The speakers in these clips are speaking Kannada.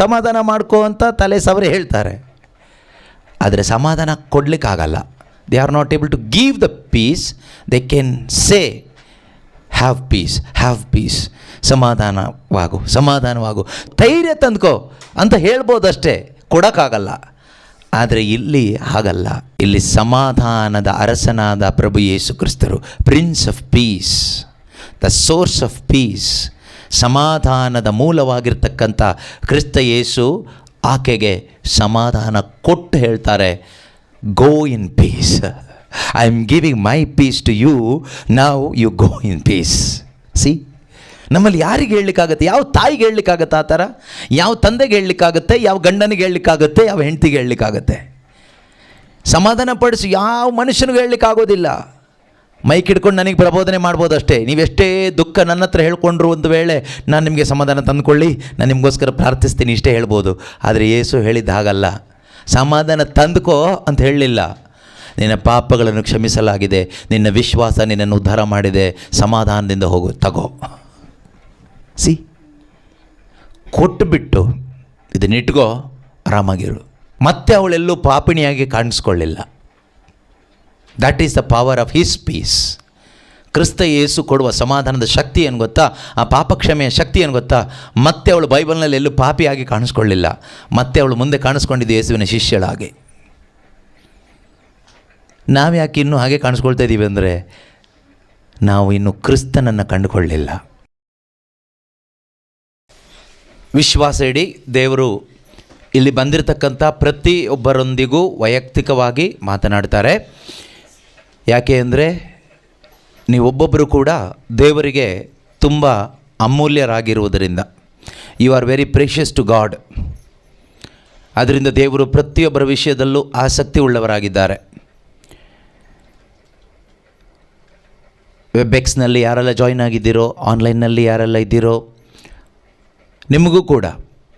ಸಮಾಧಾನ ಮಾಡ್ಕೋ ಅಂತ ತಲೆ ಸವರಿ ಹೇಳ್ತಾರೆ, ಆದರೆ ಸಮಾಧಾನ ಕೊಡಲಿಕ್ಕಾಗಲ್ಲ. They are not able to give the peace. They can say have peace, have peace, ಸಮಾಧಾನವಾಗು, ಧೈರ್ಯ ತಂದ್ಕೋ ಅಂತ ಹೇಳ್ಬೋದಷ್ಟೇ, ಕೊಡೋಕ್ಕಾಗಲ್ಲ. ಆದರೆ ಇಲ್ಲಿ ಹಾಗಲ್ಲ. ಇಲ್ಲಿ ಸಮಾಧಾನದ ಅರಸನಾದ ಪ್ರಭು ಯೇಸು ಕ್ರಿಸ್ತರು, prince of peace, the source of peace, ಸಮಾಧಾನದ ಮೂಲವಾಗಿರ್ತಕ್ಕಂಥ ಕ್ರಿಸ್ತ ಯೇಸು ಆಕೆಗೆ ಸಮಾಧಾನ ಕೊಟ್ಟು ಹೇಳ್ತಾರೆ, go in peace, I am giving my peace to you, now you go in peace. See, ನಮ್ಮಲ್ಲಿ ಯಾರಿಗೆ ಹೇಳಲಿಕ್ಕಾಗತ್ತೆ? ಯಾವ ತಾಯಿಗೆ ಹೇಳಲಿಕ್ಕಾಗತ್ತೆ ಆ ಥರ? ಯಾವ ತಂದೆಗೆ ಹೇಳಲಿಕ್ಕಾಗತ್ತೆ? ಯಾವ ಗಂಡನಿಗೆ ಹೇಳಲಿಕ್ಕಾಗತ್ತೆ? ಯಾವ ಹೆಂಡತಿಗೆ ಹೇಳಲಿಕ್ಕಾಗತ್ತೆ? ಸಮಾಧಾನ ಪಡಿಸಿ ಯಾವ ಮನುಷ್ಯನಿಗೂ ಹೇಳಲಿಕ್ಕಾಗೋದಿಲ್ಲ. ಮೈಕ್ ಹಿಡ್ಕೊಂಡು ನನಗೆ ಪ್ರಬೋಧನೆ ಮಾಡ್ಬೋದು ಅಷ್ಟೇ. ನೀವೆಷ್ಟೇ ದುಃಖ ನನ್ನ ಹತ್ರ ಹೇಳ್ಕೊಂಡ್ರು ಒಂದು ವೇಳೆ ನಾನು ನಿಮಗೆ ಸಮಾಧಾನ ತಂದುಕೊಳ್ಳಿ, ನಾನು ನಿಮಗೋಸ್ಕರ ಪ್ರಾರ್ಥಿಸ್ತೀನಿ, ಇಷ್ಟೇ ಹೇಳ್ಬೋದು. ಆದರೆ ಯೇಸು ಹೇಳಿದ್ದು ಹಾಗಲ್ಲ. ಸಮಾಧಾನ ತಂದುಕೋ ಅಂತ ಹೇಳಲಿಲ್ಲ. ನಿನ್ನ ಪಾಪಗಳನ್ನು ಕ್ಷಮಿಸಲಾಗಿದೆ, ನಿನ್ನ ವಿಶ್ವಾಸ ನಿನ್ನನ್ನು ಉದ್ಧಾರ ಮಾಡಿದೆ, ಸಮಾಧಾನದಿಂದ ಹೋಗು, ತಗೋ. ಸಿ, ಕೊಟ್ಟುಬಿಟ್ಟು ಇದನ್ನಿಟ್ಕೋ, ಆರಾಮಾಗಿರು. ಮತ್ತೆ ಅವಳೆಲ್ಲೂ ಪಾಪಿಣಿಯಾಗಿ ಕಾಣಿಸ್ಕೊಳ್ಳಿಲ್ಲ. That is the power of his peace. Kristha Yesu ಕೊಡುವ ಸಮಾಧಾನದ ಶಕ್ತಿ ಏನು ಗೊತ್ತಾ? ಆ ಪಾಪ ಕ್ಷಮೆಯ ಶಕ್ತಿ ಏನು ಗೊತ್ತಾ? ಮತ್ತೆ ಅವಳು ಬೈಬಲ್ನಲ್ಲಿ ಎಲ್ಲೂ ಪಾಪಿಯಾಗಿ ಕಾಣಿಸ್ಕೊಳ್ಳಿಲ್ಲ. ಮತ್ತೆ ಅವಳು ಮುಂದೆ ಕಾಣಿಸ್ಕೊಂಡಿದ್ದು ಯೇಸುವಿನ ಶಿಷ್ಯಳಾಗಿ. ನಾವು ಯಾಕೆ ಇನ್ನೂ ಹಾಗೆ ಕಾಣಿಸ್ಕೊಳ್ತಾ ಇದ್ದೀವಿ ಅಂದರೆ, ನಾವು ಇನ್ನೂ ಕ್ರಿಸ್ತನನ್ನು ಕಂಡುಕೊಳ್ಳಿಲ್ಲ. ವಿಶ್ವಾಸ ಇಡಿ. ದೇವರು ಇಲ್ಲಿ ಬಂದಿರತಕ್ಕಂಥ ಪ್ರತಿಯೊಬ್ಬರೊಂದಿಗೂ ವೈಯಕ್ತಿಕವಾಗಿ ಮಾತನಾಡ್ತಾರೆ. ಯಾಕೆ ಅಂದರೆ, ನೀವೊಬ್ಬೊಬ್ಬರು ಕೂಡ ದೇವರಿಗೆ ತುಂಬ ಅಮೂಲ್ಯರಾಗಿರುವುದರಿಂದ, you are very precious to God. ಅದರಿಂದ ದೇವರು ಪ್ರತಿಯೊಬ್ಬರ ವಿಷಯದಲ್ಲೂ ಆಸಕ್ತಿ ಉಳ್ಳವರಾಗಿದ್ದಾರೆ. ವೆಬ್ಎಕ್ಸ್ನಲ್ಲಿ ಯಾರೆಲ್ಲ ಜಾಯ್ನ್ ಆಗಿದ್ದೀರೋ, ಆನ್ಲೈನ್ನಲ್ಲಿ ಯಾರೆಲ್ಲ ಇದ್ದೀರೋ, ನಿಮಗೂ ಕೂಡ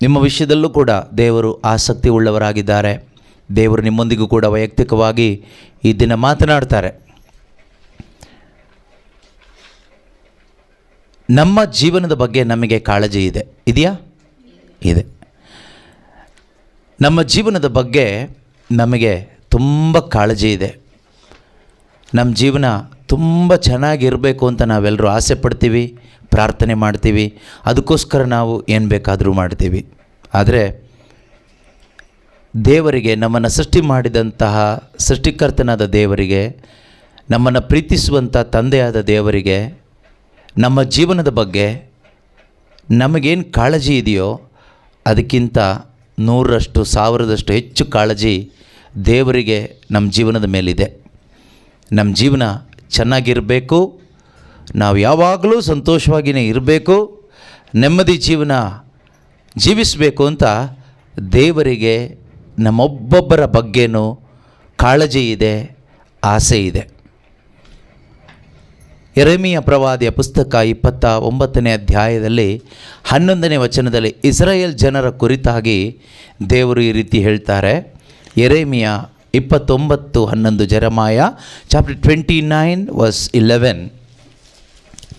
ನಿಮ್ಮ ವಿಷಯದಲ್ಲೂ ಕೂಡ ದೇವರು ಆಸಕ್ತಿ ಉಳ್ಳವರಾಗಿದ್ದಾರೆ. ದೇವರು ನಿಮ್ಮೊಂದಿಗೂ ಕೂಡ ವೈಯಕ್ತಿಕವಾಗಿ ಈ ದಿನ ಮಾತನಾಡ್ತಾರೆ. ನಮ್ಮ ಜೀವನದ ಬಗ್ಗೆ ನಮಗೆ ಕಾಳಜಿ ಇದೆಯಾ? ಇದೆ. ನಮ್ಮ ಜೀವನದ ಬಗ್ಗೆ ನಮಗೆ ತುಂಬ ಕಾಳಜಿ ಇದೆ. ನಮ್ಮ ಜೀವನ ತುಂಬ ಚೆನ್ನಾಗಿರಬೇಕು ಅಂತ ನಾವೆಲ್ಲರೂ ಆಸೆ ಪಡ್ತೀವಿ, ಪ್ರಾರ್ಥನೆ ಮಾಡ್ತೀವಿ. ಅದಕ್ಕೋಸ್ಕರ ನಾವು ಏನು ಬೇಕಾದರೂ ಮಾಡ್ತೀವಿ. ಆದರೆ ದೇವರಿಗೆ, ನಮ್ಮನ್ನು ಸೃಷ್ಟಿ ಮಾಡಿದಂತಹ ಸೃಷ್ಟಿಕರ್ತನಾದ ದೇವರಿಗೆ, ನಮ್ಮನ್ನು ಪ್ರೀತಿಸುವಂಥ ತಂದೆಯಾದ ದೇವರಿಗೆ ನಮ್ಮ ಜೀವನದ ಬಗ್ಗೆ ನಮಗೇನು ಕಾಳಜಿ ಇದೆಯೋ ಅದಕ್ಕಿಂತ 100ರಷ್ಟು 1000ರಷ್ಟು ಹೆಚ್ಚು ಕಾಳಜಿ ದೇವರಿಗೆ ನಮ್ಮ ಜೀವನದ ಮೇಲಿದೆ. ನಮ್ಮ ಜೀವನ ಚೆನ್ನಾಗಿರಬೇಕು, ನಾವು ಯಾವಾಗಲೂ ಸಂತೋಷವಾಗಿಯೇ ಇರಬೇಕು, ನೆಮ್ಮದಿ ಜೀವನ ಜೀವಿಸಬೇಕು ಅಂತ ದೇವರಿಗೆ ನಮ್ಮೊಬ್ಬೊಬ್ಬರ ಬಗ್ಗೆನೂ ಕಾಳಜಿ ಇದೆ, ಆಸೆ ಇದೆ. ಯೆರೆಮೀಯ ಪ್ರವಾದಿಯ ಪುಸ್ತಕ 29ನೇ ಅಧ್ಯಾಯದಲ್ಲಿ 11ನೇ ವಚನದಲ್ಲಿ ಇಸ್ರಾಯೇಲ್ ಜನರ ಕುರಿತಾಗಿ ದೇವರು ಈ ರೀತಿ ಹೇಳ್ತಾರೆ. ಯೆರೆಮೀಯ 29:11, ಜೆರೆಮಾಯ ಚಾಪ್ಟರ್ 29 ವರ್ಸ್ 11.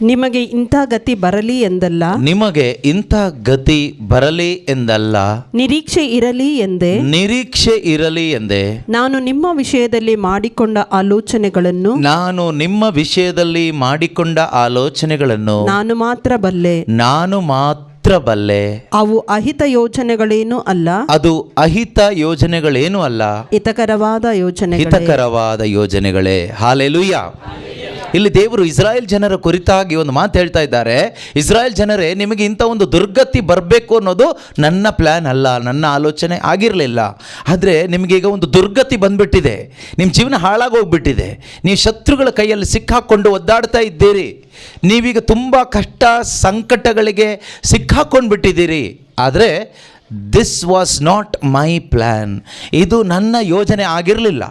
ನಿಮಗೆ ಇಂಥ ಗತಿ ಬರಲಿ ಎಂದಲ್ಲ, ನಿಮಗೆ ಇಂಥ ಗತಿ ಬರಲಿ ಎಂದಲ್ಲ, ನಿರೀಕ್ಷೆ ಇರಲಿ ಎಂದೇ, ನಿರೀಕ್ಷೆ ಇರಲಿ ಎಂದೇ ನಾನು ನಿಮ್ಮ ವಿಷಯದಲ್ಲಿ ಮಾಡಿಕೊಂಡ ಆಲೋಚನೆಗಳನ್ನು, ನಾನು ನಿಮ್ಮ ವಿಷಯದಲ್ಲಿ ಮಾಡಿಕೊಂಡ ಆಲೋಚನೆಗಳನ್ನು ನಾನು ಮಾತ್ರ ಬಲ್ಲೆ, ನಾನು ಮಾತ್ರ ಬಲ್ಲೆ. ಅವು ಅಹಿತ ಯೋಜನೆಗಳೇನೂ ಅಲ್ಲ, ಅದು ಅಹಿತ ಯೋಜನೆಗಳೇನೂ ಅಲ್ಲ, ಹಿತಕರವಾದ ಯೋಜನೆ, ಹಿತಕರವಾದ ಯೋಜನೆಗಳೇ. ಹಾಲೆಲೂಯಾ. ಇಲ್ಲಿ ದೇವರು ಇಸ್ರಾಯೇಲ್ ಜನರ ಕುರಿತಾಗಿ ಒಂದು ಮಾತು ಹೇಳ್ತಾ ಇದ್ದಾರೆ. ಇಸ್ರಾಯೇಲ್ ಜನರೇ, ನಿಮಗೆ ಇಂಥ ಒಂದು ದುರ್ಗತಿ ಬರಬೇಕು ಅನ್ನೋದು ನನ್ನ ಪ್ಲ್ಯಾನ್ ಅಲ್ಲ, ನನ್ನ ಆಲೋಚನೆ ಆಗಿರಲಿಲ್ಲ. ಆದರೆ ನಿಮಗೀಗ ಒಂದು ದುರ್ಗತಿ ಬಂದುಬಿಟ್ಟಿದೆ, ನಿಮ್ಮ ಜೀವನ ಹಾಳಾಗೋಗ್ಬಿಟ್ಟಿದೆ, ನೀವು ಶತ್ರುಗಳ ಕೈಯಲ್ಲಿ ಸಿಕ್ಕಾಕ್ಕೊಂಡು ಒದ್ದಾಡ್ತಾ ಇದ್ದೀರಿ, ನೀವೀಗ ತುಂಬ ಕಷ್ಟ ಸಂಕಟಗಳಿಗೆ ಸಿಕ್ಕಾಕೊಂಡು ಬಿಟ್ಟಿದ್ದೀರಿ. ಆದರೆ this was not my plan, ಇದು ನನ್ನ ಯೋಜನೆ ಆಗಿರಲಿಲ್ಲ.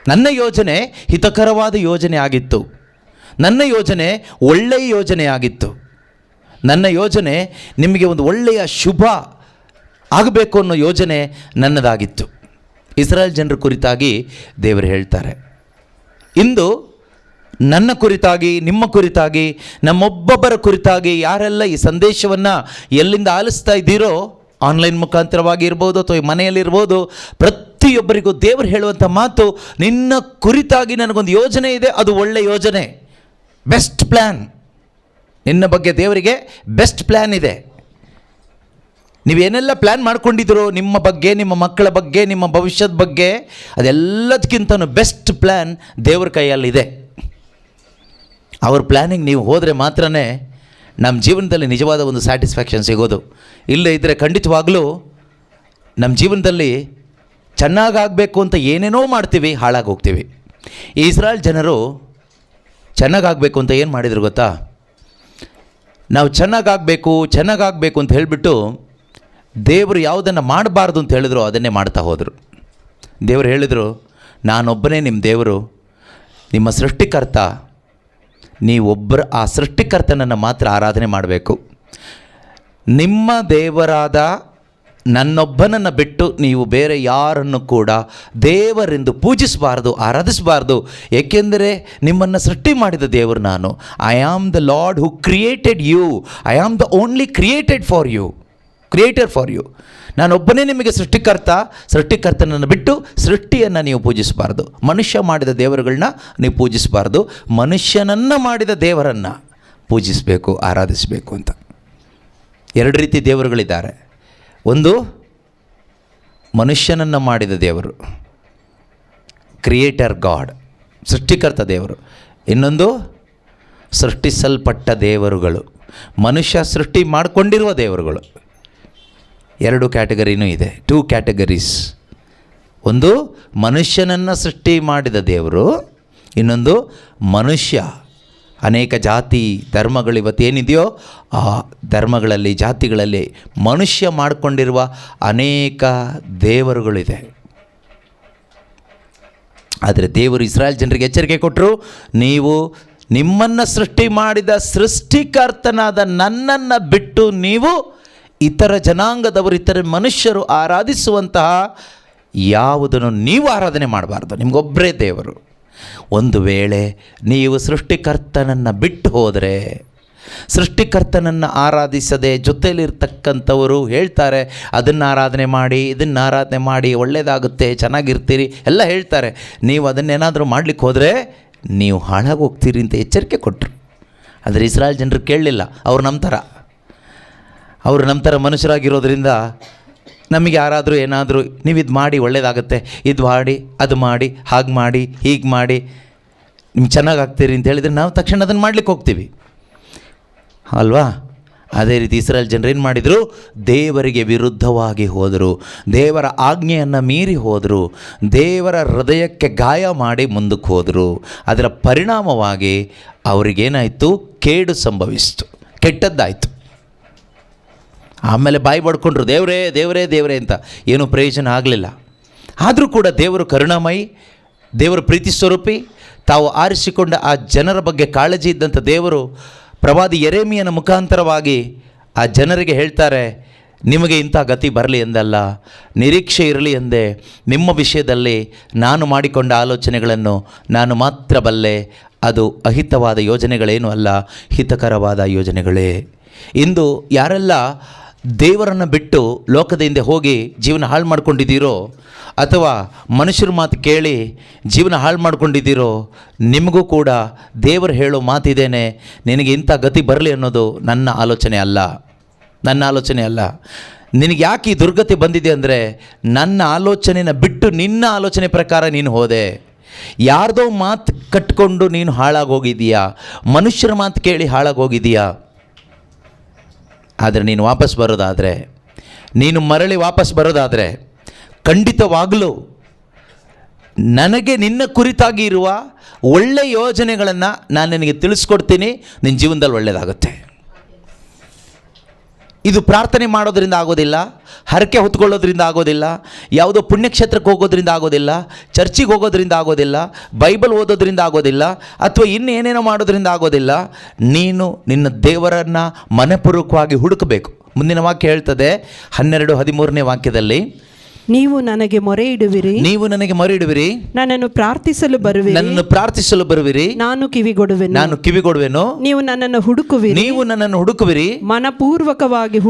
ನನ್ನ ಯೋಜನೆ ಹಿತಕರವಾದ ಯೋಜನೆ ಆಗಿತ್ತು, ನನ್ನ ಯೋಜನೆ ಒಳ್ಳೆಯ ಯೋಜನೆ ಆಗಿತ್ತು, ನನ್ನ ಯೋಜನೆ ನಿಮಗೆ ಒಂದು ಒಳ್ಳೆಯ ಶುಭ ಆಗಬೇಕು ಅನ್ನೋ ಯೋಜನೆ ನನ್ನದಾಗಿತ್ತು. ಇಸ್ರಾಯೇಲ್ ಜನರ ಕುರಿತಾಗಿ ದೇವರು ಹೇಳ್ತಾರೆ. ಇಂದು ನನ್ನ ಕುರಿತಾಗಿ, ನಿಮ್ಮ ಕುರಿತಾಗಿ, ನಮ್ಮೊಬ್ಬೊಬ್ಬರ ಕುರಿತಾಗಿ ಯಾರೆಲ್ಲ ಈ ಸಂದೇಶವನ್ನು ಎಲ್ಲಿಂದ ಆಲಿಸ್ತಾ ಇದ್ದೀರೋ ಆನ್ಲೈನ್ ಮುಖಾಂತರವಾಗಿ ಇರ್ಬೋದು ಅಥವಾ ಮನೆಯಲ್ಲಿರ್ಬೋದು, ಪ್ರತಿಯೊಬ್ಬರಿಗೂ ದೇವರು ಹೇಳುವಂಥ ಮಾತು, ನಿನ್ನ ಕುರಿತಾಗಿ ನನಗೊಂದು ಯೋಜನೆ ಇದೆ, ಅದು ಒಳ್ಳೆ ಯೋಜನೆ, ಬೆಸ್ಟ್ ಪ್ಲ್ಯಾನ್. ನಿನ್ನ ಬಗ್ಗೆ ದೇವರಿಗೆ ಬೆಸ್ಟ್ ಪ್ಲ್ಯಾನ್ ಇದೆ. ನೀವೇನೆಲ್ಲ ಪ್ಲ್ಯಾನ್ ಮಾಡ್ಕೊಂಡಿದ್ದೀರೋ ನಿಮ್ಮ ಬಗ್ಗೆ, ನಿಮ್ಮ ಮಕ್ಕಳ ಬಗ್ಗೆ, ನಿಮ್ಮ ಭವಿಷ್ಯದ ಬಗ್ಗೆ, ಅದೆಲ್ಲದಕ್ಕಿಂತನೂ ಬೆಸ್ಟ್ ಪ್ಲ್ಯಾನ್ ದೇವ್ರ ಕೈಯಲ್ಲಿದೆ. ಅವ್ರ ಪ್ಲ್ಯಾನಿಂಗ್ ನೀವು ಹೋದರೆ ಮಾತ್ರ ನಮ್ಮ ಜೀವನದಲ್ಲಿ ನಿಜವಾದ ಒಂದು ಸ್ಯಾಟಿಸ್ಫ್ಯಾಕ್ಷನ್ ಸಿಗೋದು. ಇಲ್ಲದೇ ಇದ್ದರೆ ಖಂಡಿತವಾಗಲೂ ನಮ್ಮ ಜೀವನದಲ್ಲಿ ಚೆನ್ನಾಗಾಗಬೇಕು ಅಂತ ಏನೇನೋ ಮಾಡ್ತೀವಿ, ಹಾಳಾಗಿ ಹೋಗ್ತೀವಿ. ಈ ಇಸ್ರಾಯೇಲ್ ಜನರು ಚೆನ್ನಾಗಾಗಬೇಕು ಅಂತ ಏನು ಮಾಡಿದ್ರು ಗೊತ್ತಾ? ನಾವು ಚೆನ್ನಾಗಾಗಬೇಕು ಅಂತ ಹೇಳಿಬಿಟ್ಟು ದೇವರು ಯಾವುದನ್ನು ಮಾಡಬಾರ್ದು ಅಂತ ಹೇಳಿದ್ರು ಅದನ್ನೇ ಮಾಡ್ತಾ ಹೋದರು. ದೇವರು ಹೇಳಿದರು, ನಾನೊಬ್ಬನೇ ನಿಮ್ಮ ದೇವರು, ನಿಮ್ಮ ಸೃಷ್ಟಿಕರ್ತ. ನೀವೊಬ್ಬರ ಆ ಸೃಷ್ಟಿಕರ್ತನನ್ನು ಮಾತ್ರ ಆರಾಧನೆ ಮಾಡಬೇಕು. ನಿಮ್ಮ ದೇವರಾದ ನನ್ನೊಬ್ಬನನ್ನು ಬಿಟ್ಟು ನೀವು ಬೇರೆ ಯಾರನ್ನು ಕೂಡ ದೇವರೆಂದು ಪೂಜಿಸಬಾರ್ದು, ಆರಾಧಿಸಬಾರ್ದು. ಏಕೆಂದರೆ ನಿಮ್ಮನ್ನು ಸೃಷ್ಟಿ ಮಾಡಿದ ದೇವರು ನಾನು. I am the Lord who created you. I am the only creator for you. ನಾನೊಬ್ಬನೇ ನಿಮಗೆ ಸೃಷ್ಟಿಕರ್ತನನ್ನು ಬಿಟ್ಟು ಸೃಷ್ಟಿಯನ್ನು ನೀವು ಪೂಜಿಸಬಾರ್ದು. ಮನುಷ್ಯ ಮಾಡಿದ ದೇವರುಗಳನ್ನ ನೀವು ಪೂಜಿಸಬಾರ್ದು. ಮನುಷ್ಯನನ್ನು ಮಾಡಿದ ದೇವರನ್ನು ಪೂಜಿಸಬೇಕು, ಆರಾಧಿಸಬೇಕು ಅಂತ. ಎರಡು ರೀತಿ ದೇವರುಗಳಿದ್ದಾರೆ. ಒಂದು ಮನುಷ್ಯನನ್ನು ಮಾಡಿದ ದೇವರು, ಕ್ರಿಯೇಟರ್ ಗಾಡ್, ಸೃಷ್ಟಿಕರ್ತ ದೇವರು. ಇನ್ನೊಂದು ಸೃಷ್ಟಿಸಲ್ಪಟ್ಟ ದೇವರುಗಳು, ಮನುಷ್ಯ ಸೃಷ್ಟಿ ಮಾಡಿಕೊಂಡಿರುವ ದೇವರುಗಳು. ಎರಡು ಕ್ಯಾಟಗರಿನೂ ಇದೆ, 2 ಕ್ಯಾಟಗರೀಸ್. ಒಂದು ಮನುಷ್ಯನನ್ನು ಸೃಷ್ಟಿ ಮಾಡಿದ ದೇವರು, ಇನ್ನೊಂದು ಮನುಷ್ಯ. ಅನೇಕ ಜಾತಿ ಧರ್ಮಗಳು ಇವತ್ತೇನಿದೆಯೋ ಆ ಧರ್ಮಗಳಲ್ಲಿ, ಜಾತಿಗಳಲ್ಲಿ ಮನುಷ್ಯ ಮಾಡಿಕೊಂಡಿರುವ ಅನೇಕ ದೇವರುಗಳಿದೆ. ಆದರೆ ದೇವರು ಇಸ್ರಾಯೇಲ್ ಜನರಿಗೆ ಎಚ್ಚರಿಕೆ ಕೊಟ್ಟರು, ನೀವು ನಿಮ್ಮನ್ನು ಸೃಷ್ಟಿ ಮಾಡಿದ ಸೃಷ್ಟಿಕರ್ತನಾದ ನನ್ನನ್ನು ಬಿಟ್ಟು ನೀವು ಇತರ ಜನಾಂಗದವರು, ಇತರ ಮನುಷ್ಯರು ಆರಾಧಿಸುವಂತಹ ಯಾವುದನ್ನು ನೀವು ಆರಾಧನೆ ಮಾಡಬಾರ್ದು. ನಿಮಗೊಬ್ಬರೇ ದೇವರು. ಒಂದು ವೇಳೆ ನೀವು ಸೃಷ್ಟಿಕರ್ತನನ್ನು ಬಿಟ್ಟು ಹೋದರೆ, ಸೃಷ್ಟಿಕರ್ತನನ್ನು ಆರಾಧಿಸದೆ ಜೊತೆಯಲ್ಲಿರ್ತಕ್ಕಂಥವರು ಹೇಳ್ತಾರೆ, ಅದನ್ನು ಆರಾಧನೆ ಮಾಡಿ, ಇದನ್ನು ಆರಾಧನೆ ಮಾಡಿ, ಒಳ್ಳೆಯದಾಗುತ್ತೆ, ಚೆನ್ನಾಗಿರ್ತೀರಿ ಎಲ್ಲ ಹೇಳ್ತಾರೆ. ನೀವು ಅದನ್ನೇನಾದರೂ ಮಾಡಲಿಕ್ಕೆ ಹೋದರೆ ನೀವು ಹಾಳಾಗಿ ಹೋಗ್ತೀರಿ ಅಂತ ಎಚ್ಚರಿಕೆ ಕೊಟ್ಟರು. ಆದರೆ ಇಸ್ರಾಯೇಲ್ ಜನರು ಕೇಳಲಿಲ್ಲ. ಅವರು ನಮ್ಮ ಥರ ಮನುಷ್ಯರಾಗಿರೋದ್ರಿಂದ ನಮಗೆ ಯಾರಾದರೂ ಏನಾದರೂ ನೀವು ಇದು ಮಾಡಿ ಒಳ್ಳೆಯದಾಗುತ್ತೆ, ಇದು ಮಾಡಿ, ಅದು ಮಾಡಿ, ಹಾಗೆ ಮಾಡಿ, ಹೀಗೆ ಮಾಡಿ, ನಿಮ್ಗೆ ಚೆನ್ನಾಗಾಗ್ತೀರಿ ಅಂತ ಹೇಳಿದರೆ ನಾವು ತಕ್ಷಣ ಅದನ್ನು ಮಾಡಲಿಕ್ಕೆ ಹೋಗ್ತೀವಿ ಅಲ್ವಾ? ಅದೇ ರೀತಿ ಇಸ್ರಾಯೇಲ್ ಜನರು ಏನು ಮಾಡಿದರು? ದೇವರಿಗೆ ವಿರುದ್ಧವಾಗಿ ಹೋದರು, ದೇವರ ಆಜ್ಞೆಯನ್ನು ಮೀರಿ ಹೋದರು, ದೇವರ ಹೃದಯಕ್ಕೆ ಗಾಯ ಮಾಡಿ ಮುಂದಕ್ಕೆ ಹೋದರು. ಅದರ ಪರಿಣಾಮವಾಗಿ ಅವರಿಗೇನಾಯಿತು? ಕೇಡು ಸಂಭವಿಸಿತು, ಕೆಟ್ಟದ್ದಾಯಿತು. ಆಮೇಲೆ ಬಾಯಿ ಬಡ್ಕೊಂಡ್ರು, ದೇವರೇ ದೇವರೇ ದೇವರೇ ಅಂತ. ಏನೂ ಪ್ರಯೋಜನ ಆಗಲಿಲ್ಲ. ಆದರೂ ಕೂಡ ದೇವರು ಕರುಣಾಮಯಿ, ದೇವರು ಪ್ರೀತಿ ಸ್ವರೂಪಿ. ತಾವು ಆರಿಸಿಕೊಂಡ ಆ ಜನರ ಬಗ್ಗೆ ಕಾಳಜಿ ಇದ್ದಂಥ ದೇವರು ಪ್ರವಾದಿ ಯೆರೆಮೀಯನ ಮುಖಾಂತರವಾಗಿ ಆ ಜನರಿಗೆ ಹೇಳ್ತಾರೆ, ನಿಮಗೆ ಇಂಥ ಗತಿ ಬರಲಿ ಎಂದಲ್ಲ, ನಿರೀಕ್ಷೆ ಇರಲಿ ಎಂದೇ. ನಿಮ್ಮ ವಿಷಯದಲ್ಲಿ ನಾನು ಮಾಡಿಕೊಂಡ ಆಲೋಚನೆಗಳನ್ನು ನಾನು ಮಾತ್ರ ಬಲ್ಲೆ. ಅದು ಅಹಿತವಾದ ಯೋಜನೆಗಳೇನೂ ಅಲ್ಲ, ಹಿತಕರವಾದ ಯೋಜನೆಗಳೇ. ಇಂದು ಯಾರೆಲ್ಲ ದೇವರನ್ನು ಬಿಟ್ಟು ಲೋಕದ ಹಿಂದೆ ಹೋಗಿ ಜೀವನ ಹಾಳು ಮಾಡ್ಕೊಂಡಿದ್ದೀರೋ, ಅಥವಾ ಮನುಷ್ಯರ ಮಾತು ಕೇಳಿ ಜೀವನ ಹಾಳು ಮಾಡ್ಕೊಂಡಿದ್ದೀರೋ, ನಿಮಗೂ ಕೂಡ ದೇವರು ಹೇಳೋ ಮಾತಿದ್ದೇನೆ, ನಿನಗೆ ಇಂಥ ಗತಿ ಬರಲಿ ಅನ್ನೋದು ನನ್ನ ಆಲೋಚನೆ ಅಲ್ಲ. ನಿನಗೆ ಯಾಕೆ ಈ ದುರ್ಗತಿ ಬಂದಿದೆ ಅಂದರೆ, ನನ್ನ ಆಲೋಚನೆನ ಬಿಟ್ಟು ನಿನ್ನ ಆಲೋಚನೆ ಪ್ರಕಾರ ನೀನು ಹೋದೆ. ಯಾರ್ದೋ ಮಾತು ಕಟ್ಕೊಂಡು ನೀನು ಹಾಳಾಗೋಗಿದೀಯಾ, ಮನುಷ್ಯರ ಮಾತು ಕೇಳಿ ಹಾಳಾಗೋಗಿದೀಯಾ. ಆದರೆ ನೀನು ವಾಪಸ್ ಬರೋದಾದರೆ, ನೀನು ಮರಳಿ ವಾಪಸ್ ಬರೋದಾದರೆ, ಖಂಡಿತವಾಗಲೂ ನನಗೆ ನಿನ್ನ ಕುರಿತಾಗಿ ಇರುವ ಒಳ್ಳೆ ಯೋಜನೆಗಳನ್ನು ನಾನು ನಿನಗೆ ತಿಳಿಸ್ಕೊಡ್ತೀನಿ. ನಿನ್ನ ಜೀವನದಲ್ಲಿ ಒಳ್ಳೆಯದಾಗುತ್ತೆ. ಇದು ಪ್ರಾರ್ಥನೆ ಮಾಡೋದ್ರಿಂದ ಆಗೋದಿಲ್ಲ, ಹರಕೆ ಹೊತ್ಕೊಳ್ಳೋದ್ರಿಂದ ಆಗೋದಿಲ್ಲ, ಯಾವುದೋ ಪುಣ್ಯಕ್ಷೇತ್ರಕ್ಕೆ ಹೋಗೋದ್ರಿಂದ ಆಗೋದಿಲ್ಲ, ಚರ್ಚಿಗೆ ಹೋಗೋದ್ರಿಂದ ಆಗೋದಿಲ್ಲ, ಬೈಬಲ್ ಓದೋದ್ರಿಂದ ಆಗೋದಿಲ್ಲ, ಅಥವಾ ಇನ್ನೇನೇನೋ ಮಾಡೋದ್ರಿಂದ ಆಗೋದಿಲ್ಲ. ನೀನು ನಿನ್ನ ದೇವರನ್ನು ಮನಪೂರ್ವಕವಾಗಿ ಹುಡುಕಬೇಕು. ಮುಂದಿನ ವಾಕ್ಯ ಹೇಳ್ತದೆ 12:13 ವಾಕ್ಯದಲ್ಲಿ, ನೀವು ನನಗೆ ಮೊರೆ ಇಡುವಿರಿ, ನೀವು ನನಗೆ ಮೊರೆಯಿಡುವಿರಿ, ನನ್ನನ್ನು ಪ್ರಾರ್ಥಿಸಲು ಬರುವಿರಿ, ನನ್ನನ್ನು ಪ್ರಾರ್ಥಿಸಲು ಬರುವಿರಿ, ನಾನು ಕಿವಿಗೊಡುವೆನು. ನಾನು ಕಿವಿಗೊಡುವೆನು. ನೀವು ನನ್ನನ್ನು ಹುಡುಕುವಿರಿ, ನೀವು ನನ್ನನ್ನು ಹುಡುಕುವಿರಿ, ಮನಪೂರ್ವಕವಾಗಿ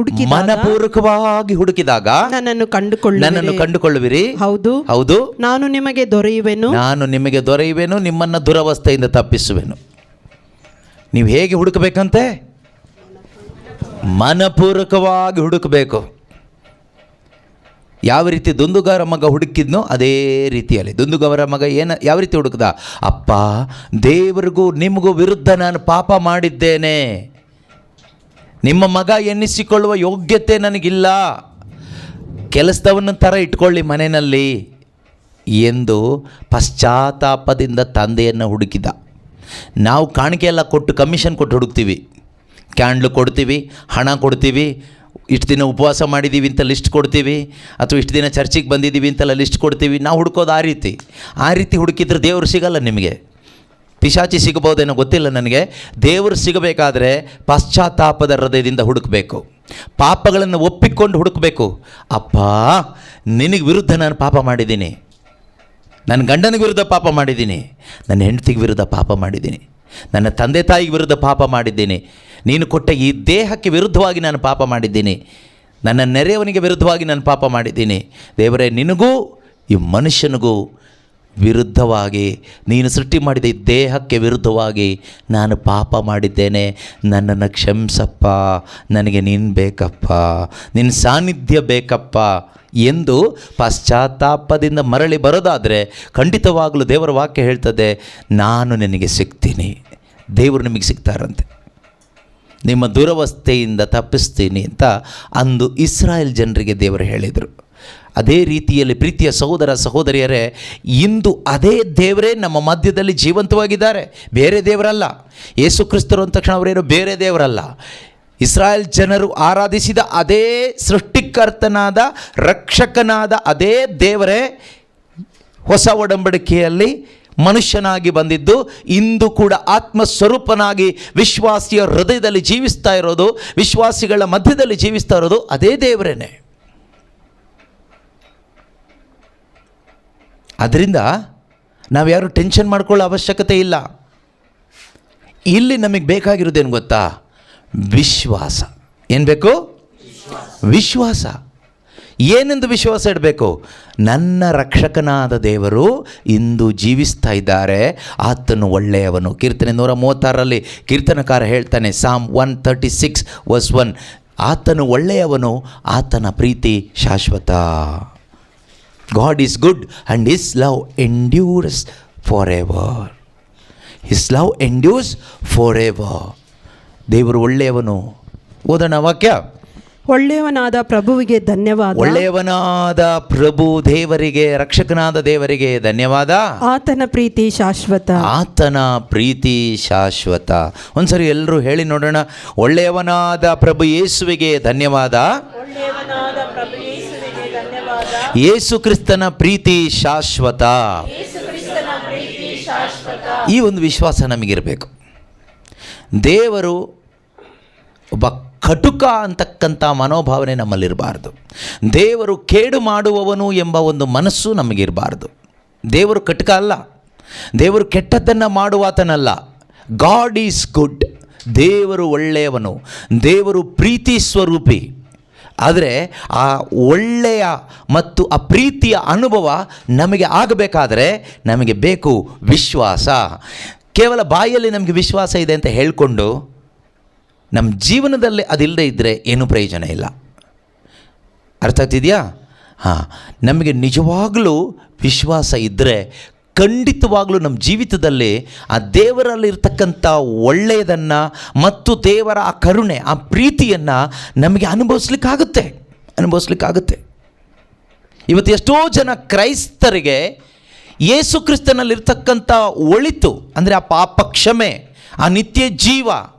ಹುಡುಕಿದಾಗ ನನ್ನನ್ನು ಕಂಡುಕೊಳ್ಳುವಿರಿ. ಹೌದು, ಹೌದು, ನಾನು ನಿಮಗೆ ದೊರೆಯುವೆನು, ನಿಮ್ಮನ್ನ ದುರವಸ್ಥೆಯಿಂದ ತಪ್ಪಿಸುವೆನು. ನೀವು ಹೇಗೆ ಹುಡುಕಬೇಕಂತೆ? ಮನಪೂರ್ವಕವಾಗಿ ಹುಡುಕಬೇಕು. ಯಾವ ರೀತಿ ದುಂದುಗಾರ ಮಗ ಹುಡುಕಿದ್ನೋ ಅದೇ ರೀತಿಯಲ್ಲಿ ದುಂದುಗಾರ ಮಗ ಯಾವ ರೀತಿ ಹುಡುಕದ? ಅಪ್ಪ, ದೇವರಿಗೂ ನಿಮಗೂ ವಿರುದ್ಧ ನಾನು ಪಾಪ ಮಾಡಿದ್ದೇನೆ, ನಿಮ್ಮ ಮಗ ಎನ್ನಿಸಿಕೊಳ್ಳುವ ಯೋಗ್ಯತೆ ನನಗಿಲ್ಲ, ಕೆಲಸದವನ್ನ ಥರ ಇಟ್ಕೊಳ್ಳಿ ಮನೆಯಲ್ಲಿ ಎಂದು ಪಶ್ಚಾತ್ತಾಪದಿಂದ ತಂದೆಯನ್ನು ಹುಡುಕಿದ. ನಾವು ಕಾಣಿಕೆ ಎಲ್ಲ ಕೊಟ್ಟು ಕಮಿಷನ್ ಕೊಟ್ಟು ಹುಡುಕ್ತೀವಿ, ಕ್ಯಾಂಡ್ಲು ಕೊಡ್ತೀವಿ, ಹಣ ಕೊಡ್ತೀವಿ, ಇಷ್ಟು ದಿನ ಉಪವಾಸ ಮಾಡಿದ್ದೀವಿ ಅಂತ ಲಿಸ್ಟ್ ಕೊಡ್ತೀವಿ, ಅಥವಾ ಇಷ್ಟು ದಿನ ಚರ್ಚಿಗೆ ಬಂದಿದ್ದೀವಿ ಅಂತೆಲ್ಲ ಲಿಸ್ಟ್ ಕೊಡ್ತೀವಿ. ನಾವು ಹುಡುಕೋದು ಆ ರೀತಿ ಹುಡುಕಿದ್ರೆ ದೇವರು ಸಿಗಲ್ಲ. ನಿಮಗೆ ಪಿಶಾಚಿ ಸಿಗಬಹುದೇನೋ ಗೊತ್ತಿಲ್ಲ ನನಗೆ. ದೇವರು ಸಿಗಬೇಕಾದ್ರೆ ಪಶ್ಚಾತ್ತಾಪದ ಹೃದಯದಿಂದ ಹುಡುಕಬೇಕು, ಪಾಪಗಳನ್ನು ಒಪ್ಪಿಕೊಂಡು ಹುಡುಕಬೇಕು. ಅಪ್ಪ, ನಿನಗೆ ವಿರುದ್ಧ ನಾನು ಪಾಪ ಮಾಡಿದ್ದೀನಿ, ನನ್ನ ಗಂಡನಿಗೆ ವಿರುದ್ಧ ಪಾಪ ಮಾಡಿದ್ದೀನಿ, ನನ್ನ ಹೆಂಡತಿಗೆ ವಿರುದ್ಧ ಪಾಪ ಮಾಡಿದ್ದೀನಿ, ನನ್ನ ತಂದೆ ತಾಯಿಗೆ ವಿರುದ್ಧ ಪಾಪ ಮಾಡಿದ್ದೀನಿ, ನೀನು ಕೊಟ್ಟ ಈ ದೇಹಕ್ಕೆ ವಿರುದ್ಧವಾಗಿ ನಾನು ಪಾಪ ಮಾಡಿದ್ದೀನಿ, ನನ್ನ ನೆರೆಯವನಿಗೆ ವಿರುದ್ಧವಾಗಿ ನಾನು ಪಾಪ ಮಾಡಿದ್ದೀನಿ. ದೇವರೇ, ನಿನಗೂ ಈ ಮನುಷ್ಯನಿಗೂ ವಿರುದ್ಧವಾಗಿ, ನೀನು ಸೃಷ್ಟಿ ಮಾಡಿದ ಈ ದೇಹಕ್ಕೆ ವಿರುದ್ಧವಾಗಿ ನಾನು ಪಾಪ ಮಾಡಿದ್ದೇನೆ, ನನ್ನನ್ನು ಕ್ಷಮಿಸಪ್ಪ, ನನಗೆ ನೀನು ಬೇಕಪ್ಪ, ನಿನ್ನ ಸಾನ್ನಿಧ್ಯ ಬೇಕಪ್ಪ ಎಂದು ಪಶ್ಚಾತ್ತಾಪದಿಂದ ಮರಳಿ ಬರೋದಾದರೆ ಖಂಡಿತವಾಗಲೂ ದೇವರ ವಾಕ್ಯ ಹೇಳ್ತದೆ, ನಾನು ನಿನಗೆ ಸಿಗ್ತೀನಿ. ದೇವರು ನಿಮಗೆ ಸಿಗ್ತಾರಂತೆ, ನಿಮ್ಮ ದುರವಸ್ಥೆಯಿಂದ ತಪ್ಪಿಸ್ತೀನಿ ಅಂತ ಅಂದು ಇಸ್ರಾಯೇಲ್ ಜನರಿಗೆ ದೇವರು ಹೇಳಿದರು. ಅದೇ ರೀತಿಯಲ್ಲಿ ಪ್ರೀತಿಯ ಸಹೋದರ ಸಹೋದರಿಯರೇ, ಇಂದು ಅದೇ ದೇವರೇ ನಮ್ಮ ಮಧ್ಯದಲ್ಲಿ ಜೀವಂತವಾಗಿದ್ದಾರೆ, ಬೇರೆ ದೇವರಲ್ಲ. ಯೇಸು ಕ್ರಿಸ್ತರು ಅಂದ ತಕ್ಷಣ ಅವರೇನು ಬೇರೆ ದೇವರಲ್ಲ. ಇಸ್ರಾಯೇಲ್ ಜನರು ಆರಾಧಿಸಿದ ಅದೇ ಸೃಷ್ಟಿಕರ್ತನಾದ ರಕ್ಷಕನಾದ ಅದೇ ದೇವರೇ ಹೊಸ ಒಡಂಬಡಿಕೆಯಲ್ಲಿ ಮನುಷ್ಯನಾಗಿ ಬಂದಿದ್ದು, ಇಂದು ಕೂಡ ಆತ್ಮಸ್ವರೂಪನಾಗಿ ವಿಶ್ವಾಸಿಯ ಹೃದಯದಲ್ಲಿ ಜೀವಿಸ್ತಾ ಇರೋದು, ವಿಶ್ವಾಸಿಗಳ ಮಧ್ಯದಲ್ಲಿ ಜೀವಿಸ್ತಾ ಇರೋದು ಅದೇ ದೇವರೇನೆ. ಅದರಿಂದ ನಾವು ಯಾರು ಟೆನ್ಷನ್ ಮಾಡ್ಕೊಳ್ಳೋ ಅವಶ್ಯಕತೆ ಇಲ್ಲ. ಇಲ್ಲಿ ನಮಗೆ ಬೇಕಾಗಿರೋದೇನು ಗೊತ್ತಾ? ವಿಶ್ವಾಸ. ಏನು ಬೇಕು? ವಿಶ್ವಾಸ. ಏನೆಂದು ವಿಶ್ವಾಸ ಇಡಬೇಕು? ನನ್ನ ರಕ್ಷಕನಾದ ದೇವರು ಇಂದು ಜೀವಿಸ್ತಾ ಇದ್ದಾರೆ, ಆತನು ಒಳ್ಳೆಯವನು. ಕೀರ್ತನೆ 136ರಲ್ಲಿ ಕೀರ್ತನಕಾರ ಹೇಳ್ತಾನೆ, ಸಾಮ್ 136:1, ಆತನು ಒಳ್ಳೆಯವನು, ಆತನ ಪ್ರೀತಿ ಶಾಶ್ವತ. God is good and His love endures forever. His love endures forever. ದೇವರು ಒಳ್ಳೆಯವನು. ಓದೋಣ ವಾಕ್ಯ. ಒಳ್ಳೆಯವನಾದ ಪ್ರಭುವಿಗೆ ಧನ್ಯವಾದ. ಒಳ್ಳೆಯವನಾದ ಪ್ರಭು ದೇವರಿಗೆ, ರಕ್ಷಕನಾದ ದೇವರಿಗೆ ಧನ್ಯವಾದ. ಆತನ ಪ್ರೀತಿ ಶಾಶ್ವತ. ಆತನ ಪ್ರೀತಿ ಶಾಶ್ವತ. ಒಂದ್ಸರಿ ಎಲ್ಲರೂ ಹೇಳಿ ನೋಡೋಣ. ಒಳ್ಳೆಯವನಾದ ಪ್ರಭು ಯೇಸುವಿಗೆ ಧನ್ಯವಾದ. ಯೇಸು ಕ್ರಿಸ್ತನ ಪ್ರೀತಿ ಶಾಶ್ವತ. ಈ ಒಂದು ವಿಶ್ವಾಸ ನಮಗಿರಬೇಕು. ದೇವರು ಒಬ್ಬ ಕಟುಕ ಅಂತಕ್ಕಂಥ ಮನೋಭಾವನೆ ನಮ್ಮಲ್ಲಿರಬಾರ್ದು. ದೇವರು ಕೇಡು ಮಾಡುವವನು ಎಂಬ ಒಂದು ಮನಸ್ಸು ನಮಗಿರಬಾರ್ದು. ದೇವರು ಕಟುಕ ಅಲ್ಲ, ದೇವರು ಕೆಟ್ಟದ್ದನ್ನು ಮಾಡುವಾತನಲ್ಲ. God is good. ದೇವರು ಒಳ್ಳೆಯವನು, ದೇವರು ಪ್ರೀತಿ ಸ್ವರೂಪಿ. ಆದರೆ ಆ ಒಳ್ಳೆಯ ಮತ್ತು ಆ ಪ್ರೀತಿಯ ಅನುಭವ ನಮಗೆ ಆಗಬೇಕಾದರೆ ನಮಗೆ ಬೇಕು ವಿಶ್ವಾಸ. ಕೇವಲ ಬಾಯಲ್ಲಿ ನಮಗೆ ವಿಶ್ವಾಸ ಇದೆ ಅಂತ ಹೇಳಿಕೊಂಡು ನಮ್ಮ ಜೀವನದಲ್ಲಿ ಅದಿಲ್ಲದೆ ಇದ್ದರೆ ಏನೂ ಪ್ರಯೋಜನ ಇಲ್ಲ. ಅರ್ಥ ಆಗ್ತಿದೆಯಾ? ಹಾಂ, ನಮಗೆ ನಿಜವಾಗಲೂ ವಿಶ್ವಾಸ ಇದ್ದರೆ ಖಂಡಿತವಾಗಲೂ ನಮ್ಮ ಜೀವಿತದಲ್ಲಿ ಆ ದೇವರಲ್ಲಿರ್ತಕ್ಕಂಥ ಒಳ್ಳೆಯದನ್ನು ಮತ್ತು ದೇವರ ಆ ಕರುಣೆ, ಆ ಪ್ರೀತಿಯನ್ನು ನಮಗೆ ಅನುಭವಿಸ್ಲಿಕ್ಕಾಗುತ್ತೆ. ಇವತ್ತು ಎಷ್ಟೋ ಜನ ಕ್ರೈಸ್ತರಿಗೆ ಯೇಸು ಕ್ರಿಸ್ತನಲ್ಲಿರ್ತಕ್ಕಂಥ ಒಳಿತು ಅಂದರೆ ಆ ಪಾಪ ಕ್ಷಮೆ, ಆ ನಿತ್ಯ ಜೀವ,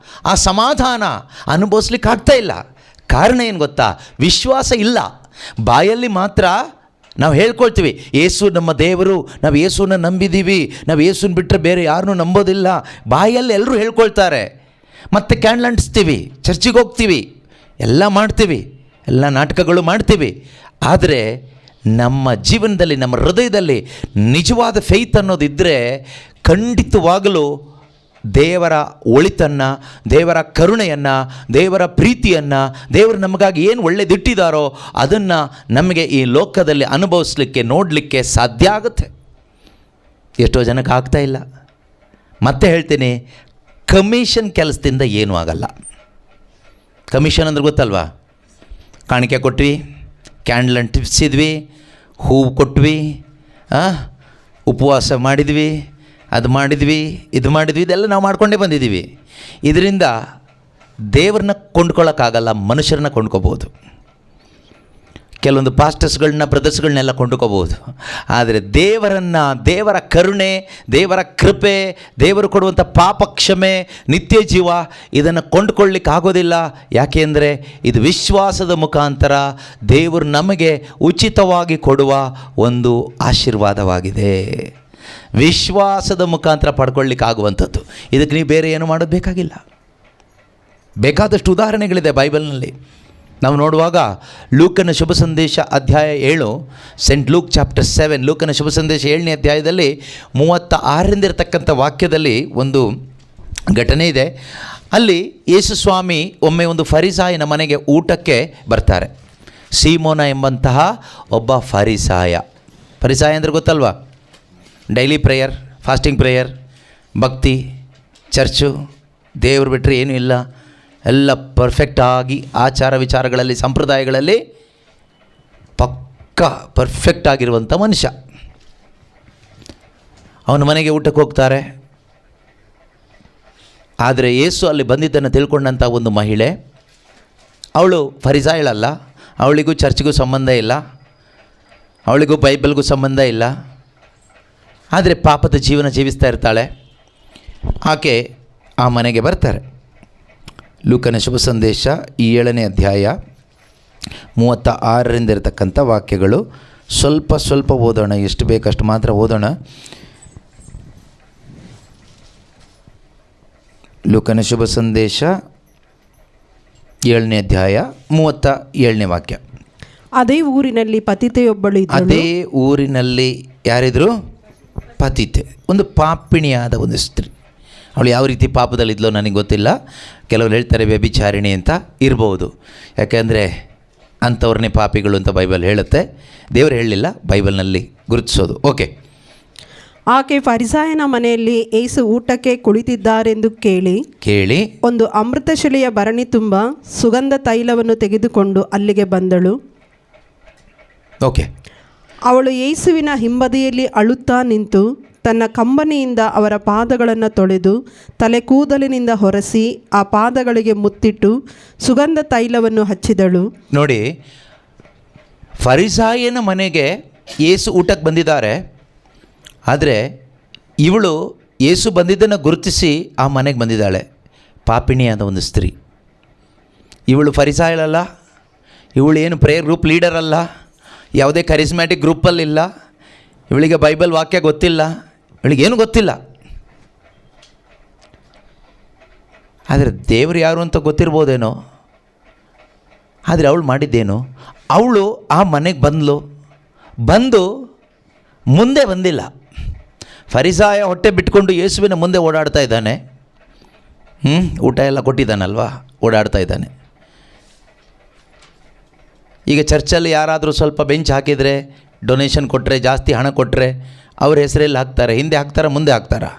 ಆ ಸಮಾಧಾನ ಅನುಭವಿಸ್ಲಿಕ್ಕಾಗ್ತಾ ಇಲ್ಲ. ಕಾರಣ ಏನು ಗೊತ್ತಾ? ವಿಶ್ವಾಸ ಇಲ್ಲ. ಬಾಯಲ್ಲಿ ಮಾತ್ರ ನಾವು ಹೇಳ್ಕೊಳ್ತೀವಿ, ಯೇಸು ನಮ್ಮ ದೇವರು, ನಾವು ಯೇಸುನ ನಂಬಿದ್ದೀವಿ, ನಾವು ಯೇಸುನ ಬಿಟ್ಟರೆ ಬೇರೆ ಯಾರನ್ನೂ ನಂಬೋದಿಲ್ಲ. ಬಾಯಲ್ಲಿ ಎಲ್ಲರೂ ಹೇಳ್ಕೊಳ್ತಾರೆ. ಮತ್ತು ಕ್ಯಾಂಡ್ಲ್ ಅಂಟಿಸ್ತೀವಿ, ಚರ್ಚಿಗೆ ಹೋಗ್ತೀವಿ, ಎಲ್ಲ ಮಾಡ್ತೀವಿ, ಎಲ್ಲ ನಾಟಕಗಳು ಮಾಡ್ತೀವಿ. ಆದರೆ ನಮ್ಮ ಜೀವನದಲ್ಲಿ, ನಮ್ಮ ಹೃದಯದಲ್ಲಿ ನಿಜವಾದ ಫೇತ್ ಅನ್ನೋದಿದ್ದರೆ ಖಂಡಿತವಾಗಲೂ ದೇವರ ಒಳಿತನ್ನು, ದೇವರ ಕರುಣೆಯನ್ನು, ದೇವರ ಪ್ರೀತಿಯನ್ನು, ದೇವರು ನಮಗಾಗಿ ಏನು ಒಳ್ಳೆದಿಟ್ಟಿದ್ದಾರೋ ಅದನ್ನು ನಮಗೆ ಈ ಲೋಕದಲ್ಲಿ ಅನುಭವಿಸ್ಲಿಕ್ಕೆ, ನೋಡಲಿಕ್ಕೆ ಸಾಧ್ಯ ಆಗುತ್ತೆ. ಎಷ್ಟೋ ಜನಕ್ಕೆ ಆಗ್ತಾ ಇಲ್ಲ. ಮತ್ತೆ ಹೇಳ್ತೀನಿ, ಕಮಿಷನ್ ಕೆಲಸದಿಂದ ಏನೂ ಆಗಲ್ಲ. ಕಮಿಷನ್ ಅಂದ್ರೆ ಗೊತ್ತಲ್ವಾ? ಕಾಣಿಕೆ ಕೊಟ್ವಿ, ಕ್ಯಾಂಡಲ್ ಅಂಟಿಸಿದ್ವಿ, ಹೂವು ಕೊಟ್ವಿ, ಉಪವಾಸ ಮಾಡಿದ್ವಿ, ಅದು ಮಾಡಿದ್ವಿ, ಇದು ಮಾಡಿದ್ವಿ, ಇದೆಲ್ಲ ನಾವು ಮಾಡ್ಕೊಂಡೇ ಬಂದಿದ್ದೀವಿ. ಇದರಿಂದ ದೇವ್ರನ್ನ ಕೊಂಡ್ಕೊಳ್ಳೋಕ್ಕಾಗಲ್ಲ, ಮನುಷ್ಯರನ್ನ ಕೊಂಡ್ಕೋಬೋದು. ಕೆಲವೊಂದು ಪಾಸ್ಟರ್ಸ್ಗಳನ್ನ, ಬ್ರದರ್ಸ್ಗಳನ್ನೆಲ್ಲ ಕೊಂಡ್ಕೋಬೋದು. ಆದರೆ ದೇವರನ್ನು, ದೇವರ ಕರುಣೆ, ದೇವರ ಕೃಪೆ, ದೇವರು ಕೊಡುವಂಥ ಪಾಪ ಕ್ಷಮೆ, ನಿತ್ಯ ಜೀವ, ಇದನ್ನು ಕೊಂಡುಕೊಳ್ಳಿಕ್ಕೆ ಆಗೋದಿಲ್ಲ. ಯಾಕೆಂದರೆ ಇದು ವಿಶ್ವಾಸದ ಮುಖಾಂತರ ದೇವರು ನಮಗೆ ಉಚಿತವಾಗಿ ಕೊಡುವ ಒಂದು ಆಶೀರ್ವಾದವಾಗಿದೆ. ವಿಶ್ವಾಸದ ಮುಖಾಂತರ ಪಡ್ಕೊಳ್ಳಿಕ್ಕೆ ಆಗುವಂಥದ್ದು. ಇದಕ್ಕೆ ನೀವು ಬೇರೆ ಏನು ಮಾಡೋದು ಬೇಕಾಗಿಲ್ಲ. ಬೇಕಾದಷ್ಟು ಉದಾಹರಣೆಗಳಿದೆ ಬೈಬಲ್ನಲ್ಲಿ. ನಾವು ನೋಡುವಾಗ ಲೂಕನ ಶುಭ ಸಂದೇಶ ಅಧ್ಯಾಯ 7, ಸೆಂಟ್ ಲೂಕ್ ಚಾಪ್ಟರ್ 7, ಲೂಕನ ಶುಭ ಸಂದೇಶ 7ನೇ ಅಧ್ಯಾಯದಲ್ಲಿ 36ರಿಂದ ಇರತಕ್ಕಂಥ ವಾಕ್ಯದಲ್ಲಿ ಒಂದು ಘಟನೆ ಇದೆ. ಅಲ್ಲಿ ಯೇಸು ಸ್ವಾಮಿ ಒಮ್ಮೆ ಒಂದು ಫರಿಸಾಯನ ಮನೆಗೆ ಊಟಕ್ಕೆ ಬರ್ತಾರೆ. ಸೀಮೋನ ಎಂಬಂತಹ ಒಬ್ಬ ಫರಿಸಾಯ. ಫರಿಸಾಯ ಅಂದರೆ ಗೊತ್ತಲ್ವಾ? ಡೈಲಿ ಪ್ರೇಯರ್, ಫಾಸ್ಟಿಂಗ್ ಪ್ರೇಯರ್, ಭಕ್ತಿ, ಚರ್ಚು, ದೇವರು ಬಿಟ್ಟರೆ ಏನೂ ಇಲ್ಲ, ಎಲ್ಲ ಪರ್ಫೆಕ್ಟಾಗಿ ಆಚಾರ ವಿಚಾರಗಳಲ್ಲಿ, ಸಂಪ್ರದಾಯಗಳಲ್ಲಿ ಪಕ್ಕಾ ಪರ್ಫೆಕ್ಟ್ ಆಗಿರುವಂಥ ಮನುಷ್ಯ. ಅವನ ಮನೆಗೆ ಊಟಕ್ಕೆ ಹೋಗ್ತಾರೆ. ಆದರೆ ಯೇಸು ಅಲ್ಲಿ ಬಂದಿದ್ದನ್ನು ತಿಳ್ಕೊಂಡಂಥ ಒಂದು ಮಹಿಳೆ, ಅವಳು ಫರಿಸಾಯಳಲ್ಲ, ಅವಳಿಗೂ ಚರ್ಚ್ಗೂ ಸಂಬಂಧ ಇಲ್ಲ, ಅವಳಿಗೂ ಬೈಬಲ್ಗೂ ಸಂಬಂಧ ಇಲ್ಲ, ಆದರೆ ಪಾಪದ ಜೀವನ ಜೀವಿಸ್ತಾ ಇರ್ತಾಳೆ. ಆಕೆ ಆ ಮನೆಗೆ ಬರ್ತಾರೆ. ಲೂಕನ ಶುಭ ಸಂದೇಶ 7ನೇ ಅಧ್ಯಾಯ 36ರಿಂದ ಇರತಕ್ಕಂಥ ವಾಕ್ಯಗಳು. ಸ್ವಲ್ಪ ಓದೋಣ, ಎಷ್ಟು ಬೇಕಷ್ಟು ಮಾತ್ರ ಓದೋಣ. ಲೂಕನ ಶುಭ ಸಂದೇಶ 7ನೇ ಅಧ್ಯಾಯ 37ನೇ ವಾಕ್ಯ. ಅದೇ ಊರಿನಲ್ಲಿ ಪತಿತೆಯೊಬ್ಬಳು ಇದ್ದಳು. ಅದೇ ಊರಿನಲ್ಲಿ ಯಾರಿದ್ರು? ಪತಿತೆ, ಒಂದು ಪಾಪಿಣಿಯಾದ ಒಂದು ಸ್ತ್ರೀ. ಅವಳು ಯಾವ ರೀತಿ ಪಾಪದಲ್ಲಿದ್ಲೋ ನನಗೆ ಗೊತ್ತಿಲ್ಲ. ಕೆಲವರು ಹೇಳ್ತಾರೆ ವ್ಯಭಿಚಾರಿಣಿ ಅಂತ ಇರ್ಬೋದು. ಯಾಕೆಂದರೆ ಅಂಥವ್ರನ್ನೇ ಪಾಪಿಗಳು ಅಂತ ಬೈಬಲ್ ಹೇಳುತ್ತೆ. ದೇವರು ಹೇಳಲಿಲ್ಲ, ಬೈಬಲ್ನಲ್ಲಿ ಗುರುತಿಸೋದು. ಓಕೆ. ಆಕೆ ಫರಿಸಾಯನ ಮನೆಯಲ್ಲಿ ಯೇಸು ಊಟಕ್ಕೆ ಕುಳಿತಿದ್ದಾರೆಂದು ಕೇಳಿ ಒಂದು ಅಮೃತಶಿಲೆಯ ಭರಣಿ ತುಂಬ ಸುಗಂಧ ತೈಲವನ್ನು ತೆಗೆದುಕೊಂಡು ಅಲ್ಲಿಗೆ ಬಂದಳು. ಓಕೆ. ಅವಳು ಯೇಸುವಿನ ಹಿಂಬದಿಯಲ್ಲಿ ಅಳುತ್ತಾ ನಿಂತು ತನ್ನ ಕಂಬನಿಯಿಂದ ಅವರ ಪಾದಗಳನ್ನು ತೊಳೆದು ತಲೆ ಕೂದಲಿನಿಂದ ಹೊರಸಿ ಆ ಪಾದಗಳಿಗೆ ಮುತ್ತಿಟ್ಟು ಸುಗಂಧ ತೈಲವನ್ನು ಹಚ್ಚಿದಳು. ನೋಡಿ, ಫರಿಸಾಯನ ಮನೆಗೆ ಯೇಸು ಊಟಕ್ಕೆ ಬಂದಿದ್ದಾರೆ. ಆದರೆ ಇವಳು ಯೇಸು ಬಂದಿದ್ದನ್ನು ಗುರುತಿಸಿ ಆ ಮನೆಗೆ ಬಂದಿದ್ದಾಳೆ. ಪಾಪಿಣಿಯಾದ ಒಂದು ಸ್ತ್ರೀ. ಇವಳು ಫರಿಸಾಯಳಲ್ಲ, ಇವಳು ಏನು ಪ್ರೇಯರ್ ಗ್ರೂಪ್ ಲೀಡರ್ ಅಲ್ಲ, ಯಾವುದೇ ಕರಿಸ್ಮ್ಯಾಟಿಕ್ ಗ್ರೂಪಲ್ಲಿಲ್ಲ, ಇವಳಿಗೆ ಬೈಬಲ್ ವಾಕ್ಯ ಗೊತ್ತಿಲ್ಲ, ಇವಳಿಗೇನು ಗೊತ್ತಿಲ್ಲ. ಆದರೆ ದೇವರು ಯಾರು ಅಂತ ಗೊತ್ತಿರ್ಬೋದೇನೋ. ಆದರೆ ಅವಳು ಮಾಡಿದ್ದೇನು? ಅವಳು ಆ ಮನೆಗೆ ಬಂದು ಮುಂದೆ ಬಂದಿಲ್ಲ. ಫರಿಸಾಯ ಹೊಟ್ಟೆ ಬಿಟ್ಕೊಂಡು ಯೇಸುವಿನ ಮುಂದೆ ಓಡಾಡ್ತಾ ಇದ್ದಾನೆ. ಊಟ ಎಲ್ಲ ಕೊಟ್ಟಿದ್ದಾನಲ್ವಾ, ಓಡಾಡ್ತಾ ಇದ್ದಾನೆ. ಈಗ ಚರ್ಚಲ್ಲಿ ಯಾರಾದರೂ ಸ್ವಲ್ಪ ಬೆಂಚ್ ಹಾಕಿದರೆ, ಡೊನೇಷನ್ ಕೊಟ್ಟರೆ, ಜಾಸ್ತಿ ಹಣ ಕೊಟ್ಟರೆ ಅವ್ರ ಹೆಸರೆಲ್ಲಿ ಹಾಕ್ತಾರೆ? ಹಿಂದೆ ಹಾಕ್ತಾರೆ, ಮುಂದೆ ಹಾಕ್ತಾರಾ?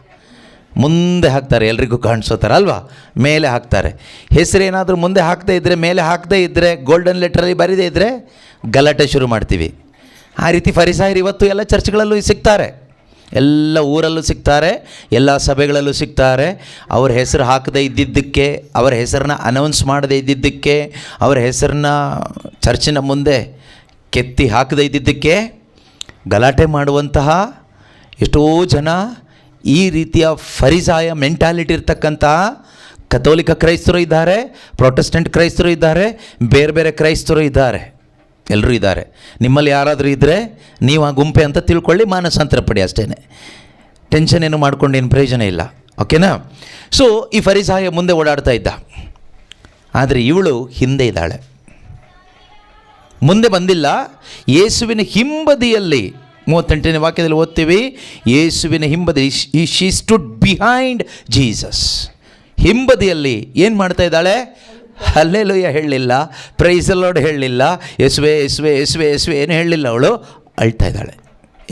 ಮುಂದೆ ಹಾಕ್ತಾರೆ, ಎಲ್ರಿಗೂ ಕಾಣಿಸೋ ಥರ ಅಲ್ವಾ? ಮೇಲೆ ಹಾಕ್ತಾರೆ. ಹೆಸರೇನಾದರೂ ಮುಂದೆ ಹಾಕದೇ ಇದ್ದರೆ, ಮೇಲೆ ಹಾಕದೇ ಇದ್ದರೆ, ಗೋಲ್ಡನ್ ಲೆಟ್ರಲ್ಲಿ ಬರೀದೇ ಇದ್ದರೆ ಗಲಾಟೆ ಶುರು ಮಾಡ್ತೀವಿ. ಆ ರೀತಿ ಫರಿಸಾಯರು ಇವತ್ತು ಎಲ್ಲ ಚರ್ಚ್ಗಳಲ್ಲೂ ಸಿಗ್ತಾರೆ, ಎಲ್ಲ ಊರಲ್ಲೂ ಸಿಗ್ತಾರೆ, ಎಲ್ಲ ಸಭೆಗಳಲ್ಲೂ ಸಿಗ್ತಾರೆ. ಅವ್ರ ಹೆಸರು ಹಾಕದೇ ಇದ್ದಿದ್ದಕ್ಕೆ, ಅವರ ಹೆಸರನ್ನ ಅನೌನ್ಸ್ ಮಾಡದೇ ಇದ್ದಿದ್ದಕ್ಕೆ, ಅವರ ಹೆಸರನ್ನ ಚರ್ಚಿನ ಮುಂದೆ ಕೆತ್ತಿ ಹಾಕದೇ ಇದ್ದಿದ್ದಕ್ಕೆ ಗಲಾಟೆ ಮಾಡುವಂತಹ ಎಷ್ಟೋ ಜನ, ಈ ರೀತಿಯ ಫರಿಸಾಯ ಮೆಂಟಾಲಿಟಿ ಇರ್ತಕ್ಕಂತಹ ಕಥೋಲಿಕ ಕ್ರೈಸ್ತರು ಇದ್ದಾರೆ, ಪ್ರೊಟೆಸ್ಟೆಂಟ್ ಕ್ರೈಸ್ತರು ಇದ್ದಾರೆ, ಬೇರೆ ಬೇರೆ ಕ್ರೈಸ್ತರು ಇದ್ದಾರೆ, ಎಲ್ಲರೂ ಇದ್ದಾರೆ. ನಿಮ್ಮಲ್ಲಿ ಯಾರಾದರೂ ಇದ್ದರೆ ನೀವು ಆ ಗುಂಪೆ ಅಂತ ತಿಳ್ಕೊಳ್ಳಿ, ಮಾನಸಾಂತರ ಪಡಿ, ಅಷ್ಟೇ. ಟೆನ್ಷನ್ ಏನು ಮಾಡ್ಕೊಂಡೇನು ಪ್ರಯೋಜನ ಇಲ್ಲ. ಓಕೆನಾ? ಸೊ ಈ ಫರಿಸಾಯ ಮುಂದೆ ಓಡಾಡ್ತಾ ಇದ್ದ, ಆದರೆ ಇವಳು ಹಿಂದೆ ಇದ್ದಾಳೆ. ಮುಂದೆ ಬಂದಿಲ್ಲ. ಯೇಸುವಿನ ಹಿಂಬದಿಯಲ್ಲಿ 38ನೇ ವಾಕ್ಯದಲ್ಲಿ ಓದ್ತೀವಿ, ಯೇಸುವಿನ ಹಿಂಬದಿ, ಶಿ ಸ್ಟುಡ್ ಬಿಹೈಂಡ್ ಜೀಸಸ್. ಹಿಂಬದಿಯಲ್ಲಿ ಏನು ಮಾಡ್ತಾ ಇದ್ದಾಳೆ? ಹಲ್ಲೆಲೂಯ ಹೇಳಲಿಲ್ಲ, ಪ್ರೈಸ್ ದಿ ಲಾರ್ಡ್ ಹೇಳಲಿಲ್ಲ, ಯೇಸುವೆ ಯೇಸುವೆ ಯೇಸುವೆ ಯೇಸುವೆ ಏನು ಹೇಳಲಿಲ್ಲ. ಅವಳು ಅಳ್ತಾ ಇದ್ದಾಳೆ.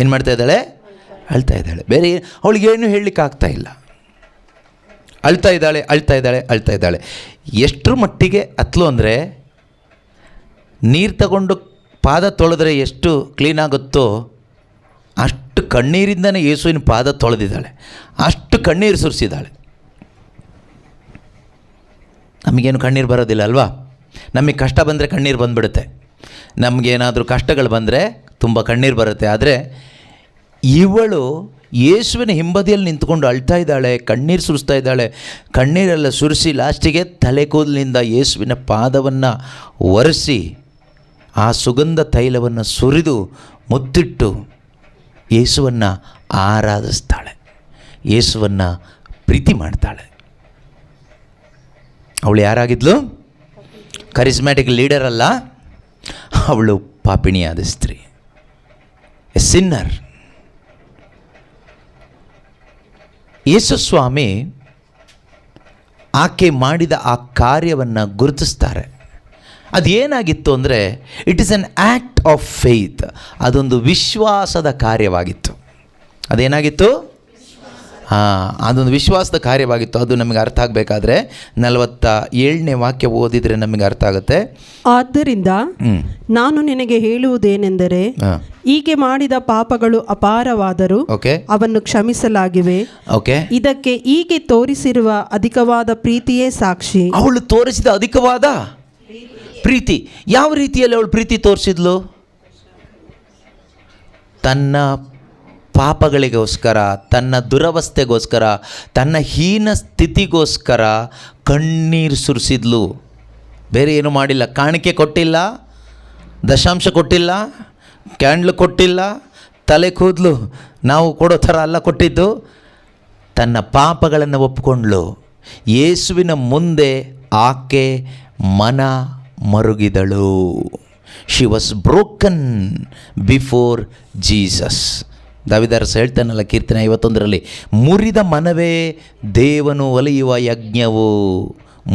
ಏನು ಮಾಡ್ತಾ ಇದ್ದಾಳೆ? ಅಳ್ತಾ ಇದ್ದಾಳೆ. ಬೇರೆ ಅವಳಿಗೆ ಏನು ಹೇಳಲಿಕ್ಕೆ ಆಗ್ತಾ ಇಲ್ಲ. ಅಳ್ತಾ ಇದ್ದಾಳೆ, ಅಳ್ತಾ ಇದ್ದಾಳೆ, ಅಳ್ತಾ ಇದ್ದಾಳೆ. ಎಷ್ಟರ ಮಟ್ಟಿಗೆ ಅತ್ಲು ಅಂದರೆ, ನೀರು ತಗೊಂಡು ಪಾದ ತೊಳೆದ್ರೆ ಎಷ್ಟು ಕ್ಲೀನಾಗುತ್ತೋ ಅಷ್ಟು ಕಣ್ಣೀರಿಂದನೇ ಯೇಸುವಿನ ಪಾದ ತೊಳೆದಿದ್ದಾಳೆ. ಅಷ್ಟು ಕಣ್ಣೀರು ಸುರಿಸಿದ್ದಾಳೆ. ನಮಗೇನು ಕಣ್ಣೀರು ಬರೋದಿಲ್ಲ ಅಲ್ವಾ? ನಮಗೆ ಕಷ್ಟ ಬಂದರೆ ಕಣ್ಣೀರು ಬಂದುಬಿಡುತ್ತೆ. ನಮಗೇನಾದರೂ ಕಷ್ಟಗಳು ಬಂದರೆ ತುಂಬ ಕಣ್ಣೀರು ಬರುತ್ತೆ. ಆದರೆ ಇವಳು ಯೇಸುವಿನ ಹಿಂಬದಿಯಲ್ಲಿ ನಿಂತ್ಕೊಂಡು ಅಳ್ತಾ ಇದ್ದಾಳೆ, ಕಣ್ಣೀರು ಸುರಿಸ್ತಾ ಇದ್ದಾಳೆ. ಕಣ್ಣೀರೆಲ್ಲ ಸುರಿಸಿ ಲಾಸ್ಟಿಗೆ ತಲೆ ಕೂದಲಿನಿಂದ ಯೇಸುವಿನ ಪಾದವನ್ನು ಒರೆಸಿ ಆ ಸುಗಂಧ ತೈಲವನ್ನು ಸುರಿದು ಮುತ್ತಿಟ್ಟು ಯೇಸುವನ್ನು ಆರಾಧಿಸ್ತಾಳೆ, ಯೇಸುವನ್ನು ಪ್ರೀತಿ ಮಾಡ್ತಾಳೆ. ಅವಳು ಯಾರಾಗಿದ್ಲು? ಕರಿಸ್ಮ್ಯಾಟಿಕ್ ಲೀಡರ್ ಅಲ್ಲ, ಅವಳು ಪಾಪಿಣಿಯಾದ ಸ್ತ್ರೀ, ಎ ಸಿನ್ನರ್. ಯೇಸು ಸ್ವಾಮಿ ಆಕೆ ಮಾಡಿದ ಆ ಕಾರ್ಯವನ್ನು ಗುರುತಿಸ್ತಾರೆ. ಅದೇನಾಗಿತ್ತು ಅಂದರೆ, it is an act of faith. ಅದೊಂದು ವಿಶ್ವಾಸದ ಕಾರ್ಯವಾಗಿತ್ತು. ಅದೇನಾಗಿತ್ತು? ಅದೊಂದು ವಿಶ್ವಾಸದ ಕಾರ್ಯವಾಗಿತ್ತು. ಅದು ನಮಗೆ ಅರ್ಥ ಆಗಬೇಕಾದ್ರೆ 47ನೇ ವಾಕ್ಯ ಓದಿದರೆ ನಮಗೆ ಅರ್ಥ ಆಗುತ್ತೆ. ಆದ್ದರಿಂದ ನಾನು ನಿನಗೆ ಹೇಳುವುದೇನೆಂದರೆ, ಹೀಗೆ ಮಾಡಿದ ಪಾಪಗಳು ಅಪಾರವಾದರೂ ಅವನ್ನು ಕ್ಷಮಿಸಲಾಗಿವೆ. ಇದಕ್ಕೆ ಹೀಗೆ ತೋರಿಸಿರುವ ಅಧಿಕವಾದ ಪ್ರೀತಿಯೇ ಸಾಕ್ಷಿ. ಅವಳು ತೋರಿಸಿದ ಅಧಿಕವಾದ ಪ್ರೀತಿ. ಯಾವ ರೀತಿಯಲ್ಲಿ ಅವಳು ಪ್ರೀತಿ ತೋರಿಸಿದ್ಲು? ತನ್ನ ಪಾಪಗಳಿಗೋಸ್ಕರ, ತನ್ನ ದುರವಸ್ಥೆಗೋಸ್ಕರ, ತನ್ನ ಹೀನ ಸ್ಥಿತಿಗೋಸ್ಕರ ಕಣ್ಣೀರು ಸುರಿಸಿದ್ಲು. ಬೇರೆ ಏನು ಮಾಡಿಲ್ಲ. ಕಾಣಿಕೆ ಕೊಟ್ಟಿಲ್ಲ, ದಶಾಂಶ ಕೊಟ್ಟಿಲ್ಲ, ಕ್ಯಾಂಡ್ಲು ಕೊಟ್ಟಿಲ್ಲ, ತಲೆ ಕೂದಲು ನಾವು ಕೊಡೋ ಥರ ಅಲ್ಲ ಕೊಟ್ಟಿದ್ದು. ತನ್ನ ಪಾಪಗಳನ್ನು ಒಪ್ಪಿಕೊಂಡ್ಳು. ಯೇಸುವಿನ ಮುಂದೆ ಆಕೆ ಮನ ಮರುಗಿದಳು. She was broken before Jesus. ದಾವಿದಾರಸ ಹೇಳ್ತಾನಲ್ಲ ಕೀರ್ತನೆ 51ರಲ್ಲಿ, ಮುರಿದ ಮನವೇ ದೇವನು ಒಲಿಯುವ ಯಜ್ಞವು.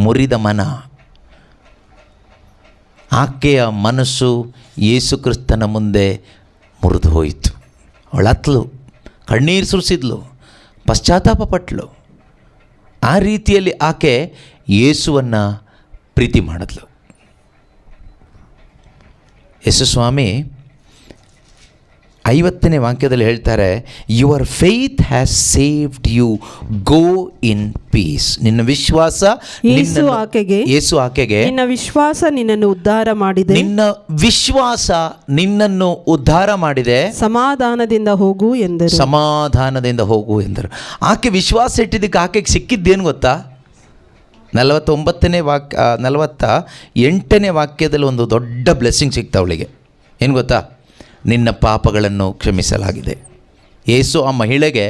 ಮುರಿದ ಮನ. ಆಕೆಯ ಮನಸ್ಸು ಯೇಸು ಕ್ರಿಸ್ತನ ಮುಂದೆ ಮುರಿದು ಹೋಯಿತು. ಅವಳತ್ಲು, ಕಣ್ಣೀರು ಸುರಿಸಿದ್ಲು, ಪಶ್ಚಾತ್ತಾಪ ಪಟ್ಟಳು. ಆ ರೀತಿಯಲ್ಲಿ ಆಕೆ ಯೇಸುವನ್ನು ಪ್ರೀತಿ ಮಾಡಿದ್ಲು. ಯೇಸು ಸ್ವಾಮಿ 50ನೇ ವಾಕ್ಯದಲ್ಲಿ ಹೇಳ್ತಾರೆ, your faith has saved you, go in peace. ನಿನ್ನ ವಿಶ್ವಾಸ, ಯೇಸು ಆಕೆಗೆ ನಿನ್ನ ವಿಶ್ವಾಸ ನಿನ್ನನ್ನು ಉದ್ಧಾರ ಮಾಡಿದೆ. ನಿನ್ನ ವಿಶ್ವಾಸ ನಿನ್ನನ್ನು ಉದ್ಧಾರ ಮಾಡಿದೆ, ಸಮಾಧಾನದಿಂದ ಹೋಗು ಎಂದರು. ಸಮಾಧಾನದಿಂದ ಹೋಗು ಎಂದರು. ಆಕೆ ವಿಶ್ವಾಸ ಇಟ್ಟಿದ್ದಕ್ಕೆ ಆಕೆಗೆ ಸಿಕ್ಕಿದ್ದೇನು ಗೊತ್ತಾ? 48ನೇ ವಾಕ್ಯದಲ್ಲಿ ಒಂದು ದೊಡ್ಡ ಬ್ಲೆಸ್ಸಿಂಗ್ ಸಿಗ್ತಾ ಅವಳಿಗೆ. ಏನು ಗೊತ್ತಾ? ನಿನ್ನ ಪಾಪಗಳನ್ನು ಕ್ಷಮಿಸಲಾಗಿದೆ. ಯೇಸು ಆ ಮಹಿಳೆಗೆ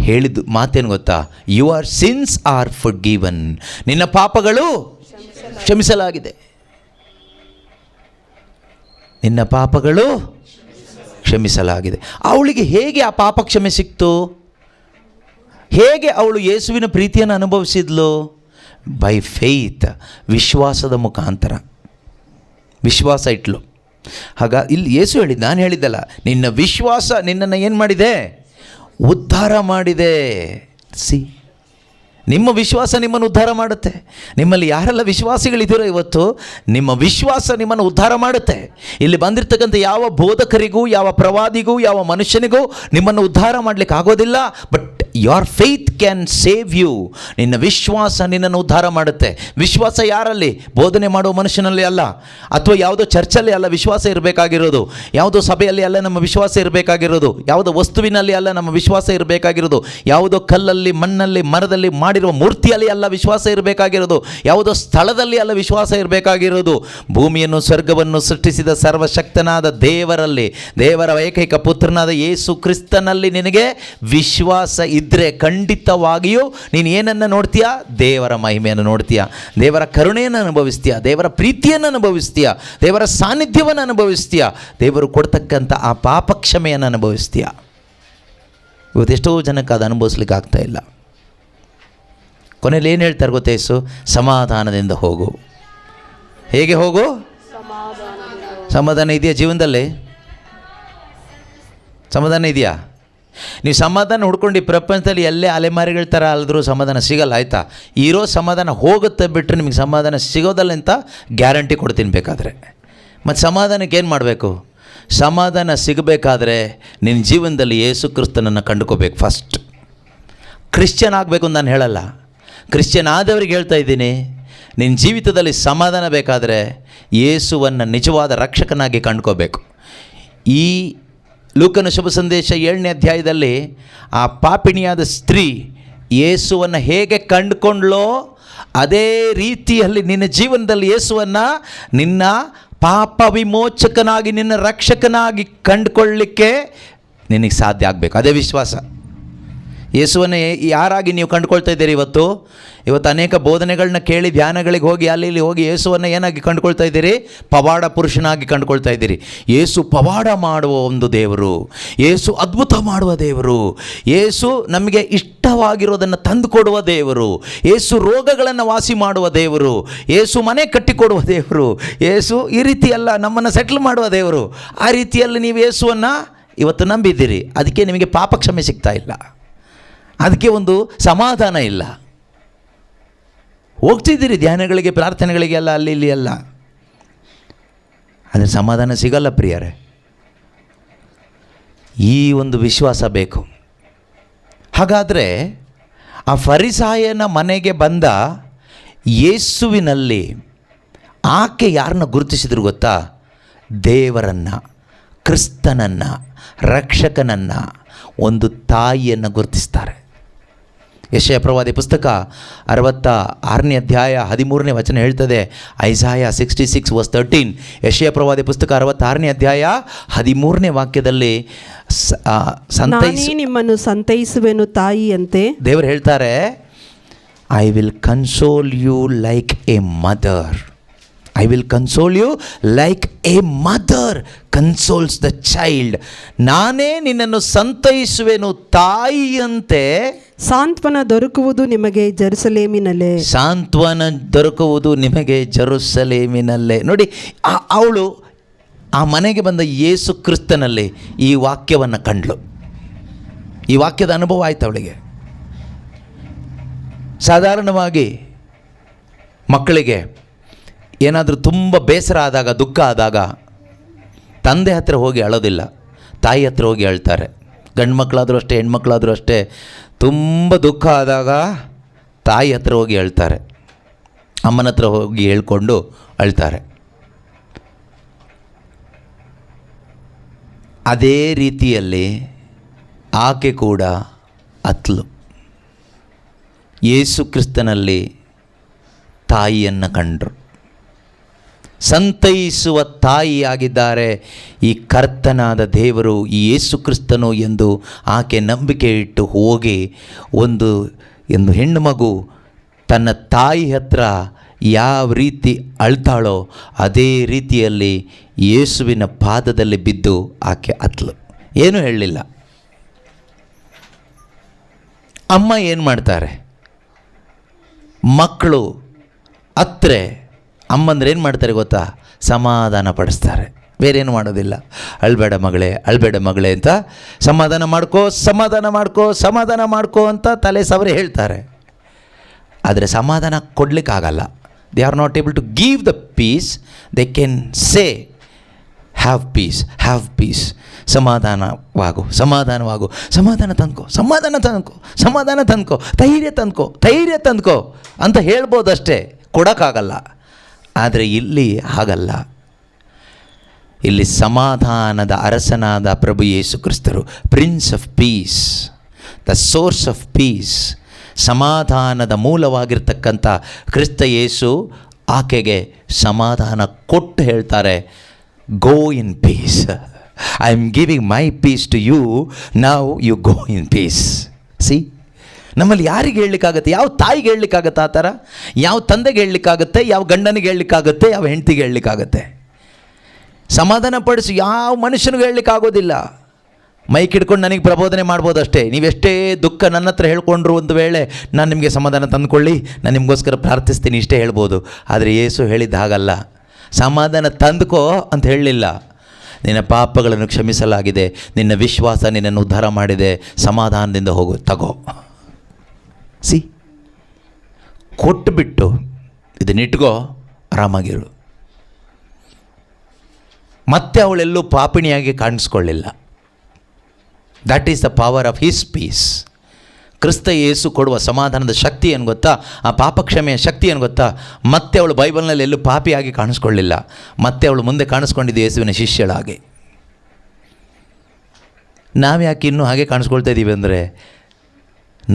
ಹೇಳಿದ್ದು ಮಾತೇನು ಗೊತ್ತಾ? Your since R ಫರ್ಗಿವನ್. ನಿನ್ನ ಪಾಪಗಳು ಕ್ಷಮಿಸಲಾಗಿದೆ. ನಿನ್ನ ಪಾಪಗಳು ಕ್ಷಮಿಸಲಾಗಿದೆ. ಅವಳಿಗೆ ಹೇಗೆ ಆ ಪಾಪ ಕ್ಷಮೆ ಸಿಕ್ತು? ಹೇಗೆ ಅವಳು ಯೇಸುವಿನ ಪ್ರೀತಿಯನ್ನು ಅನುಭವಿಸಿದ್ಲು? ಬೈ ಫೇತ್, ವಿಶ್ವಾಸದ ಮುಖಾಂತರ. ವಿಶ್ವಾಸ ಇಟ್ಲು. ಇಲ್ಲಿ ಯೇಸು ಹೇಳಿದ್ದು, ನಾನು ಹೇಳಿದ್ದಲ್ಲ, ನಿನ್ನ ವಿಶ್ವಾಸ ನಿನ್ನನ್ನು ಏನು ಮಾಡಿದೆ? ಉದ್ಧಾರ ಮಾಡಿದೆ. ನಿಮ್ಮ ವಿಶ್ವಾಸ ನಿಮ್ಮನ್ನು ಉದ್ಧಾರ ಮಾಡುತ್ತೆ. ನಿಮ್ಮಲ್ಲಿ ಯಾರೆಲ್ಲ ವಿಶ್ವಾಸಿಗಳಿದ್ದೀರೋ ಇವತ್ತು, ನಿಮ್ಮ ವಿಶ್ವಾಸ ನಿಮ್ಮನ್ನು ಉದ್ಧಾರ ಮಾಡುತ್ತೆ. ಇಲ್ಲಿ ಬಂದಿರತಕ್ಕಂಥ ಯಾವ ಬೋಧಕರಿಗೂ, ಯಾವ ಪ್ರವಾದಿಗೂ, ಯಾವ ಮನುಷ್ಯನಿಗೂ ನಿಮ್ಮನ್ನು ಉದ್ಧಾರ ಮಾಡಲಿಕ್ಕೆ ಆಗೋದಿಲ್ಲ. But your faith can save you. ನಿನ್ನ ವಿಶ್ವಾಸ ನಿನ್ನನ್ನು ಉದ್ಧಾರ ಮಾಡುತ್ತೆ. ವಿಶ್ವಾಸ ಯಾರಲ್ಲಿ? ಬೋಧನೆ ಮಾಡುವ ಮನುಷ್ಯನಲ್ಲಿ ಅಲ್ಲ, ಅಥವಾ ಯಾವುದೋ ಚರ್ಚಲ್ಲಿ ಅಲ್ಲ ವಿಶ್ವಾಸ ಇರಬೇಕಾಗಿರೋದು, ಯಾವುದೋ ಸಭೆಯಲ್ಲಿ ಅಲ್ಲ ನಮ್ಮ ವಿಶ್ವಾಸ ಇರಬೇಕಾಗಿರೋದು, ಯಾವುದೋ ವಸ್ತುವಿನಲ್ಲಿ ಅಲ್ಲ ನಮ್ಮ ವಿಶ್ವಾಸ ಇರಬೇಕಾಗಿರೋದು, ಯಾವುದೋ ಕಲ್ಲಲ್ಲಿ, ಮಣ್ಣಲ್ಲಿ, ಮರದಲ್ಲಿ ಮಾಡಿರುವ ಮೂರ್ತಿಯಲ್ಲಿ ಅಲ್ಲ ವಿಶ್ವಾಸ ಇರಬೇಕಾಗಿರೋದು, ಯಾವುದೋ ಸ್ಥಳದಲ್ಲಿ ಅಲ್ಲ ವಿಶ್ವಾಸ ಇರಬೇಕಾಗಿರೋದು. ಭೂಮಿಯನ್ನು ಸ್ವರ್ಗವನ್ನು ಸೃಷ್ಟಿಸಿದ ಸರ್ವಶಕ್ತನಾದ ದೇವರಲ್ಲಿ, ದೇವರ ಏಕೈಕ ಪುತ್ರನಾದ ಯೇಸು ಕ್ರಿಸ್ತನಲ್ಲಿ ನಿನಗೆ ವಿಶ್ವಾಸ ಇದ್ದರೆ ಖಂಡಿತವಾಗಿಯೂ ನೀನು ಏನನ್ನು ನೋಡ್ತೀಯಾ? ದೇವರ ಮಹಿಮೆಯನ್ನು ನೋಡ್ತೀಯಾ, ದೇವರ ಕರುಣೆಯನ್ನು ಅನುಭವಿಸ್ತೀಯಾ, ದೇವರ ಪ್ರೀತಿಯನ್ನು ಅನುಭವಿಸ್ತೀಯಾ, ದೇವರ ಸಾನ್ನಿಧ್ಯವನ್ನು ಅನುಭವಿಸ್ತೀಯಾ, ದೇವರು ಕೊಡ್ತಕ್ಕಂಥ ಆ ಪಾಪ ಕ್ಷಮೆಯನ್ನು ಅನುಭವಿಸ್ತೀಯಾ. ಇವತ್ತೆಷ್ಟೋ ಜನಕ್ಕೆ ಅದು ಅನುಭವಿಸ್ಲಿಕ್ಕೆ ಆಗ್ತಾ ಇಲ್ಲ. ಕೊನೆಯಲ್ಲಿ ಏನು ಹೇಳ್ತಾರೆ ಗೊತ್ತೇ ಯೇಸು? ಸಮಾಧಾನದಿಂದ ಹೋಗು. ಹೇಗೆ ಹೋಗು? ಸಮಾಧಾನ ಇದೆಯಾ ಜೀವನದಲ್ಲಿ? ಸಮಾಧಾನ ಇದೆಯಾ? ನೀವು ಸಮಾಧಾನ ಹುಡ್ಕೊಂಡು ಈ ಪ್ರಪಂಚದಲ್ಲಿ ಎಲ್ಲೇ ಅಲೆಮಾರಿಗಳ ಥರ ಅಲ್ದ್ರೂ ಸಮಾಧಾನ ಸಿಗಲ್ಲ, ಆಯಿತಾ? ಇರೋ ಸಮಾಧಾನ ಹೋಗುತ್ತೆ ಬಿಟ್ಟರೆ ನಿಮಗೆ ಸಮಾಧಾನ ಸಿಗೋದಲ್ಲ ಅಂತ ಗ್ಯಾರಂಟಿ ಕೊಡ್ತೀನಿ ಬೇಕಾದರೆ. ಮತ್ತು ಸಮಾಧಾನಕ್ಕೆ ಏನು ಮಾಡಬೇಕು? ಸಮಾಧಾನ ಸಿಗಬೇಕಾದ್ರೆ ನಿನ್ನ ಜೀವನದಲ್ಲಿ ಯೇಸು ಕ್ರಿಸ್ತನನ್ನು ಕಂಡುಕೋಬೇಕು ಫಸ್ಟ್. ಕ್ರಿಶ್ಚಿಯನ್ ಆಗಬೇಕು ಅಂತ ನಾನು ಹೇಳಲ್ಲ, ಕ್ರಿಶ್ಚಿಯನ್ ಆದವ್ರಿಗೆ ಹೇಳ್ತಾ ಇದ್ದೀನಿ. ನಿನ್ನ ಜೀವಿತದಲ್ಲಿ ಸಮಾಧಾನ ಬೇಕಾದರೆ ಯೇಸುವನ್ನು ನಿಜವಾದ ರಕ್ಷಕನಾಗಿ ಕಂಡುಕೋಬೇಕು. ಈ ಲೂಕನ ಶುಭ ಸಂದೇಶ 7ನೇ ಅಧ್ಯಾಯದಲ್ಲಿ ಆ ಪಾಪಿಣಿಯಾದ ಸ್ತ್ರೀ ಯೇಸುವನ್ನು ಹೇಗೆ ಕಂಡುಕೊಂಡ್ಲೋ ಅದೇ ರೀತಿಯಲ್ಲಿ ನಿನ್ನ ಜೀವನದಲ್ಲಿ ಯೇಸುವನ್ನು ನಿನ್ನ ಪಾಪ ವಿಮೋಚಕನಾಗಿ, ನಿನ್ನ ರಕ್ಷಕನಾಗಿ ಕಂಡುಕೊಳ್ಳಲಿಕ್ಕೆ ನಿನಗೆ ಸಾಧ್ಯ ಆಗಬೇಕು. ಅದೇ ವಿಶ್ವಾಸ. ಯೇಸುವನ್ನೇ ಯಾರಾಗಿ ನೀವು ಕಂಡುಕೊಳ್ತಾ ಇದ್ದೀರಿ? ಇವತ್ತು ಅನೇಕ ಬೋಧನೆಗಳನ್ನ ಕೇಳಿ ಧ್ಯಾನಗಳಿಗೆ ಹೋಗಿ ಅಲ್ಲಿ ಇಲ್ಲಿ ಹೋಗಿ ಯೇಸುವನ್ನು ಏನಾಗಿ ಕಂಡುಕೊಳ್ತಾ ಇದ್ದೀರಿ? ಪವಾಡ ಪುರುಷನಾಗಿ ಕಂಡುಕೊಳ್ತಾ ಇದ್ದೀರಿ. ಯೇಸು ಪವಾಡ ಮಾಡುವ ಒಂದು ದೇವರು, ಯೇಸು ಅದ್ಭುತ ಮಾಡುವ ದೇವರು, ಯೇಸು ನಮಗೆ ಇಷ್ಟವಾಗಿರೋದನ್ನು ತಂದುಕೊಡುವ ದೇವರು, ಯೇಸು ರೋಗಗಳನ್ನು ವಾಸಿ ಮಾಡುವ ದೇವರು, ಯೇಸು ಮನೆ ಕಟ್ಟಿಕೊಡುವ ದೇವರು, ಯೇಸು ಈ ರೀತಿಯಲ್ಲ ನಮ್ಮನ್ನು ಸೆಟ್ಲ್ ಮಾಡುವ ದೇವರು. ಆ ರೀತಿಯಲ್ಲಿ ನೀವು ಯೇಸುವನ್ನು ಇವತ್ತು ನಂಬಿದ್ದೀರಿ, ಅದಕ್ಕೆ ನಿಮಗೆ ಪಾಪ ಕ್ಷಮೆ ಸಿಗ್ತಾ ಇಲ್ಲ, ಅದಕ್ಕೆ ಒಂದು ಸಮಾಧಾನ ಇಲ್ಲ. ಹೋಗ್ತಿದ್ದೀರಿ ಧ್ಯಾನಗಳಿಗೆ, ಪ್ರಾರ್ಥನೆಗಳಿಗೆಲ್ಲ, ಅಲ್ಲಿ ಇಲ್ಲಿ ಎಲ್ಲ, ಆದರೆ ಸಮಾಧಾನ ಸಿಗಲ್ಲ ಪ್ರಿಯರೇ. ಈ ಒಂದು ವಿಶ್ವಾಸ ಬೇಕು. ಹಾಗಾದರೆ ಆ ಫರಿಸಾಯನ ಮನೆಗೆ ಬಂದ ಯೇಸುವಿನಲ್ಲಿ ಆಕೆ ಯಾರನ್ನ ಗುರುತಿಸಿದ್ರು ಗೊತ್ತಾ? ದೇವರನ್ನು, ಕ್ರಿಸ್ತನನ್ನು, ರಕ್ಷಕನನ್ನು, ಒಂದು ತಾಯಿಯನ್ನು ಗುರುತಿಸ್ತಾರೆ. ಯೆಶಾಯ ಪ್ರವಾದಿ ಪುಸ್ತಕ 66ನೇ ಅಧ್ಯಾಯ 13ನೇ ವಚನ ಹೇಳ್ತದೆ. ಐಸಾಯ 66:13. ಯೆಶಾಯ ಪ್ರವಾದಿ ಪುಸ್ತಕ 66ನೇ ಅಧ್ಯಾಯ 13ನೇ ವಾಕ್ಯದಲ್ಲಿ ನಿಮ್ಮನ್ನು ಸಂತೈಸುವೆನು ತಾಯಿಯಂತೆ. ದೇವರು ಹೇಳ್ತಾರೆ, I will console you like a mother. I will console you like a mother consoles the child. ನಾನೇ ನಿನ್ನನ್ನು ಸಂತೈಸುವೆನು ತಾಯಿಯಂತೆ. ಸಾಂತ್ವನ ದೊರಕುವುದು ನಿಮಗೆ ಜೆರುಸಲೇಮಿನಲ್ಲೇ. ಸಾಂತ್ವನ ದೊರಕುವುದು ನಿಮಗೆ ಜೆರುಸಲೇಮಿನಲ್ಲೇ. ನೋಡಿ, ಅವಳು ಆ ಮನೆಗೆ ಬಂದ ಯೇಸು ಕ್ರಿಸ್ತನಲ್ಲಿ ಈ ವಾಕ್ಯವನ್ನು ಕಂಡ್ಳು. ಈ ವಾಕ್ಯದ ಅನುಭವ ಆಯ್ತು ಅವಳಿಗೆ. ಸಾಧಾರಣವಾಗಿ ಮಕ್ಕಳಿಗೆ ಏನಾದರೂ ತುಂಬ ಬೇಸರ ಆದಾಗ, ದುಃಖ ಆದಾಗ ತಂದೆ ಹತ್ರ ಹೋಗಿ ಅಳೋದಿಲ್ಲ, ತಾಯಿ ಹತ್ರ ಹೋಗಿ ಅಳ್ತಾರೆ. ಗಂಡು ಮಕ್ಕಳಾದರೂ ಅಷ್ಟೇ, ಹೆಣ್ಮಕ್ಳಾದರೂ ಅಷ್ಟೇ. ತುಂಬ ದುಃಖ ಆದಾಗ ತಾಯಿ ಹತ್ರ ಹೋಗಿ ಅಳ್ತಾರೆ, ಅಮ್ಮನ ಹತ್ರ ಹೋಗಿ ಹೇಳ್ಕೊಂಡು ಅಳ್ತಾರೆ. ಅದೇ ರೀತಿಯಲ್ಲಿ ಆಕೆ ಕೂಡ ಅತ್ಲು ಯೇಸು ಕ್ರಿಸ್ತನಲ್ಲಿ ತಾಯಿಯನ್ನು ಕಂಡರು. ಸಂತೈಸುವ ತಾಯಿಯಾಗಿದ್ದಾರೆ ಈ ಕರ್ತನಾದ ದೇವರು, ಈ ಯೇಸು ಕ್ರಿಸ್ತನು ಎಂದು ಆಕೆ ನಂಬಿಕೆ ಇಟ್ಟು ಹೋಗಿ ಒಂದು ಹೆಣ್ಣು ಮಗು ತನ್ನ ತಾಯಿ ಹತ್ರ ಯಾವ ರೀತಿ ಅಳ್ತಾಳೋ ಅದೇ ರೀತಿಯಲ್ಲಿ ಯೇಸುವಿನ ಪಾದದಲ್ಲಿ ಬಿದ್ದು ಆಕೆ ಅತ್ಲು. ಏನೂ ಹೇಳಲಿಲ್ಲ. ಅಮ್ಮ ಏನು ಮಾಡ್ತಾರೆ? ಮಕ್ಕಳು ಅತ್ರೆ ಅಮ್ಮಂದ್ರೆ ಏನು ಮಾಡ್ತಾರೆ ಗೊತ್ತಾ? ಸಮಾಧಾನ ಪಡಿಸ್ತಾರೆ, ಬೇರೇನು ಮಾಡೋದಿಲ್ಲ. ಅಳ್ಬೇಡ ಮಗಳೇ, ಅಳ್ಬೇಡ ಮಗಳೇ ಅಂತ ಸಮಾಧಾನ ಮಾಡ್ಕೋ, ಸಮಾಧಾನ ಮಾಡ್ಕೋ, ಸಮಾಧಾನ ಮಾಡ್ಕೋ ಅಂತ ತಲೆ ಸವರಿ ಹೇಳ್ತಾರೆ. ಆದರೆ ಸಮಾಧಾನ ಕೊಡಲಿಕ್ಕಾಗಲ್ಲ. They are not able to give the peace. They can say have peace, have peace. ಸಮಾಧಾನವಾಗು, ಸಮಾಧಾನವಾಗು, ಸಮಾಧಾನ ತಂದ್ಕೋ, ಸಮಾಧಾನ ತಂದ್ಕೋ, ಸಮಾಧಾನ ತಂದ್ಕೋ, ಧೈರ್ಯ ತಂದ್ಕೋ, ಧೈರ್ಯ ತಂದ್ಕೋ ಅಂತ ಹೇಳ್ಬೋದಷ್ಟೇ, ಕೊಡೋಕ್ಕಾಗಲ್ಲ. ಆದರೆ ಇಲ್ಲಿ ಹಾಗಲ್ಲ. ಇಲ್ಲಿ ಸಮಾಧಾನದ ಅರಸನಾದ ಪ್ರಭು ಯೇಸು ಕ್ರಿಸ್ತರು, prince of peace, the source of peace, ಸಮಾಧಾನದ ಮೂಲವಾಗಿರ್ತಕ್ಕಂಥ ಕ್ರಿಸ್ತ ಯೇಸು ಆಕೆಗೆ ಸಮಾಧಾನ ಕೊಟ್ಟು ಹೇಳ್ತಾರೆ, go in peace. I am giving my peace to you, now you go in peace. See ನಮ್ಮಲ್ಲಿ ಯಾರಿಗೆ ಹೇಳಲಿಕ್ಕಾಗತ್ತೆ? ಯಾವ ತಾಯಿಗೆ ಹೇಳಲಿಕ್ಕಾಗತ್ತೆ ಆ ಥರ? ಯಾವ ತಂದೆಗೆ ಹೇಳಲಿಕ್ಕಾಗತ್ತೆ? ಯಾವ ಗಂಡನಿಗೆ ಹೇಳಲಿಕ್ಕಾಗತ್ತೆ? ಯಾವ ಹೆಂಡತಿಗೆ ಹೇಳಲಿಕ್ಕಾಗತ್ತೆ? ಸಮಾಧಾನ ಪಡಿಸಿ ಯಾವ ಮನುಷ್ಯನಿಗೆ ಹೇಳಲಿಕ್ಕಾಗೋದಿಲ್ಲ. ಮೈಕ್ ಹಿಡ್ಕೊಂಡು ನನಗೆ ಪ್ರಬೋಧನೆ ಮಾಡ್ಬೋದು ಅಷ್ಟೇ. ನೀವೆಷ್ಟೇ ದುಃಖ ನನ್ನ ಹತ್ರ ಹೇಳ್ಕೊಂಡ್ರು ಒಂದು ವೇಳೆ ನಾನು ನಿಮಗೆ ಸಮಾಧಾನ ತಂದುಕೊಳ್ಳಿ, ನಾನು ನಿಮಗೋಸ್ಕರ ಪ್ರಾರ್ಥಿಸ್ತೀನಿ, ಇಷ್ಟೇ ಹೇಳ್ಬೋದು. ಆದರೆ ಯೇಸು ಹೇಳಿದ್ದು ಹಾಗಲ್ಲ. ಸಮಾಧಾನ ತಂದುಕೋ ಅಂತ ಹೇಳಲಿಲ್ಲ. ನಿನ್ನ ಪಾಪಗಳನ್ನು ಕ್ಷಮಿಸಲಾಗಿದೆ, ನಿನ್ನ ವಿಶ್ವಾಸ ನಿನ್ನನ್ನು ಉದ್ಧಾರ ಮಾಡಿದೆ, ಸಮಾಧಾನದಿಂದ ಹೋಗು, ತಗೋ. ಕೊಟ್ಟುಬಿಟ್ಟು ಇದನ್ನಿಟ್ಕೋ, ಆರಾಮಾಗಿರು. ಮತ್ತೆ ಅವಳೆಲ್ಲೂ ಪಾಪಿಣಿಯಾಗಿ ಕಾಣಿಸ್ಕೊಳ್ಳಿಲ್ಲ. That is the power of his peace. Kristha Yesu ಕೊಡುವ ಸಮಾಧಾನದ ಶಕ್ತಿ ಏನು ಗೊತ್ತಾ? ಆ ಪಾಪ ಕ್ಷಮೆಯ ಶಕ್ತಿ ಏನು ಗೊತ್ತಾ? ಮತ್ತೆ ಅವಳು ಬೈಬಲ್ನಲ್ಲಿ ಎಲ್ಲೂ ಪಾಪಿಯಾಗಿ ಕಾಣಿಸ್ಕೊಳ್ಳಿಲ್ಲ. ಮತ್ತೆ ಅವಳು ಮುಂದೆ ಕಾಣಿಸ್ಕೊಂಡಿದ್ದು ಯೇಸುವಿನ ಶಿಷ್ಯಳಾಗಿ. ನಾವು ಯಾಕೆ ಇನ್ನೂ ಹಾಗೆ ಕಾಣಿಸ್ಕೊಳ್ತಾ ಇದ್ದೀವಿ ಅಂದರೆ,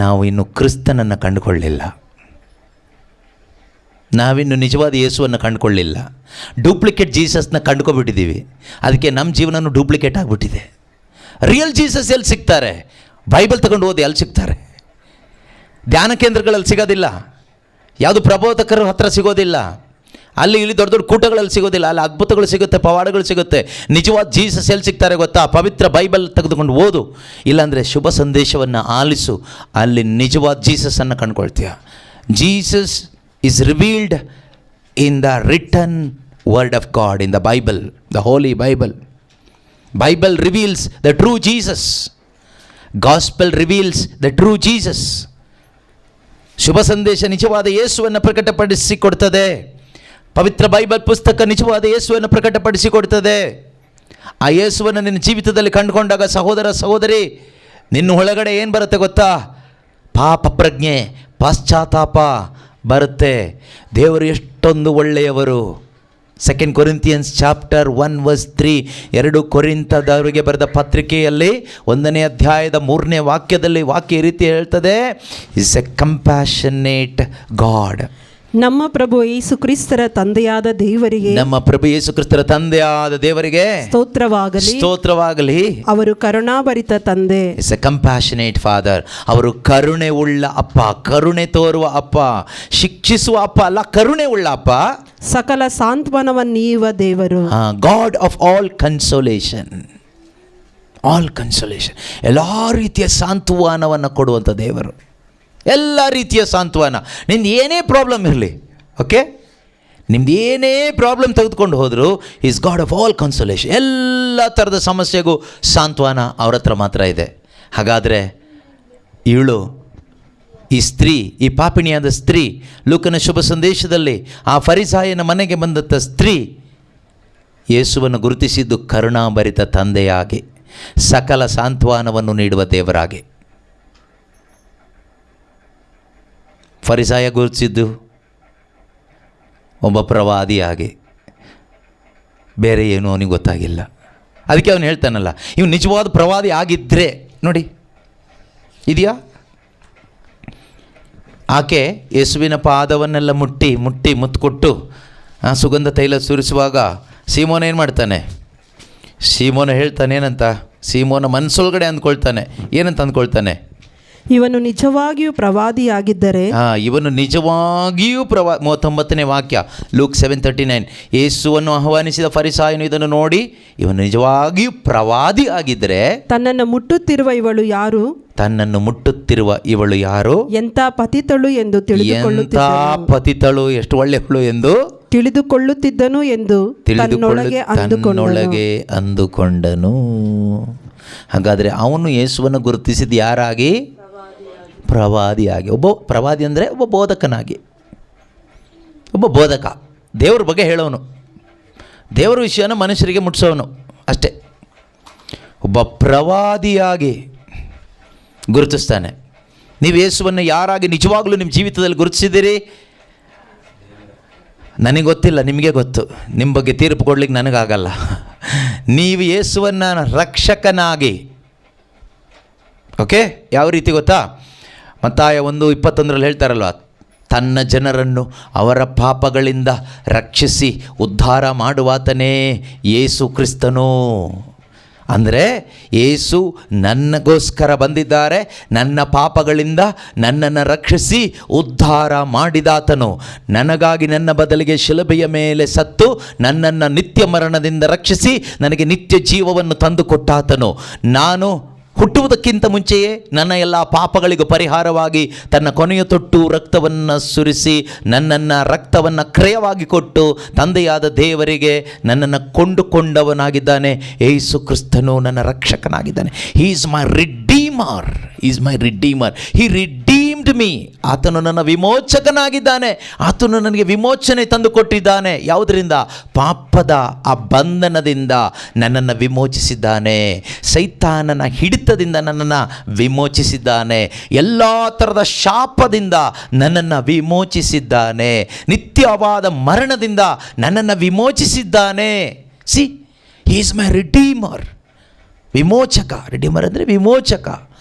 ನಾವು ಇನ್ನು ಕ್ರಿಸ್ತನನ್ನು ಕಂಡುಕೊಳ್ಳಿಲ್ಲ. ನಾವಿನ್ನು ನಿಜವಾದ ಯೇಸುವನ್ನು ಕಂಡುಕೊಳ್ಳಿಲ್ಲ. ಡೂಪ್ಲಿಕೇಟ್ ಜೀಸಸ್ನ ಕಂಡುಕೊಬಿಟ್ಟಿದ್ದೀವಿ. ಅದಕ್ಕೆ ನಮ್ಮ ಜೀವನನೂ ಡೂಪ್ಲಿಕೇಟ್ ಆಗಿಬಿಟ್ಟಿದೆ. ರಿಯಲ್ ಜೀಸಸ್ ಎಲ್ಲಿ ಸಿಗ್ತಾರೆ? ಬೈಬಲ್ ತಗೊಂಡು ಓದಿ ಎಲ್ಲಿ ಸಿಗ್ತಾರೆ? ಧ್ಯಾನ ಕೇಂದ್ರಗಳಲ್ಲಿ ಸಿಗೋದಿಲ್ಲ, ಯಾವುದು ಪ್ರಬೋಧಕರ ಹತ್ರ ಸಿಗೋದಿಲ್ಲ, ಅಲ್ಲಿ ಇಲ್ಲಿ ದೊಡ್ಡ ದೊಡ್ಡ ಕೂಟಗಳಲ್ಲಿ ಸಿಗೋದಿಲ್ಲ. ಅಲ್ಲಿ ಅದ್ಭುತಗಳು ಸಿಗುತ್ತೆ, ಪವಾಡಗಳು ಸಿಗುತ್ತೆ. ನಿಜವಾದ ಜೀಸಸ್ ಎಲ್ಲಿ ಸಿಗ್ತಾರೆ ಗೊತ್ತಾ? ಪವಿತ್ರ ಬೈಬಲ್ ತೆಗೆದುಕೊಂಡು ಓದು, ಇಲ್ಲಾಂದರೆ ಶುಭ ಸಂದೇಶವನ್ನು ಆಲಿಸು, ಅಲ್ಲಿ ನಿಜವಾದ ಜೀಸಸನ್ನು ಕಂಡುಕೊಳ್ತೀಯ. Jesus is revealed in the written word of God, in the Bible, the Holy Bible. Bible reveals the true Jesus. Gospel reveals the true Jesus. ಶುಭ ಸಂದೇಶ ನಿಜವಾದ ಯೇಸುವನ್ನು ಪ್ರಕಟಪಡಿಸಿಕೊಡ್ತದೆ. ಪವಿತ್ರ ಬೈಬಲ್ ಪುಸ್ತಕ ನಿಜವಾದ ಯೇಸುವನ್ನು ಪ್ರಕಟಪಡಿಸಿಕೊಡ್ತದೆ. ಆ ಯೇಸುವನ್ನು ನಿನ್ನ ಜೀವಿತದಲ್ಲಿ ಕಂಡುಕೊಂಡಾಗ ಸಹೋದರ ಸಹೋದರಿ, ನಿನ್ನ ಒಳಗಡೆ ಏನು ಬರುತ್ತೆ ಗೊತ್ತಾ? ಪಾಪ ಪ್ರಜ್ಞೆ, ಪಶ್ಚಾತ್ತಾಪ ಬರುತ್ತೆ. ದೇವರು ಎಷ್ಟೊಂದು ಒಳ್ಳೆಯವರು. 2 Corinthians chapter 1:3, 2 ಕೊರಿಂಥದವರಿಗೆ ಬರೆದ ಪತ್ರಿಕೆಯಲ್ಲಿ 1ನೇ ಅಧ್ಯಾಯದ 3ನೇ ವಾಕ್ಯದಲ್ಲಿ ವಾಕ್ಯ ಈ ರೀತಿ ಹೇಳ್ತದೆ, ಇಸ್ ಎ ಕಂಪ್ಯಾಷನೇಟ್ ಗಾಡ್. ನಮ್ಮ ಪ್ರಭು ಯೇಸು ಕ್ರಿಸ್ತರ ತಂದೆಯಾದ ದೇವರಿಗೆ, ನಮ್ಮ ಪ್ರಭು ಯೇಸು ಕ್ರಿಸ್ತರ ತಂದೆಯಾದ ದೇವರಿಗೆ ಸ್ತೋತ್ರವಾಗಲಿ, ಸ್ತೋತ್ರವಾಗಲಿ. ಅವರು ಕರುಣಾಭರಿತ ತಂದೆ. Is A compassionate father. ಅವರು ಕರುಣೆ ಉಳ್ಳ ಅಪ್ಪ, ಕರುಣೆ ತೋರುವ ಅಪ್ಪ, ಶಿಕ್ಷಿಸುವ ಅಪ್ಪ ಅಲ್ಲ, ಕರುಣೆ ಉಳ್ಳ ಅಪ್ಪ. ಸಕಲ ಸಾಂತ್ವನವನ್ನು ನೀಯುವ ದೇವರು. God of all consolation. All consolation, ಎಲ್ಲ ರೀತಿಯ ಸಾಂತ್ವನವನ್ನು ಕೊಡುವಂಥ ದೇವರು. ಎಲ್ಲ ರೀತಿಯ ಸಾಂತ್ವನ. ನಿಂದು ಏನೇ ಪ್ರಾಬ್ಲಮ್ ಇರಲಿ, ಓಕೆ, ನಿಮ್ದು ಏನೇ ಪ್ರಾಬ್ಲಮ್ ತೆಗೆದುಕೊಂಡು ಹೋದರೂ is god of all consolation. ಎಲ್ಲ ಥರದ ಸಮಸ್ಯೆಗೂ ಸಾಂತ್ವನ ಅವ್ರ ಹತ್ರ ಮಾತ್ರ ಇದೆ. ಹಾಗಾದರೆ ಇವಳು, ಈ ಸ್ತ್ರೀ, ಈ ಪಾಪಿಣಿಯಾದ ಸ್ತ್ರೀ, ಲೂಕನ ಶುಭ ಸಂದೇಶದಲ್ಲಿ ಆ ಫರಿಸಾಯನ ಮನೆಗೆ ಬಂದಂಥ ಸ್ತ್ರೀ ಯೇಸುವನ್ನು ಗುರುತಿಸಿದ್ದು ಕರುಣಾಭರಿತ ತಂದೆಯಾಗಿ, ಸಕಲ ಸಾಂತ್ವನವನ್ನು ನೀಡುವ ದೇವರಾಗಿ. ಫರಿಸಾಯ ಗುರುತಿಸಿದ್ದು ಒಬ್ಬ ಪ್ರವಾದಿಯಾಗಿ, ಬೇರೆ ಏನೂ ಅವನಿಗೆ ಗೊತ್ತಾಗಿಲ್ಲ. ಅದಕ್ಕೆ ಅವನು ಹೇಳ್ತಾನಲ್ಲ, ಇವನು ನಿಜವಾದ ಪ್ರವಾದಿ ಆಗಿದ್ದರೆ ನೋಡಿ, ಇದೆಯಾ? ಆಕೆ ಯೇಸುವಿನ ಪಾದವನ್ನೆಲ್ಲ ಮುತ್ತು ಸುಗಂಧ ತೈಲ ಸುರಿಸುವಾಗ ಸೀಮೋನ ಏನು ಮಾಡ್ತಾನೆ? ಸೀಮೋನ ಹೇಳ್ತಾನೆ ಏನಂತ? ಸೀಮೋನ ಮನಸ್ಸೊಳಗಡೆ ಅಂದ್ಕೊಳ್ತಾನೆ, ಏನಂತ ಅಂದ್ಕೊಳ್ತಾನೆ? ಇವನು ನಿಜವಾಗಿಯೂ ಪ್ರವಾದಿಯಾಗಿದ್ದರೆ, ಇವನು ನಿಜವಾಗಿಯೂ 39ನೇ ವಾಕ್ಯ, ಲೂಕ್ 7:39. ಯೇಸುವನ್ನು ಆಹ್ವಾನಿಸಿದ ಫರಿಸಾಯನು ಇದನ್ನು ನೋಡಿ, ಇವನು ನಿಜವಾಗಿಯೂ ಪ್ರವಾದಿ ಆಗಿದ್ದರೆ, ತನ್ನನ್ನು ಮುಟ್ಟುತ್ತಿರುವ ಇವಳು ಯಾರು? ತನ್ನನ್ನು ಮುಟ್ಟುತ್ತಿರುವ ಇವಳು ಯಾರು? ಎಂಥ ಪತಿತಳು ಎಂದು ಪತಿತಳು, ಎಷ್ಟು ಒಳ್ಳೆಯವಳು ಎಂದು ತಿಳಿದುಕೊಳ್ಳುತ್ತಿದ್ದನು ಎಂದು ತನ್ನೊಳಗೆ ಅಂದುಕೊಂಡನು. ಹಾಗಾದರೆ ಅವನು ಯೇಸುವನ್ನು ಗುರುತಿಸಿದ ಯಾರಾಗಿ? ಪ್ರವಾದಿಯಾಗಿ. ಒಬ್ಬ ಪ್ರವಾದಿ ಅಂದರೆ ಒಬ್ಬ ಬೋಧಕನಾಗಿ, ಒಬ್ಬ ಬೋಧಕ, ದೇವ್ರ ಬಗ್ಗೆ ಹೇಳೋನು, ದೇವರ ವಿಷಯನ ಮನುಷ್ಯರಿಗೆ ಮುಟ್ಟಿಸೋನು ಅಷ್ಟೇ. ಒಬ್ಬ ಪ್ರವಾದಿಯಾಗಿ ಗುರುತಿಸ್ತಾನೆ. ನೀವು ಯೇಸುವನ್ನು ಯಾರಾಗಿ ನಿಜವಾಗ್ಲೂ ನಿಮ್ಮ ಜೀವಿತದಲ್ಲಿ ಗುರುತಿಸಿದ್ದೀರಿ? ನನಗೆ ಗೊತ್ತಿಲ್ಲ, ನಿಮಗೆ ಗೊತ್ತು. ನಿಮ್ಮ ಬಗ್ಗೆ ತೀರ್ಪು ಕೊಡ್ಲಿಕ್ಕೆ ನನಗಾಗಲ್ಲ. ನೀವು ಯೇಸುವನ್ನು ರಕ್ಷಕನಾಗಿ, ಓಕೆ, ಯಾವ ರೀತಿ ಗೊತ್ತಾ? ಮತ್ತಾಯ 1:21 ಹೇಳ್ತಾರಲ್ವ, ತನ್ನ ಜನರನ್ನು ಅವರ ಪಾಪಗಳಿಂದ ರಕ್ಷಿಸಿ ಉದ್ಧಾರ ಮಾಡುವಾತನೇ ಯೇಸು ಕ್ರಿಸ್ತನು. ಅಂದರೆ ಯೇಸು ನನಗೋಸ್ಕರ ಬಂದಿದ್ದಾರೆ, ನನ್ನ ಪಾಪಗಳಿಂದ ನನ್ನನ್ನು ರಕ್ಷಿಸಿ ಉದ್ಧಾರ ಮಾಡಿದಾತನು. ನನಗಾಗಿ ನನ್ನ ಬದಲಿಗೆ ಶಿಲುಬೆಯ ಮೇಲೆ ಸತ್ತು ನನ್ನನ್ನು ನಿತ್ಯ ಮರಣದಿಂದ ರಕ್ಷಿಸಿ ನನಗೆ ನಿತ್ಯ ಜೀವವನ್ನು ತಂದುಕೊಟ್ಟಾತನು. ನಾನು ಹುಟ್ಟುವುದಕ್ಕಿಂತ ಮುಂಚೆಯೇ ನನ್ನ ಎಲ್ಲ ಪಾಪಗಳಿಗೂ ಪರಿಹಾರವಾಗಿ ತನ್ನ ಕೊನೆಯ ತೊಟ್ಟು ರಕ್ತವನ್ನು ಸುರಿಸಿ ನನ್ನನ್ನು ರಕ್ತವನ್ನು ಕ್ರಯವಾಗಿ ಕೊಟ್ಟು ತಂದೆಯಾದ ದೇವರಿಗೆ ನನ್ನನ್ನು ಕೊಂಡುಕೊಂಡವನಾಗಿದ್ದಾನೆ. ಯೇಸು ಕ್ರಿಸ್ತನು ನನ್ನ ರಕ್ಷಕನಾಗಿದ್ದಾನೆ. He is my redeemer, is my redeemer. He redeemed me. ಆತನು ನನ್ನ ವಿಮೋಚಕನಾಗಿದ್ದಾನೆ. ಆತನು ನನಗೆ ವಿಮೋಚನೆ ತಂದುಕೊಟ್ಟಿದ್ದಾನೆ. ಯಾವುದರಿಂದ? ಪಾಪದ ಆ ಬಂಧನದಿಂದ ನನ್ನನ್ನು ವಿಮೋಚಿಸಿದ್ದಾನೆ. ಸೈತಾನನ ಹಿಡಿತದಿಂದ ನನ್ನನ್ನು ವಿಮೋಚಿಸಿದ್ದಾನೆ. ಎಲ್ಲ ಥರದ ಶಾಪದಿಂದ ನನ್ನನ್ನು ವಿಮೋಚಿಸಿದ್ದಾನೆ. ನಿತ್ಯವಾದ ಮರಣದಿಂದ ನನ್ನನ್ನು ವಿಮೋಚಿಸಿದ್ದಾನೆ. See, he is my redeemer. ವಿಮೋಚಕ. ರಿಡೀಮರ್ ಅಂದರೆ ವಿಮೋಚಕ.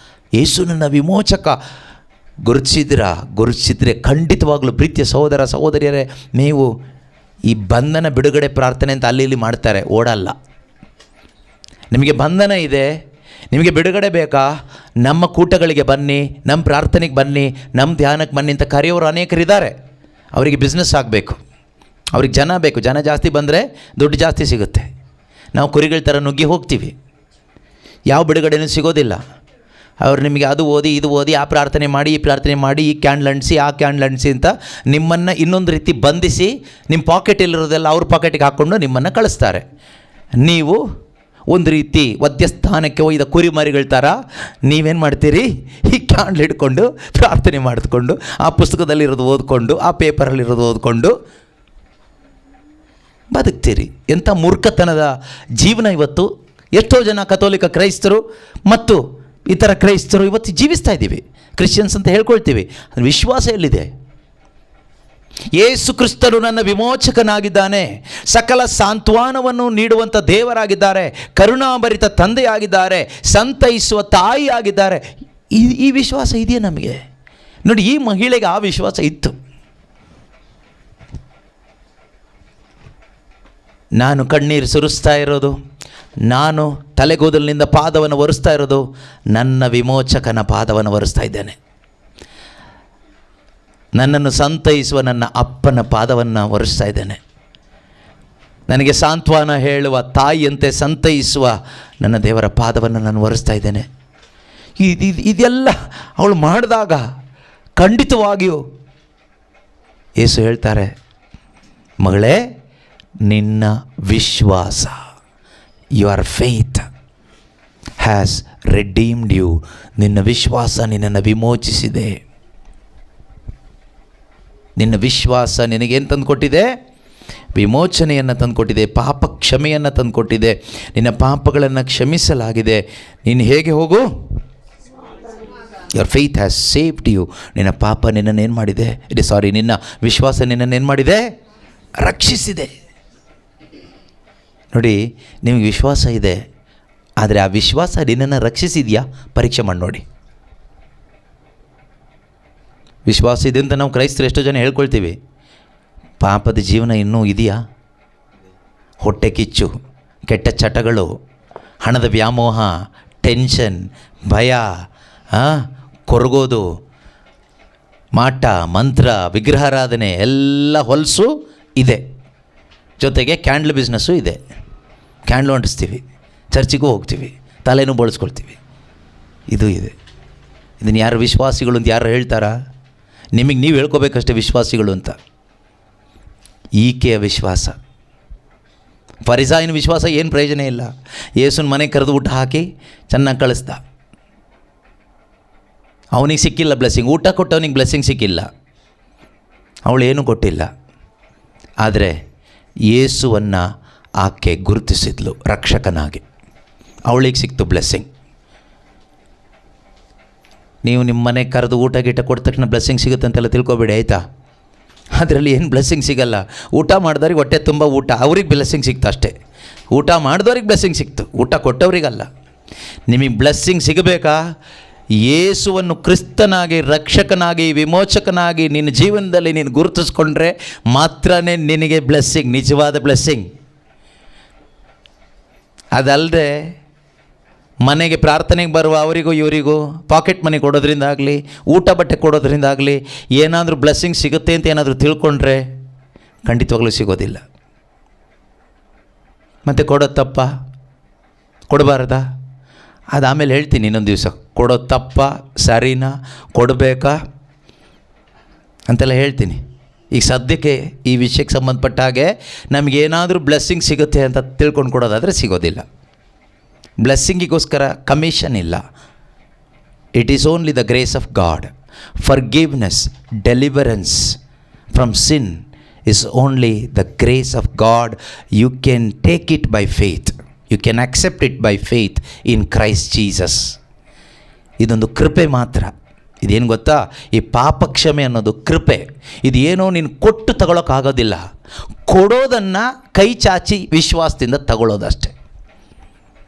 ಯೇಸು ನನ್ನ ವಿಮೋಚಕ. ಗುರುತಿಸಿದ್ರೆ ಖಂಡಿತವಾಗಲೂ ಪ್ರೀತಿಯ ಸಹೋದರ ಸಹೋದರಿಯರೇ, ನೀವು ಈ ಬಂಧನ ಬಿಡುಗಡೆ ಪ್ರಾರ್ಥನೆ ಅಂತ ಅಲ್ಲಿ ಇಲ್ಲಿ ಮಾಡ್ತಾರೆ, ಓಡಲ್ಲ. ನಿಮಗೆ ಬಂಧನ ಇದೆ, ನಿಮಗೆ ಬಿಡುಗಡೆ ಬೇಕಾ? ನಮ್ಮ ಕೂಟಗಳಿಗೆ ಬನ್ನಿ, ನಮ್ಮ ಪ್ರಾರ್ಥನೆಗೆ ಬನ್ನಿ, ನಮ್ಮ ಧ್ಯಾನಕ್ಕೆ ಬನ್ನಿ ಅಂತ ಕರೆಯೋರು ಅನೇಕರಿದ್ದಾರೆ. ಅವರಿಗೆ ಬಿಸ್ನೆಸ್ ಆಗಬೇಕು, ಅವ್ರಿಗೆ ಜನ ಬೇಕು. ಜನ ಜಾಸ್ತಿ ಬಂದರೆ ದುಡ್ಡು ಜಾಸ್ತಿ ಸಿಗುತ್ತೆ. ನಾವು ಕುರಿಗಳ ಥರ ನುಗ್ಗಿ ಹೋಗ್ತೀವಿ, ಯಾವ ಬಿಡುಗಡೆನೂ ಸಿಗೋದಿಲ್ಲ. ಅವ್ರು ನಿಮಗೆ ಅದು ಓದಿ ಇದು ಓದಿ, ಆ ಪ್ರಾರ್ಥನೆ ಮಾಡಿ ಈ ಪ್ರಾರ್ಥನೆ ಮಾಡಿ, ಈ ಕ್ಯಾಂಡ್ಲ್ ಅಂಟಿಸಿ ಆ ಕ್ಯಾಂಡ್ಲ್ ಅಂಟಿಸಿ ಅಂತ ನಿಮ್ಮನ್ನು ಇನ್ನೊಂದು ರೀತಿ ಬಂಧಿಸಿ ನಿಮ್ಮ ಪಾಕೆಟಲ್ಲಿರೋದೆಲ್ಲ ಅವ್ರ ಪಾಕೆಟಿಗೆ ಹಾಕ್ಕೊಂಡು ನಿಮ್ಮನ್ನು ಕಳಿಸ್ತಾರೆ. ನೀವು ಒಂದು ರೀತಿ ವಧ್ಯಸ್ಥಾನಕ್ಕೆ ಒಯ್ದ ಕುರಿಮರಿಗಳ ಥರ ನೀವೇನು ಮಾಡ್ತೀರಿ? ಈ ಕ್ಯಾಂಡ್ಲ್ ಹಿಡ್ಕೊಂಡು ಪ್ರಾರ್ಥನೆ ಮಾಡಿದ್ಕೊಂಡು, ಆ ಪುಸ್ತಕದಲ್ಲಿರೋದು ಓದ್ಕೊಂಡು, ಆ ಪೇಪರಲ್ಲಿರೋದು ಓದ್ಕೊಂಡು ಬದುಕ್ತೀರಿ. ಎಂಥ ಮೂರ್ಖತನದ ಜೀವನ ಇವತ್ತು ಎಷ್ಟೋ ಜನ ಕಥೋಲಿಕ ಕ್ರೈಸ್ತರು ಮತ್ತು ಇತರ ಕ್ರೈಸ್ತರು ಇವತ್ತು ಜೀವಿಸ್ತಾ ಇದ್ದೀವಿ. ಕ್ರಿಶ್ಚಿಯನ್ಸ್ ಅಂತ ಹೇಳ್ಕೊಳ್ತೀವಿ, ಅದು ವಿಶ್ವಾಸ ಎಲ್ಲಿದೆ? ಯೇಸು ಕ್ರಿಸ್ತನು ನನ್ನ ವಿಮೋಚಕನಾಗಿದ್ದಾನೆ, ಸಕಲ ಸಾಂತ್ವನವನ್ನು ನೀಡುವಂಥ ದೇವರಾಗಿದ್ದಾರೆ, ಕರುಣಾಭರಿತ ತಂದೆಯಾಗಿದ್ದಾರೆ, ಸಂತೈಸುವ ತಾಯಿಯಾಗಿದ್ದಾರೆ. ಈ ವಿಶ್ವಾಸ ಇದೆಯಾ ನಮಗೆ? ನೋಡಿ, ಈ ಮಹಿಳೆಗೆ ಆ ವಿಶ್ವಾಸ ಇತ್ತು. ನಾನು ಕಣ್ಣೀರು ಸುರಿಸ್ತಾ ಇರೋದು, ನಾನು ತಲೆಗೂದಲಿನಿಂದ ಪಾದವನ್ನು ಒರೆಸ್ತಾ ಇರೋದು, ನನ್ನ ವಿಮೋಚಕನ ಪಾದವನ್ನು ಒರೆಸ್ತಾ ಇದ್ದೇನೆ. ನನ್ನನ್ನು ಸಂತೈಸುವ ನನ್ನ ಅಪ್ಪನ ಪಾದವನ್ನು ಒರೆಸ್ತಾ ಇದ್ದೇನೆ. ನನಗೆ ಸಾಂತ್ವನ ಹೇಳುವ ತಾಯಿಯಂತೆ ಸಂತೈಸುವ ನನ್ನ ದೇವರ ಪಾದವನ್ನು ನಾನು ಒರೆಸ್ತಾ ಇದ್ದೇನೆ. ಇದೆಲ್ಲ ಅವಳು ಮಾಡಿದಾಗ ಖಂಡಿತವಾಗಿಯೂ ಯೇಸು ಹೇಳ್ತಾರೆ, ಮಗಳೇ, ನಿನ್ನ ವಿಶ್ವಾಸ, your faith has redeemed you. ನಿನ್ನ ವಿಶ್ವಾಸ ನಿನ್ನನ್ನು ವಿಮೋಚಿಸಿದೆ. ನಿನ್ನ ವಿಶ್ವಾಸ ನಿನಗೇನು ತಂದುಕೊಟ್ಟಿದೆ? ವಿಮೋಚನೆಯನ್ನು ತಂದುಕೊಟ್ಟಿದೆ, ಪಾಪ ಕ್ಷಮೆಯನ್ನು ತಂದುಕೊಟ್ಟಿದೆ. ನಿನ್ನ ಪಾಪಗಳನ್ನು ಕ್ಷಮಿಸಲಾಗಿದೆ. ನೀನು ಹೇಗೆ ಹೋಗು? Your faith has saved you. ನಿನ್ನ ಪಾಪ ನಿನ್ನನ್ನೇನು ಮಾಡಿದೆ? ನಿನ್ನ ವಿಶ್ವಾಸ ನಿನ್ನನ್ನೇನು ಮಾಡಿದೆ? ರಕ್ಷಿಸಿದೆ. ನೋಡಿ, ನಿಮಗೆ ವಿಶ್ವಾಸ ಇದೆ, ಆದರೆ ಆ ವಿಶ್ವಾಸ ನಿನ್ನನ್ನು ರಕ್ಷಿಸಿದೆಯಾ? ಪರೀಕ್ಷೆ ಮಾಡಿ ನೋಡಿ. ವಿಶ್ವಾಸ ಇದೆ ಅಂತ ನಾವು ಕ್ರೈಸ್ತರು ಎಷ್ಟೋ ಜನ ಹೇಳ್ಕೊಳ್ತೀವಿ. ಪಾಪದ ಜೀವನ ಇನ್ನೂ ಇದೆಯಾ? ಹೊಟ್ಟೆ ಕಿಚ್ಚು, ಕೆಟ್ಟ ಚಟಗಳು, ಹಣದ ವ್ಯಾಮೋಹ, ಟೆನ್ಷನ್, ಭಯ, ಕೊರಗೋದು, ಮಾಟ, ಮಂತ್ರ, ವಿಗ್ರಹಾರಾಧನೆ ಎಲ್ಲ ಹೊಲಸು ಇದೆ. ಜೊತೆಗೆ ಕ್ಯಾಂಡ್ಲ್ ಬಿಸ್ನೆಸ್ಸು ಇದೆ. ಕ್ಯಾಂಡ್ಲು ಅಂಟಿಸ್ತೀವಿ, ಚರ್ಚಿಗೂ ಹೋಗ್ತೀವಿ, ತಲೆನೂ ಬಳಸ್ಕೊಳ್ತೀವಿ. ಇದು ಇದೆ. ಇದನ್ನು ಯಾರು ವಿಶ್ವಾಸಿಗಳು ಅಂತ ಯಾರು ಹೇಳ್ತಾರಾ? ನಿಮಗೆ ನೀವು ಹೇಳ್ಕೋಬೇಕಷ್ಟೇ ವಿಶ್ವಾಸಿಗಳು ಅಂತ. ಈಕೆಯ ವಿಶ್ವಾಸ, ಫರಿಸಾಯನ ವಿಶ್ವಾಸ ಏನು ಪ್ರಯೋಜನ ಇಲ್ಲ. ಯೇಸುನ ಮನೆಗೆ ಕರೆದು ಊಟ ಹಾಕಿ ಚೆನ್ನಾಗಿ ಕಳಿಸ್ದ. ಅವನಿಗೆ ಸಿಕ್ಕಿಲ್ಲ ಬ್ಲೆಸ್ಸಿಂಗ್. ಊಟ ಕೊಟ್ಟವನಿಗೆ ಬ್ಲೆಸ್ಸಿಂಗ್ ಸಿಕ್ಕಿಲ್ಲ, ಅವಳೇನೂ ಕೊಟ್ಟಿಲ್ಲ. ಆದರೆ ಯೇಸುವನ್ನು ಆಕೆ ಗುರುತಿಸಿದ್ಲು ರಕ್ಷಕನಾಗಿ. ಅವಳಿಗೆ ಸಿಕ್ತು ಬ್ಲೆಸ್ಸಿಂಗ್. ನೀವು ನಿಮ್ಮ ಮನೆಗೆ ಕರೆದು ಊಟ ಗೀಟ ಕೊಟ್ಟ ತಕ್ಷಣ ಬ್ಲೆಸ್ಸಿಂಗ್ ಸಿಗುತ್ತೆ ಅಂತೆಲ್ಲ ತಿಳ್ಕೊಬೇಡಿ, ಆಯಿತಾ? ಅದರಲ್ಲಿ ಏನು ಬ್ಲೆಸ್ಸಿಂಗ್ ಸಿಗಲ್ಲ. ಊಟ ಮಾಡಿದವ್ರಿಗೆ ಹೊಟ್ಟೆ ತುಂಬ ಊಟ, ಅವ್ರಿಗೆ ಬ್ಲೆಸ್ಸಿಂಗ್ ಸಿಕ್ತು ಅಷ್ಟೇ. ಊಟ ಮಾಡಿದವ್ರಿಗೆ ಬ್ಲೆಸ್ಸಿಂಗ್ ಸಿಕ್ತು, ಊಟ ಕೊಟ್ಟವ್ರಿಗಲ್ಲ. ನಿಮಗೆ ಬ್ಲೆಸ್ಸಿಂಗ್ ಸಿಗಬೇಕಾ? ಯೇಸುವನ್ನು ಕ್ರಿಸ್ತನಾಗಿ, ರಕ್ಷಕನಾಗಿ, ವಿಮೋಚಕನಾಗಿ ನಿನ್ನ ಜೀವನದಲ್ಲಿ ನೀನು ಗುರುತಿಸ್ಕೊಂಡ್ರೆ ಮಾತ್ರನೇ ನಿನಗೆ ಬ್ಲೆಸ್ಸಿಂಗ್, ನಿಜವಾದ ಬ್ಲೆಸ್ಸಿಂಗ್. ಅದಲ್ಲದೆ ಮನೆಗೆ ಪ್ರಾರ್ಥನೆಗೆ ಬರುವ ಅವರಿಗೂ ಇವರಿಗೂ ಪಾಕೆಟ್ ಮನಿ ಕೊಡೋದ್ರಿಂದಾಗಲಿ, ಊಟ ಬಟ್ಟೆ ಕೊಡೋದ್ರಿಂದಾಗಲಿ ಏನಾದರೂ ಬ್ಲೆಸ್ಸಿಂಗ್ ಸಿಗುತ್ತೆ ಅಂತ ಏನಾದರೂ ತಿಳ್ಕೊಂಡ್ರೆ ಖಂಡಿತವಾಗ್ಲೂ ಸಿಗೋದಿಲ್ಲ. ಮತ್ತು ಕೊಡೋದು ತಪ್ಪ, ಕೊಡಬಾರ್ದಾ? ಅದು ಆಮೇಲೆ ಹೇಳ್ತೀನಿ ಇನ್ನೊಂದು ದಿವಸ. ಕೊಡೋದು ತಪ್ಪ, ಸರಿನಾ, ಕೊಡಬೇಕಾ ಅಂತೆಲ್ಲ ಹೇಳ್ತೀನಿ. ಈಗ ಸದ್ಯಕ್ಕೆ ಈ ವಿಷಯಕ್ಕೆ ಸಂಬಂಧಪಟ್ಟ ಹಾಗೆ ನಮಗೇನಾದರೂ ಬ್ಲೆಸ್ಸಿಂಗ್ ಸಿಗುತ್ತೆ ಅಂತ ತಿಳ್ಕೊಂಡು ಕೊಡೋದಾದರೆ ಸಿಗೋದಿಲ್ಲ. ಬ್ಲೆಸ್ಸಿಂಗಿಗೋಸ್ಕರ ಕಮಿಷನ್ ಇಲ್ಲ. It is only the grace of god. Forgiveness, deliverance from sin is only the grace of God. You can take it by faith. You can accept it by faith in Christ Jesus. ಇದೊಂದು ಕೃಪೆ ಮಾತ್ರ. ಇದೇನು ಗೊತ್ತಾ, ಈ ಪಾಪ ಕ್ಷಮೆ ಅನ್ನೋದು ಕೃಪೆ. ಇದು ಏನೋ ನೀನು ಕೊಟ್ಟು ತಗೊಳ್ಳೋಕ್ಕಾಗೋದಿಲ್ಲ. ಕೊಡೋದನ್ನು ಕೈ ಚಾಚಿ ವಿಶ್ವಾಸದಿಂದ ತಗೊಳ್ಳೋದಷ್ಟೆ.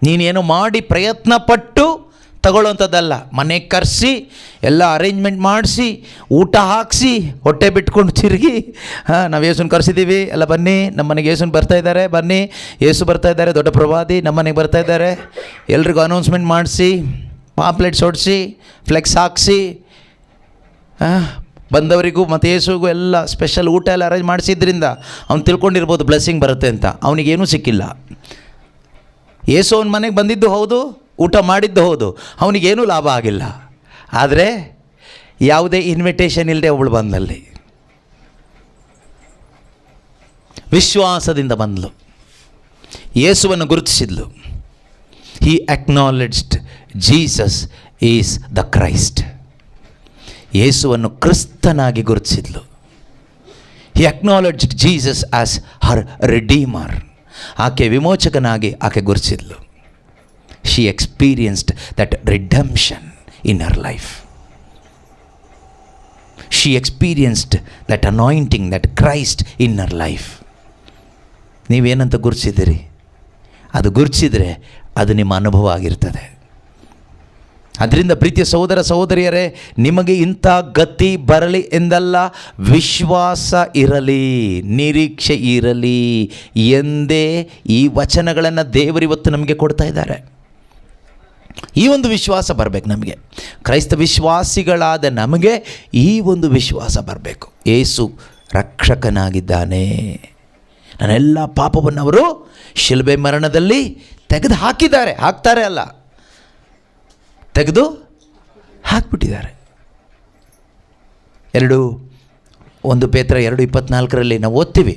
ನೀನೇನೋ ಮಾಡಿ ಪ್ರಯತ್ನ ಪಟ್ಟು ತಗೊಳ್ಳೋವಂಥದ್ದಲ್ಲ. ಮನೆಗೆ ಕರೆಸಿ ಎಲ್ಲ ಅರೇಂಜ್ಮೆಂಟ್ ಮಾಡಿಸಿ ಊಟ ಹಾಕಿಸಿ ಹೊಟ್ಟೆ ಬಿಟ್ಕೊಂಡು ತಿರುಗಿ ನಾವು ಯೇಸುನ ಕರೆಸಿದ್ದೀವಿ, ಎಲ್ಲ ಬನ್ನಿ ನಮ್ಮ ಮನೆಗೆ ಯೇಸುನ ಬರ್ತಾಯಿದ್ದಾರೆ, ಬನ್ನಿ ಯೇಸು ಬರ್ತಾಯಿದ್ದಾರೆ, ದೊಡ್ಡ ಪ್ರವಾದಿ ನಮ್ಮ ಮನೆಗೆ ಬರ್ತಾಯಿದ್ದಾರೆ, ಎಲ್ರಿಗೂ ಅನೌನ್ಸ್ಮೆಂಟ್ ಮಾಡಿಸಿ, ಪಾಂಪ್ಲೆಟ್ಸ್ ಹೊಡಿಸಿ, ಫ್ಲೆಕ್ಸ್ ಹಾಕಿಸಿ, ಬಂದವರಿಗೂ ಮತ್ತು ಯೇಸುಗೂ ಎಲ್ಲ ಸ್ಪೆಷಲ್ ಊಟ ಎಲ್ಲ ಅರೇಂಜ್ ಮಾಡಿಸಿದ್ರಿಂದ ಅವ್ನು ತಿಳ್ಕೊಂಡಿರ್ಬೋದು ಬ್ಲೆಸ್ಸಿಂಗ್ ಬರುತ್ತೆ ಅಂತ. ಅವನಿಗೇನೂ ಸಿಕ್ಕಿಲ್ಲ. ಯೇಸು ಅವನ ಮನೆಗೆ ಬಂದಿದ್ದು ಹೌದು, ಊಟ ಮಾಡಿದ್ದು ಹೌದು, ಅವನಿಗೇನೂ ಲಾಭ ಆಗಿಲ್ಲ. ಆದರೆ ಯಾವುದೇ ಇನ್ವಿಟೇಷನ್ ಇಲ್ಲದೆ ಅವಳು ಬಂದಲ್ಲಿ ವಿಶ್ವಾಸದಿಂದ ಬಂದಳು, ಯೇಸುವನ್ನು ಗುರುತಿಸಿದ್ಲು. ಹಿ ಅಕ್ನಾಲೆಡ್ಜ್ಡ್ ಜೀಸಸ್ ಈಸ್ ದ ಕ್ರೈಸ್ಟ್. ಯೇಸುವನ್ನು ಕ್ರಿಸ್ತನಾಗಿ ಗುರುತಿಸಿದ್ಲು. ಹಿ ಅಕ್ನಾಲೆಡ್ಜ್ಡ್ ಜೀಸಸ್ ಆಸ್ ಹರ್ ರಿಡೀಮರ್. ಆಕೆ ವಿಮೋಚಕನಾಗಿ ಆಕೆ ಗುರುತಿಸಿದ್ಲು. She experienced that redemption in her life. She experienced that anointing, that Christ in her life. ನೀವೇನಂತ ಗುರುತಿಸಿದಿರಿ? ಅದು ಗುರುತಿಸಿದರೆ ಅದು ನಿಮ್ಮ ಅನುಭವ ಆಗಿರ್ತದೆ. ಅದರಿಂದ ಪ್ರೀತಿಯ ಸಹೋದರ ಸಹೋದರಿಯರೇ, ನಿಮಗೆ ಇಂಥ ಗತಿ ಬರಲಿ ಎಂದಲ್ಲ, ವಿಶ್ವಾಸ ಇರಲಿ, ನಿರೀಕ್ಷೆ ಇರಲಿ ಎಂದೇ ಈ ವಚನಗಳನ್ನು ದೇವರಿವತ್ತು ನಮಗೆ ಕೊಡ್ತಾ ಇದ್ದಾರೆ. ಈ ಒಂದು ವಿಶ್ವಾಸ ಬರಬೇಕು ನಮಗೆ. ಕ್ರೈಸ್ತ ವಿಶ್ವಾಸಿಗಳಾದ ನಮಗೆ ಈ ಒಂದು ವಿಶ್ವಾಸ ಬರಬೇಕು. ಯೇಸು ರಕ್ಷಕನಾಗಿದ್ದಾನೆ. ನನ್ನೆಲ್ಲ ಪಾಪವನ್ನು ಅವರು ಶಿಲುಬೆ ಮರಣದಲ್ಲಿ ತೆಗೆದು ಹಾಕಿದ್ದಾರೆ. ಹಾಕ್ತಾರೆ ಅಲ್ಲ, ತೆಗೆದು ಹಾಕಿಬಿಟ್ಟಿದ್ದಾರೆ. 1 ಪೇತ್ರ 2:24 ನಾವು ಓದ್ತೀವಿ.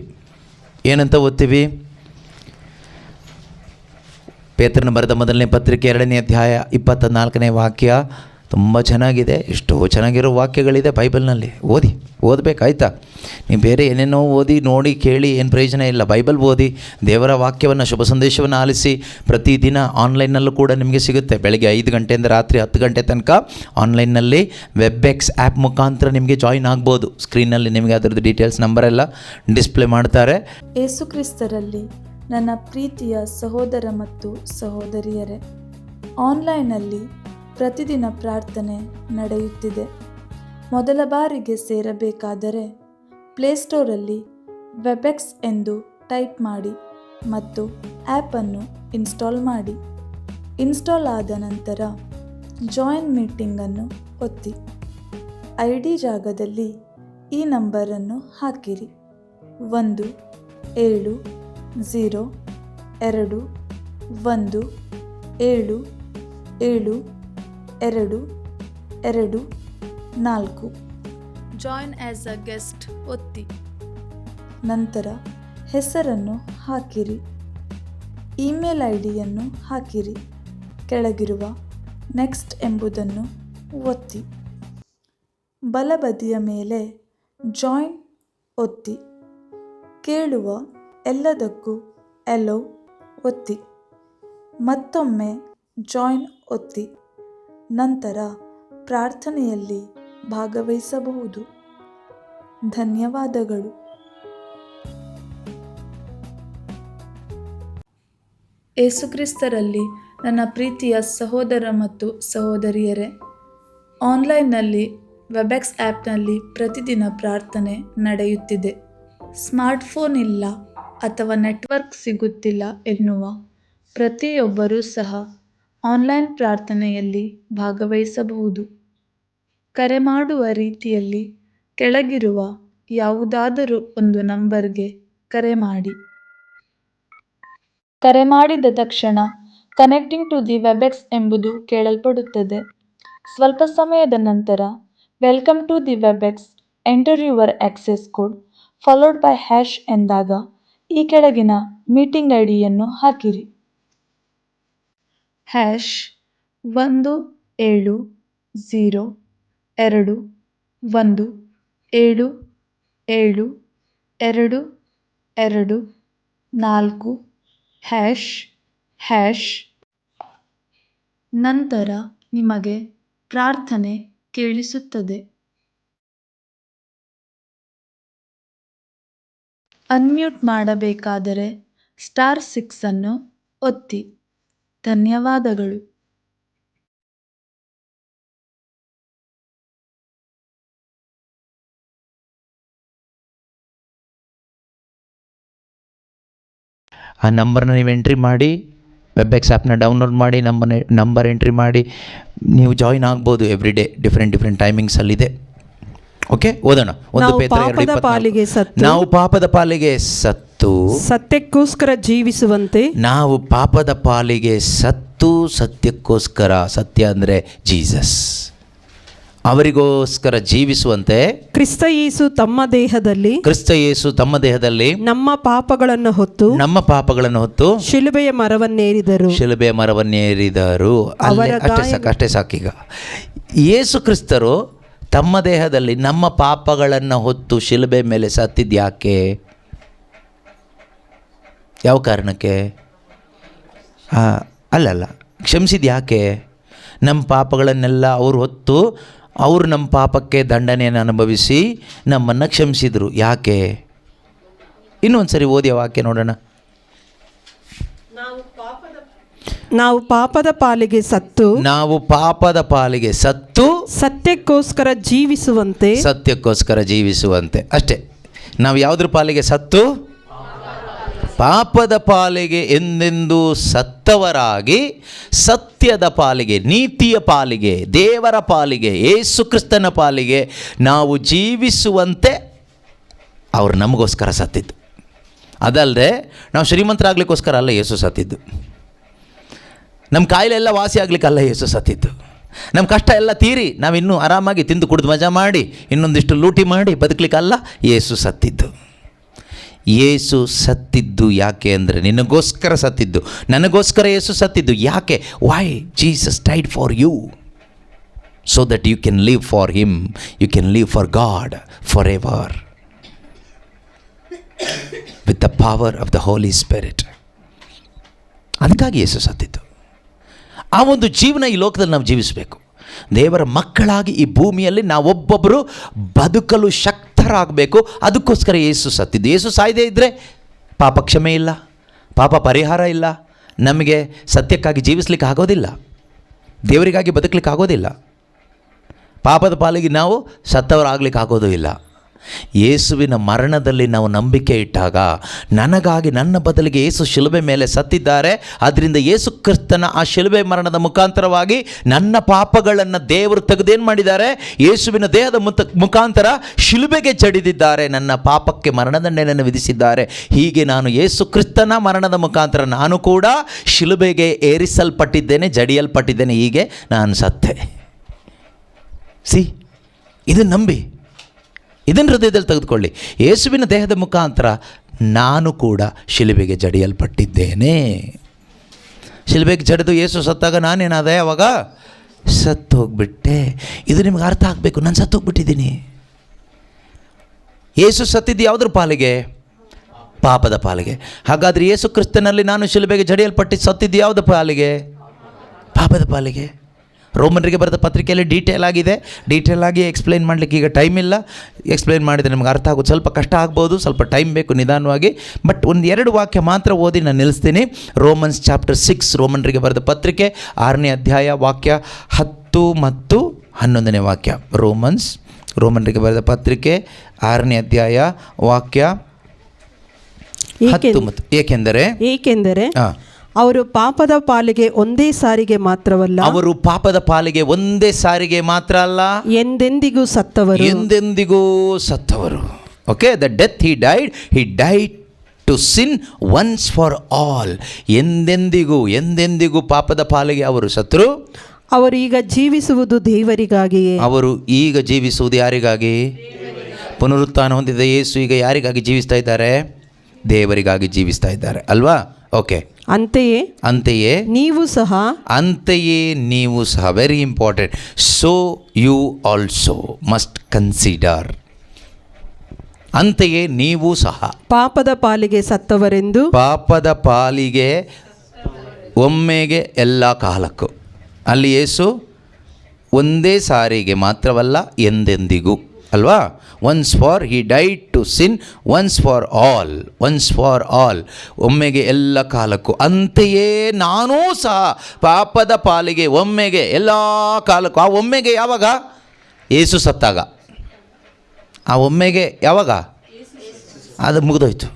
ಏನಂತ ಓದ್ತೀವಿ? ಪೇತ್ರನ ಬರೆದ ಮೊದಲನೇ ಪತ್ರಿಕೆ 2ನೇ ಅಧ್ಯಾಯ 24ನೇ ವಾಕ್ಯ ತುಂಬ ಚೆನ್ನಾಗಿದೆ. ಎಷ್ಟೋ ಚೆನ್ನಾಗಿರೋ ವಾಕ್ಯಗಳಿದೆ ಬೈಬಲ್ನಲ್ಲಿ. ಓದಬೇಕಾಯ್ತಾ? ನೀವು ಬೇರೆ ಏನೇನೋ ಓದಿ ನೋಡಿ ಕೇಳಿ ಏನು ಪ್ರಯೋಜನ ಇಲ್ಲ. ಬೈಬಲ್ ಓದಿ, ದೇವರ ವಾಕ್ಯವನ್ನು, ಶುಭ ಸಂದೇಶವನ್ನು ಆಲಿಸಿ. ಪ್ರತಿದಿನ ಆನ್ಲೈನ್ನಲ್ಲೂ ಕೂಡ ನಿಮಗೆ ಸಿಗುತ್ತೆ. ಬೆಳಗ್ಗೆ 5 ಗಂಟೆಯಿಂದ ರಾತ್ರಿ 10 ಗಂಟೆ ತನಕ ಆನ್ಲೈನ್ನಲ್ಲಿ ವೆಬ್ಎಕ್ಸ್ ಆ್ಯಪ್ ಮುಖಾಂತರ ನಿಮಗೆ ಜಾಯಿನ್ ಆಗ್ಬೋದು. ಸ್ಕ್ರೀನಲ್ಲಿ ನಿಮಗೆ ಅದರದ್ದು ಡೀಟೇಲ್ಸ್ ನಂಬರೆಲ್ಲ ಡಿಸ್ಪ್ಲೇ ಮಾಡ್ತಾರೆ. ಯೇಸು ಕ್ರಿಸ್ತರಲ್ಲಿ ನನ್ನ ಪ್ರೀತಿಯ ಸಹೋದರ ಮತ್ತು ಸಹೋದರಿಯರೇ, ಆನ್ಲೈನಲ್ಲಿ ಪ್ರತಿದಿನ ಪ್ರಾರ್ಥನೆ ನಡೆಯುತ್ತಿದೆ. ಮೊದಲ ಬಾರಿಗೆ ಸೇರಬೇಕಾದರೆ ಪ್ಲೇಸ್ಟೋರಲ್ಲಿ ವೆಬೆಕ್ಸ್ ಎಂದು ಟೈಪ್ ಮಾಡಿ ಮತ್ತು ಆ್ಯಪನ್ನು ಇನ್ಸ್ಟಾಲ್ ಮಾಡಿ. ಇನ್ಸ್ಟಾಲ್ ಆದ ನಂತರ ಜಾಯಿನ್ ಮೀಟಿಂಗನ್ನು ಒತ್ತಿ. ID ಜಾಗದಲ್ಲಿ ಈ ನಂಬರನ್ನು ಹಾಕಿರಿ: 1-7-2-1-7-2-2-4. ಜಾಯಿನ್ ಆ್ಯಸ್ ಅ ಗೆಸ್ಟ್ ಒತ್ತಿ. ನಂತರ ಹೆಸರನ್ನು ಹಾಕಿರಿ. ಇಮೇಲ್ ಐಡಿಯನ್ನು ಹಾಕಿರಿ. ಕೆಳಗಿರುವ ನೆಕ್ಸ್ಟ್ ಎಂಬುದನ್ನು ಒತ್ತಿ. ಬಲಬದಿಯ ಮೇಲೆ ಜಾಯಿನ್ ಒತ್ತಿ. ಕೇಳುವ ಎಲ್ಲದಕ್ಕೂ ಎಲೋ ಒತ್ತಿ. ಮತ್ತೊಮ್ಮೆ ಜಾಯಿನ್ ಒತ್ತಿ. ನಂತರ ಪ್ರಾರ್ಥನೆಯಲ್ಲಿ ಭಾಗವಹಿಸಬಹುದು. ಧನ್ಯವಾದಗಳು. ಯೇಸುಕ್ರಿಸ್ತರಲ್ಲಿ ನನ್ನ ಪ್ರೀತಿಯ ಸಹೋದರ ಮತ್ತು ಸಹೋದರಿಯರೇ, ಆನ್ಲೈನ್ನಲ್ಲಿ ವೆಬೆಕ್ಸ್ ಆ್ಯಪ್ನಲ್ಲಿ ಪ್ರತಿದಿನ ಪ್ರಾರ್ಥನೆ ನಡೆಯುತ್ತಿದೆ. ಸ್ಮಾರ್ಟ್ಫೋನ್ ಇಲ್ಲ ಅಥವಾ ನೆಟ್ವರ್ಕ್ ಸಿಗುತ್ತಿಲ್ಲ ಎನ್ನುವ ಪ್ರತಿಯೊಬ್ಬರೂ ಸಹ ಆನ್ಲೈನ್ ಪ್ರಾರ್ಥನೆಯಲ್ಲಿ ಭಾಗವಹಿಸಬಹುದು. ಕರೆ ಮಾಡುವ ರೀತಿಯಲ್ಲಿ ಕೆಳಗಿರುವ ಯಾವುದಾದರೂ ಒಂದು ನಂಬರ್ಗೆ ಕರೆ ಮಾಡಿ. ಕರೆ ಮಾಡಿದ ತಕ್ಷಣ ಕನೆಕ್ಟಿಂಗ್ ಟು ದಿ ವೆಬೆಕ್ಸ್ ಎಂಬುದು ಕೇಳಲ್ಪಡುತ್ತದೆ. ಸ್ವಲ್ಪ ಸಮಯದ ನಂತರ welcome to the Webex, enter your access code followed by hash ಎಂದಾಗ ಈ ಕೆಳಗಿನ ಮೀಟಿಂಗ್ ಐಡಿಯನ್ನು ಹಾಕಿರಿ. #170172224#. ನಂತರ ನಿಮಗೆ ಪ್ರಾರ್ಥನೆ ಕೇಳಿಸುತ್ತದೆ. ಅನ್ಮ್ಯೂಟ್ ಮಾಡಬೇಕಾದರೆ *6 ಅನ್ನು ಒತ್ತಿ. ಧನ್ಯವಾದಗಳು. ಆ ನಂಬರ್ನ ನೀವು ಎಂಟ್ರಿ ಮಾಡಿ, ವೆಬ್ಎಕ್ಸ್ ಆ್ಯಪ್ನ ಡೌನ್ಲೋಡ್ ಮಾಡಿ, ನಂಬರ್ ಎಂಟ್ರಿ ಮಾಡಿ ನೀವು ಜಾಯಿನ್ ಆಗ್ಬೋದು. ಎವ್ರಿ ಡೇ ಡಿಫ್ರೆಂಟ್ ಟೈಮಿಂಗ್ಸಲ್ಲಿದೆ. ಓಕೆ, ಓದೋಣ. ನಾವು ಪಾಪದ ಪಾಲಿಗೆ ಸತ್ತು, ನಾವು ಪಾಪದ ಪಾಲಿಗೆ ಸತ್ತು ಸತ್ಯಕ್ಕೋಸ್ಕರ ಜೀವಿಸುವಂತೆ, ನಾವು ಪಾಪದ ಪಾಲಿಗೆ ಸತ್ತು ಸತ್ಯಕ್ಕೋಸ್ಕರ, ಸತ್ಯ ಅಂದರೆ ಜೀಸಸ್, ಅವರಿಗೋಸ್ಕರ ಜೀವಿಸುವಂತೆ ಕ್ರಿಸ್ತ ಯೇಸು ತಮ್ಮ ದೇಹದಲ್ಲಿ ನಮ್ಮ ಪಾಪಗಳನ್ನು ಹೊತ್ತು ಶಿಲುಬೆಯ ಮರವನ್ನೇರಿದರು. ಅಷ್ಟೇ ಸಾಕೀಗ. ಯೇಸು ಕ್ರಿಸ್ತರು ತಮ್ಮ ದೇಹದಲ್ಲಿ ನಮ್ಮ ಪಾಪಗಳನ್ನು ಹೊತ್ತು ಶಿಲುಬೆ ಮೇಲೆ ಸತ್ತಿದ್ಯಾಕೆ? ಯಾವ ಕಾರಣಕ್ಕೆ? ಅಲ್ಲಲ್ಲ, ಕ್ಷಮಿಸಿದ್ಯಾಕೆ? ನಮ್ಮ ಪಾಪಗಳನ್ನೆಲ್ಲ ಅವರು ಹೊತ್ತು, ಅವರು ನಮ್ಮ ಪಾಪಕ್ಕೆ ದಂಡನೆಯನ್ನು ಅನುಭವಿಸಿ ನಮ್ಮನ್ನು ಕ್ಷಮಿಸಿದರು. ಯಾಕೆ? ಇನ್ನೊಂದು ಸರಿ ಓದಿ ವಾಕ್ಯ ನೋಡೋಣ. ನಾವು ಪಾಪದ ಪಾಲಿಗೆ ಸತ್ತು ಸತ್ಯಕ್ಕೋಸ್ಕರ ಜೀವಿಸುವಂತೆ. ಅಷ್ಟೇ. ನಾವು ಯಾವುದ್ರ ಪಾಲಿಗೆ ಸತ್ತು? ಪಾಪದ ಪಾಲಿಗೆ ಎಂದೆಂದೂ ಸತ್ತವರಾಗಿ, ಸತ್ಯದ ಪಾಲಿಗೆ, ನೀತಿಯ ಪಾಲಿಗೆ, ದೇವರ ಪಾಲಿಗೆ, ಯೇಸು ಕ್ರಿಸ್ತನ ಪಾಲಿಗೆ ನಾವು ಜೀವಿಸುವಂತೆ ಅವರು ನಮಗೋಸ್ಕರ ಸತ್ತಿದ್ದು. ಅದಲ್ಲದೆ ನಾವು ಶ್ರೀಮಂತರಾಗಲಿಕ್ಕೋಸ್ಕರ ಅಲ್ಲ ಯೇಸು ಸತ್ತಿದ್ದು. ನಮ್ಮ ಕಾಯಿಲೆ ಎಲ್ಲ ವಾಸಿ ಆಗಲಿಕ್ಕಲ್ಲ ಯೇಸು ಸತ್ತಿದ್ದು. ನಮ್ಮ ಕಷ್ಟ ಎಲ್ಲ ತೀರಿ ನಾವಿನ್ನೂ ಆರಾಮಾಗಿ ತಿಂದು ಕುಡಿದು ಮಜಾ ಮಾಡಿ ಇನ್ನೊಂದಿಷ್ಟು ಲೂಟಿ ಮಾಡಿ ಬದುಕಲಿಕ್ಕಲ್ಲ ಯೇಸು ಸತ್ತಿದ್ದು. ಯೇಸು ಸತ್ತಿದ್ದು ಯಾಕೆ ಅಂದರೆ ನಿನಗೋಸ್ಕರ ಸತ್ತಿದ್ದು, ನನಗೋಸ್ಕರ ಯೇಸು ಸತ್ತಿದ್ದು. ಯಾಕೆ? Why? Jesus died for you, so that you can live for him, you can live for God forever with the power of the Holy Spirit. ಅದಕ್ಕಾಗಿ ಯೇಸು ಸತ್ತಿದ್ದು. ಆ ಒಂದು ಜೀವನ ಈ ಲೋಕದಲ್ಲಿ ನಾವು ಜೀವಿಸಬೇಕು. ದೇವರ ಮಕ್ಕಳಾಗಿ ಈ ಭೂಮಿಯಲ್ಲಿ ನಾವೊಬ್ಬೊಬ್ಬರು ಬದುಕಲು ಶಕ್ತರಾಗಬೇಕು. ಅದಕ್ಕೋಸ್ಕರ ಯೇಸು ಸತ್ತಿದ್ದು. ಯೇಸು ಸಾಯದೇ ಇದ್ದರೆ ಪಾಪ ಕ್ಷಮೆ ಇಲ್ಲ, ಪಾಪ ಪರಿಹಾರ ಇಲ್ಲ, ನಮಗೆ ಸತ್ಯಕ್ಕಾಗಿ ಜೀವಿಸ್ಲಿಕ್ಕೆ ಆಗೋದಿಲ್ಲ, ದೇವರಿಗಾಗಿ ಬದುಕಲಿಕ್ಕೆ ಆಗೋದಿಲ್ಲ, ಪಾಪದ ಪಾಲಿಗೆ ನಾವು ಸತ್ತವರಾಗಲಿಕ್ಕೆ ಆಗೋದು ಇಲ್ಲ. ಯೇಸುವಿನ ಮರಣದಲ್ಲಿ ನಾವು ನಂಬಿಕೆ ಇಟ್ಟಾಗ, ನನಗಾಗಿ ನನ್ನ ಬದಲಿಗೆ ಯೇಸು ಶಿಲುಬೆ ಮೇಲೆ ಸತ್ತಿದ್ದಾರೆ, ಅದರಿಂದ ಯೇಸು ಕ್ರಿಸ್ತನ ಆ ಶಿಲುಬೆ ಮರಣದ ಮುಖಾಂತರವಾಗಿ ನನ್ನ ಪಾಪಗಳನ್ನು ದೇವರು ತೆಗೆದೇನು ಮಾಡಿದ್ದಾರೆ? ಯೇಸುವಿನ ದೇಹದ ಮುಖಾಂತರ ಶಿಲುಬೆಗೆ ಜಡಿದಿದ್ದಾರೆ, ನನ್ನ ಪಾಪಕ್ಕೆ ಮರಣದಂಡನೆಯನ್ನು ವಿಧಿಸಿದ್ದಾರೆ. ಹೀಗೆ ನಾನು ಯೇಸು ಕ್ರಿಸ್ತನ ಮರಣದ ಮುಖಾಂತರ ನಾನು ಕೂಡ ಶಿಲುಬೆಗೆ ಏರಿಸಲ್ಪಟ್ಟಿದ್ದೇನೆ, ಜಡಿಯಲ್ಪಟ್ಟಿದ್ದೇನೆ. ಹೀಗೆ ನಾನು ಸತ್ತೆ. ಇದನ್ನು ನಂಬಿ, ಇದನ್ನು ಹೃದಯದಲ್ಲಿ ತೆಗೆದುಕೊಳ್ಳಿ. ಯೇಸುವಿನ ದೇಹದ ಮುಖಾಂತರ ನಾನು ಕೂಡ ಶಿಲುಬೆಗೆ ಜಡಿಯಲ್ಪಟ್ಟಿದ್ದೇನೆ. ಶಿಲುಬೆಗೆ ಜಡಿದು ಯೇಸು ಸತ್ತಾಗ ನಾನೇನಾದೆ? ಅವಾಗ ಸತ್ತು ಹೋಗ್ಬಿಟ್ಟೆ. ಇದು ನಿಮ್ಗೆ ಅರ್ಥ ಆಗಬೇಕು. ನಾನು ಸತ್ತು ಹೋಗ್ಬಿಟ್ಟಿದ್ದೀನಿ. ಯೇಸು ಸತ್ತಿದ್ದು ಯಾವುದ್ರ ಪಾಲಿಗೆ? ಪಾಪದ ಪಾಲಿಗೆ. ಹಾಗಾದರೆ ಯೇಸು ಕ್ರಿಸ್ತನಲ್ಲಿ ನಾನು ಶಿಲುಬೆಗೆ ಜಡಿಯಲ್ಪಟ್ಟು ಸತ್ತಿದ್ದು ಯಾವುದ ಪಾಲಿಗೆ? ಪಾಪದ ಪಾಲಿಗೆ. ರೋಮನ್ರಿಗೆ ಬರೆದ ಪತ್ರಿಕೆಯಲ್ಲಿ ಡೀಟೇಲ್ ಆಗಿ ಎಕ್ಸ್ಪ್ಲೈನ್ ಮಾಡಲಿಕ್ಕೆ ಈಗ ಟೈಮ್ ಇಲ್ಲ. ಎಕ್ಸ್ಪ್ಲೈನ್ ಮಾಡಿದರೆ ನಿಮ್ಗೆ ಅರ್ಥ ಆಗೋದು ಸ್ವಲ್ಪ ಕಷ್ಟ ಆಗ್ಬೋದು, ಸ್ವಲ್ಪ ಟೈಮ್ ಬೇಕು ನಿಧಾನವಾಗಿ. ಬಟ್ 1-2 ವಾಕ್ಯ ಮಾತ್ರ ಓದಿ ನಾನು ನಿಲ್ಲಿಸ್ತೀನಿ. ರೋಮನ್ಸ್ ಚಾಪ್ಟರ್ 6, ರೋಮನ್ರಿಗೆ ಬರೆದ ಪತ್ರಿಕೆ 6ನೇ ಅಧ್ಯಾಯ ವಾಕ್ಯ 10 ಮತ್ತು 11ನೇ ವಾಕ್ಯ. ರೋಮನ್ರಿಗೆ ಬರೆದ ಪತ್ರಿಕೆ 6ನೇ ಅಧ್ಯಾಯ ವಾಕ್ಯ 10 ಮತ್ತು ಏಕೆಂದರೆ ಅವರು ಪಾಪದ ಪಾಲಿಗೆ ಒಂದೇ ಸಾರಿಗೆ ಮಾತ್ರವಲ್ಲ, ಅವರು ಪಾಪದ ಪಾಲಿಗೆ ಒಂದೇ ಸಾರಿಗೆ ಮಾತ್ರ ಅಲ್ಲ, ಎಂದೆಂದಿಗೂ ಸತ್ತವರು. ಎಂದೆಂದಿಗೂ ಸತ್ತವರು. Okay, the death he died to sin once for all. ಎಂದೆಂದಿಗೂ ಪಾಪದ ಪಾಲಿಗೆ ಅವರು ಸತ್ತರು. ಅವರು ಈಗ ಜೀವಿಸುವುದು ದೇವರಿಗಾಗಿಯೇ. ಅವರು ಈಗ ಜೀವಿಸುವುದು ಯಾರಿಗಾಗಿ? ಪುನರುತ್ಥಾನ ಹೊಂದಿದ ಯೇಸು ಈಗ ಯಾರಿಗಾಗಿ ಜೀವಿಸ್ತಾ ಇದ್ದಾರೆ? ದೇವರಿಗಾಗಿ ಜೀವಿಸ್ತಾ ಇದ್ದಾರೆ ಅಲ್ವಾ? ಓಕೆ, ಅಂತೆಯೇ ನೀವು ಸಹ very important. So you also must consider. ಅಂತೆಯೇ ನೀವು ಸಹ ಪಾಪದ ಪಾಲಿಗೆ ಸತ್ತವರೆಂದು, ಪಾಪದ ಪಾಲಿಗೆ ಒಮ್ಮೆಗೆ ಎಲ್ಲ ಕಾಲಕ್ಕೂ. ಅಲ್ಲಿ ಯೇಸು ಒಂದೇ ಸಾರಿಗೆ ಮಾತ್ರವಲ್ಲ, ಎಂದೆಂದಿಗೂ ಅಲ್ವಾ? Once for he died to sin once for all, ಒಮ್ಮೆಗೆ ಎಲ್ಲ ಕಾಲಕ್ಕೂ. ಅಂತೆಯೇ ನಾನೂ ಸಹ ಪಾಪದ ಪಾಲಿಗೆ ಒಮ್ಮೆಗೆ ಎಲ್ಲ ಕಾಲಕ್ಕೂ. ಆ ಒಮ್ಮೆಗೆ ಯಾವಾಗ? ಯೇಸು ಸತ್ತಾಗ. ಆ ಒಮ್ಮೆಗೆ ಯಾವಾಗ? ಅದು ಮುಗಿದೋಯ್ತು.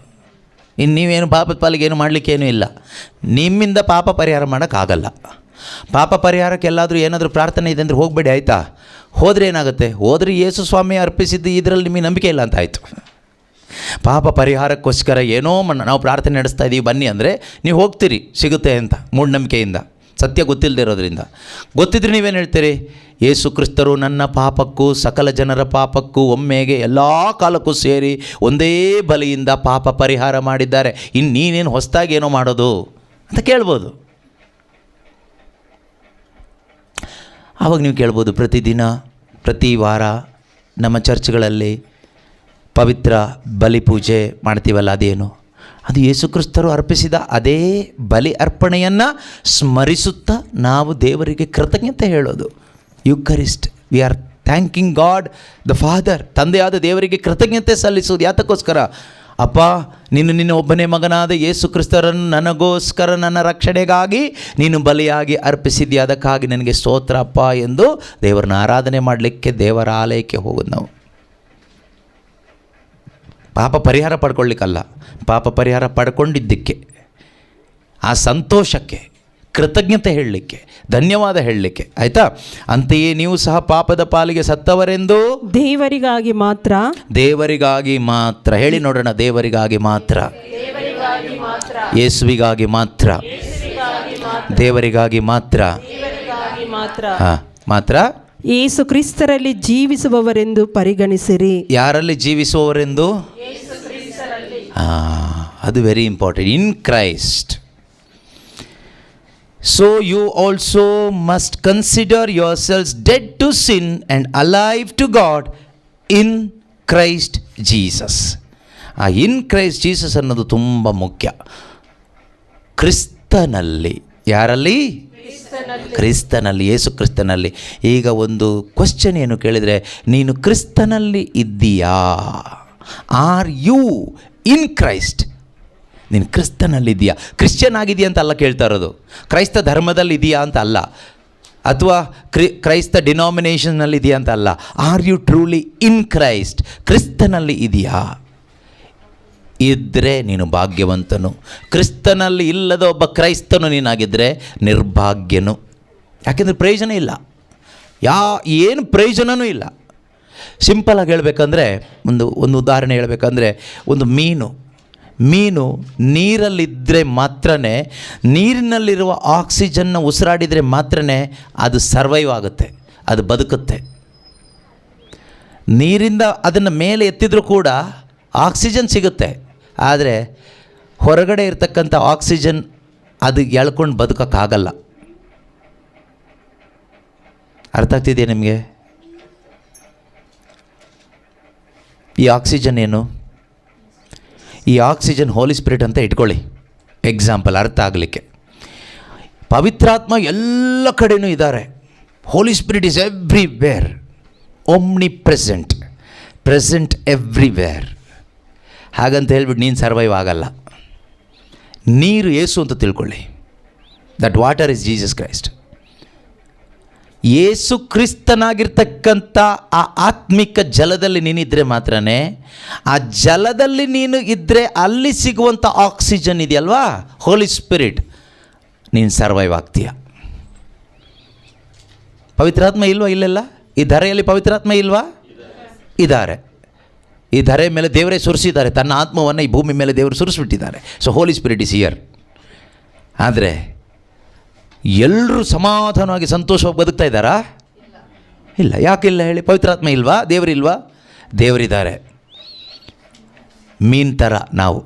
ಇನ್ನು ನೀವೇನು ಪಾಪದ ಪಾಲಿಗೆ ಏನು ಮಾಡಲಿಕ್ಕೇನೂ ಇಲ್ಲ. ನಿಮ್ಮಿಂದ ಪಾಪ ಪರಿಹಾರ ಮಾಡೋಕ್ಕಾಗಲ್ಲ. ಪಾಪ ಪರಿಹಾರಕ್ಕೆ ಎಲ್ಲಾದರೂ ಏನಾದರೂ ಪ್ರಾರ್ಥನೆ ಇದೆ ಅಂದರೆ ಹೋಗಬೇಡಿ, ಆಯಿತಾ? ಹೋದರೆ ಏನಾಗುತ್ತೆ? ಹೋದರೆ ಯೇಸು ಸ್ವಾಮಿ ಅರ್ಪಿಸಿದ್ದು ಇದರಲ್ಲಿ ನಿಮಗೆ ನಂಬಿಕೆ ಇಲ್ಲ ಅಂತ ಆಯಿತು. ಪಾಪ ಪರಿಹಾರಕ್ಕೋಸ್ಕರ ಏನೋ ನಾವು ಪ್ರಾರ್ಥನೆ ನಡೆಸ್ತಾ ಇದ್ದೀವಿ ಬನ್ನಿ ಅಂದರೆ ನೀವು ಹೋಗ್ತೀರಿ, ಸಿಗುತ್ತೆ ಅಂತ ಮೂಢನಂಬಿಕೆಯಿಂದ, ಸತ್ಯ ಗೊತ್ತಿಲ್ಲದೆ ಇರೋದ್ರಿಂದ. ಗೊತ್ತಿದ್ರೆ ನೀವೇನು ಹೇಳ್ತೀರಿ? ಯೇಸು ಕ್ರಿಸ್ತರು ನನ್ನ ಪಾಪಕ್ಕೂ ಸಕಲ ಜನರ ಪಾಪಕ್ಕೂ ಒಮ್ಮೆಗೆ ಎಲ್ಲ ಕಾಲಕ್ಕೂ ಸೇರಿ ಒಂದೇ ಬಲಿಯಿಂದ ಪಾಪ ಪರಿಹಾರ ಮಾಡಿದ್ದಾರೆ, ಇನ್ನು ನೀನೇನು ಹೊಸದಾಗಿ ಏನೋ ಮಾಡೋದು ಅಂತ ಕೇಳ್ಬೋದು. ಆವಾಗ ನೀವು ಕೇಳ್ಬೋದು, ಪ್ರತಿದಿನ ಪ್ರತಿ ವಾರ ನಮ್ಮ ಚರ್ಚ್ಗಳಲ್ಲಿ ಪವಿತ್ರ ಬಲಿ ಪೂಜೆ ಮಾಡ್ತೀವಲ್ಲ, ಅದೇನು? ಅದು ಯೇಸು ಕ್ರಿಸ್ತರು ಅರ್ಪಿಸಿದ ಅದೇ ಬಲಿ ಅರ್ಪಣೆಯನ್ನು ಸ್ಮರಿಸುತ್ತಾ ನಾವು ದೇವರಿಗೆ ಕೃತಜ್ಞತೆ ಹೇಳೋದು. Eucharist, we are thanking God the Father. ತಂದೆಯಾದ ದೇವರಿಗೆ ಕೃತಜ್ಞತೆ ಸಲ್ಲಿಸುವುದು ಯಾತಕ್ಕೋಸ್ಕರ? ಅಪ್ಪ, ನಿನ್ನ ಒಬ್ಬನೇ ಮಗನಾದ ಯೇಸು ಕ್ರಿಸ್ತರನ್ನು ನನಗೋಸ್ಕರ ನನ್ನ ರಕ್ಷಣೆಗಾಗಿ ನೀನು ಬಲಿಯಾಗಿ ಅರ್ಪಿಸಿದ್ಯಾ, ಅದಕ್ಕಾಗಿ ನನಗೆ ಸ್ತೋತ್ರ ಅಪ್ಪ ಎಂದು ದೇವರನ್ನ ಆರಾಧನೆ ಮಾಡಲಿಕ್ಕೆ ದೇವರ ಆಲಯಕ್ಕೆ ಹೋಗೋದು ನಾವು. ಪಾಪ ಪರಿಹಾರ ಪಡ್ಕೊಳ್ಳಿಕ್ಕಲ್ಲ, ಪಾಪ ಪರಿಹಾರ ಪಡ್ಕೊಂಡಿದ್ದಕ್ಕೆ, ಆ ಸಂತೋಷಕ್ಕೆ ಕೃತಜ್ಞತೆ ಹೇಳಲಿಕ್ಕೆ, ಧನ್ಯವಾದ ಹೇಳಲಿಕ್ಕೆ, ಆಯಿತಾ? ಅಂತೆಯೇ ನೀವು ಸಹ ಪಾಪದ ಪಾಲಿಗೆ ಸತ್ತವರೆಂದು ದೇವರಿಗಾಗಿ ಮಾತ್ರ ಹೇಳಿ ನೋಡೋಣ. ದೇವರಿಗಾಗಿ ಮಾತ್ರ, ಯೇಸುವಿಗಾಗಿ ಮಾತ್ರ, ದೇವರಿಗಾಗಿ ಮಾತ್ರ, ಮಾತ್ರ ಯೇಸು ಕ್ರಿಸ್ತರಲ್ಲಿ ಜೀವಿಸುವವರೆಂದು ಪರಿಗಣಿಸಿರಿ. ಯಾರಲ್ಲಿ ಜೀವಿಸುವವರೆಂದು? ಅದು very important. In Christ. So you also must consider yourselves dead to sin and alive to God in Christ Jesus. In Christ Jesus ಅನ್ನೋದು ತುಂಬ ಮುಖ್ಯ. ಕ್ರಿಸ್ತನಲ್ಲಿ. ಯಾರಲ್ಲಿ? ಕ್ರಿಸ್ತನಲ್ಲಿ, ಯೇಸು ಕ್ರಿಸ್ತನಲ್ಲಿ. ಈಗ ಒಂದು ಕ್ವಶ್ಚನ್ ಏನು ಕೇಳಿದರೆ, ನೀನು ಕ್ರಿಸ್ತನಲ್ಲಿ ಇದ್ದೀಯಾ? Are you in Christ? ನೀನು ಕ್ರಿಸ್ತನಲ್ಲಿದೆಯಾ? ಕ್ರಿಶ್ಚಿಯನ್ ಆಗಿದೆಯಾ ಅಂತ ಅಲ್ಲ ಕೇಳ್ತಾ ಇರೋದು, ಕ್ರೈಸ್ತ ಧರ್ಮದಲ್ಲಿ ಇದೆಯಾ ಅಂತ ಅಲ್ಲ, ಅಥವಾ ಕ್ರೈಸ್ತ ಡಿನಾಮಿನೇಷನ್ನಲ್ಲಿ ಇದೆಯಾ ಅಂತ ಅಲ್ಲ. Are you truly in Christ? ಕ್ರಿಸ್ತನಲ್ಲಿ ಇದೆಯಾ? ಇದ್ದರೆ ನೀನು ಭಾಗ್ಯವಂತನು. ಕ್ರಿಸ್ತನಲ್ಲಿ ಇಲ್ಲದ ಒಬ್ಬ ಕ್ರೈಸ್ತನು ನೀನಾಗಿದ್ದರೆ ನಿರ್ಭಾಗ್ಯನು. ಯಾಕೆಂದರೆ ಪ್ರಯೋಜನ ಇಲ್ಲ, ಏನು ಪ್ರಯೋಜನವೂ ಇಲ್ಲ. ಸಿಂಪಲಾಗಿ ಹೇಳಬೇಕಂದ್ರೆ, ಒಂದು ಉದಾಹರಣೆ ಹೇಳಬೇಕಂದ್ರೆ, ಒಂದು ಮೀನು ನೀರಲ್ಲಿದ್ದರೆ ಮಾತ್ರ, ನೀರಿನಲ್ಲಿರುವ ಆಕ್ಸಿಜನ್ನ ಉಸಿರಾಡಿದರೆ ಮಾತ್ರ ಅದು ಸರ್ವೈವ್ ಆಗುತ್ತೆ, ಅದು ಬದುಕುತ್ತೆ. ನೀರಿಂದ ಅದನ್ನು ಮೇಲೆ ಎತ್ತಿದ್ರೂ ಕೂಡ ಆಕ್ಸಿಜನ್ ಸಿಗುತ್ತೆ, ಆದರೆ ಹೊರಗಡೆ ಇರ್ತಕ್ಕಂಥ ಆಕ್ಸಿಜನ್ ಅದು ಎಳ್ಕೊಂಡು ಬದುಕೋಕ್ಕಾಗಲ್ಲ. ಅರ್ಥ ಆಗ್ತಿದೆಯಾ ನಿಮಗೆ? ಈ ಆಕ್ಸಿಜನ್ ಏನು? ಈ ಆಕ್ಸಿಜನ್ ಹೋಲಿ ಸ್ಪಿರಿಟ್ ಅಂತ ಇಟ್ಕೊಳ್ಳಿ, ಎಕ್ಸಾಂಪಲ್ ಅರ್ಥ ಆಗಲಿಕ್ಕೆ. ಪವಿತ್ರಾತ್ಮ ಎಲ್ಲ ಕಡೆಯೂ ಇದ್ದಾರೆ. Holy Spirit is everywhere, omnipresent everywhere. ಹಾಗಂತ ಹೇಳ್ಬಿಟ್ಟು ನೀನು ಸರ್ವೈವ್ ಆಗಲ್ಲ. ನೀರು ಯೇಸು ಅಂತ ತಿಳ್ಕೊಳ್ಳಿ. That water is Jesus Christ. Yesu ಕ್ರಿಸ್ತನಾಗಿರ್ತಕ್ಕಂಥ ಆ ಆತ್ಮಿಕ ಜಲದಲ್ಲಿ ನೀನಿದ್ದರೆ ಮಾತ್ರ, ಆ ಜಲದಲ್ಲಿ ನೀನು ಇದ್ದರೆ ಅಲ್ಲಿ ಸಿಗುವಂಥ ಆಕ್ಸಿಜನ್ ಇದೆಯಲ್ವಾ, ಹೋಲಿ ಸ್ಪಿರಿಟ್, ನೀನು ಸರ್ವೈವ್ ಆಗ್ತೀಯ. ಪವಿತ್ರಾತ್ಮ ಇಲ್ವಾ? ಇಲ್ಲೆಲ್ಲ ಈ ಧರೆಯಲ್ಲಿ ಪವಿತ್ರಾತ್ಮ ಇಲ್ವಾ? ಇದ್ದಾರೆ. ಈ ಧರೆ ಮೇಲೆ ದೇವರೇ ಸುರಿಸಿದ್ದಾರೆ, ತನ್ನ ಆತ್ಮವನ್ನು ಈ ಭೂಮಿ ಮೇಲೆ ದೇವರು ಸುರಿಸ್ಬಿಟ್ಟಿದ್ದಾರೆ. So Holy Spirit is here. ಆದರೆ ಎಲ್ಲರೂ ಸಮಾಧಾನವಾಗಿ ಸಂತೋಷವಾಗಿ ಬದುಕ್ತಾ ಇದ್ದಾರಾ? ಇಲ್ಲ. ಯಾಕಿಲ್ಲ ಹೇಳಿ? ಪವಿತ್ರಾತ್ಮ ಇಲ್ವಾ? ದೇವರಿಲ್ವಾ? ದೇವರಿದ್ದಾರೆ. ಮೀನು ಥರ ನಾವು.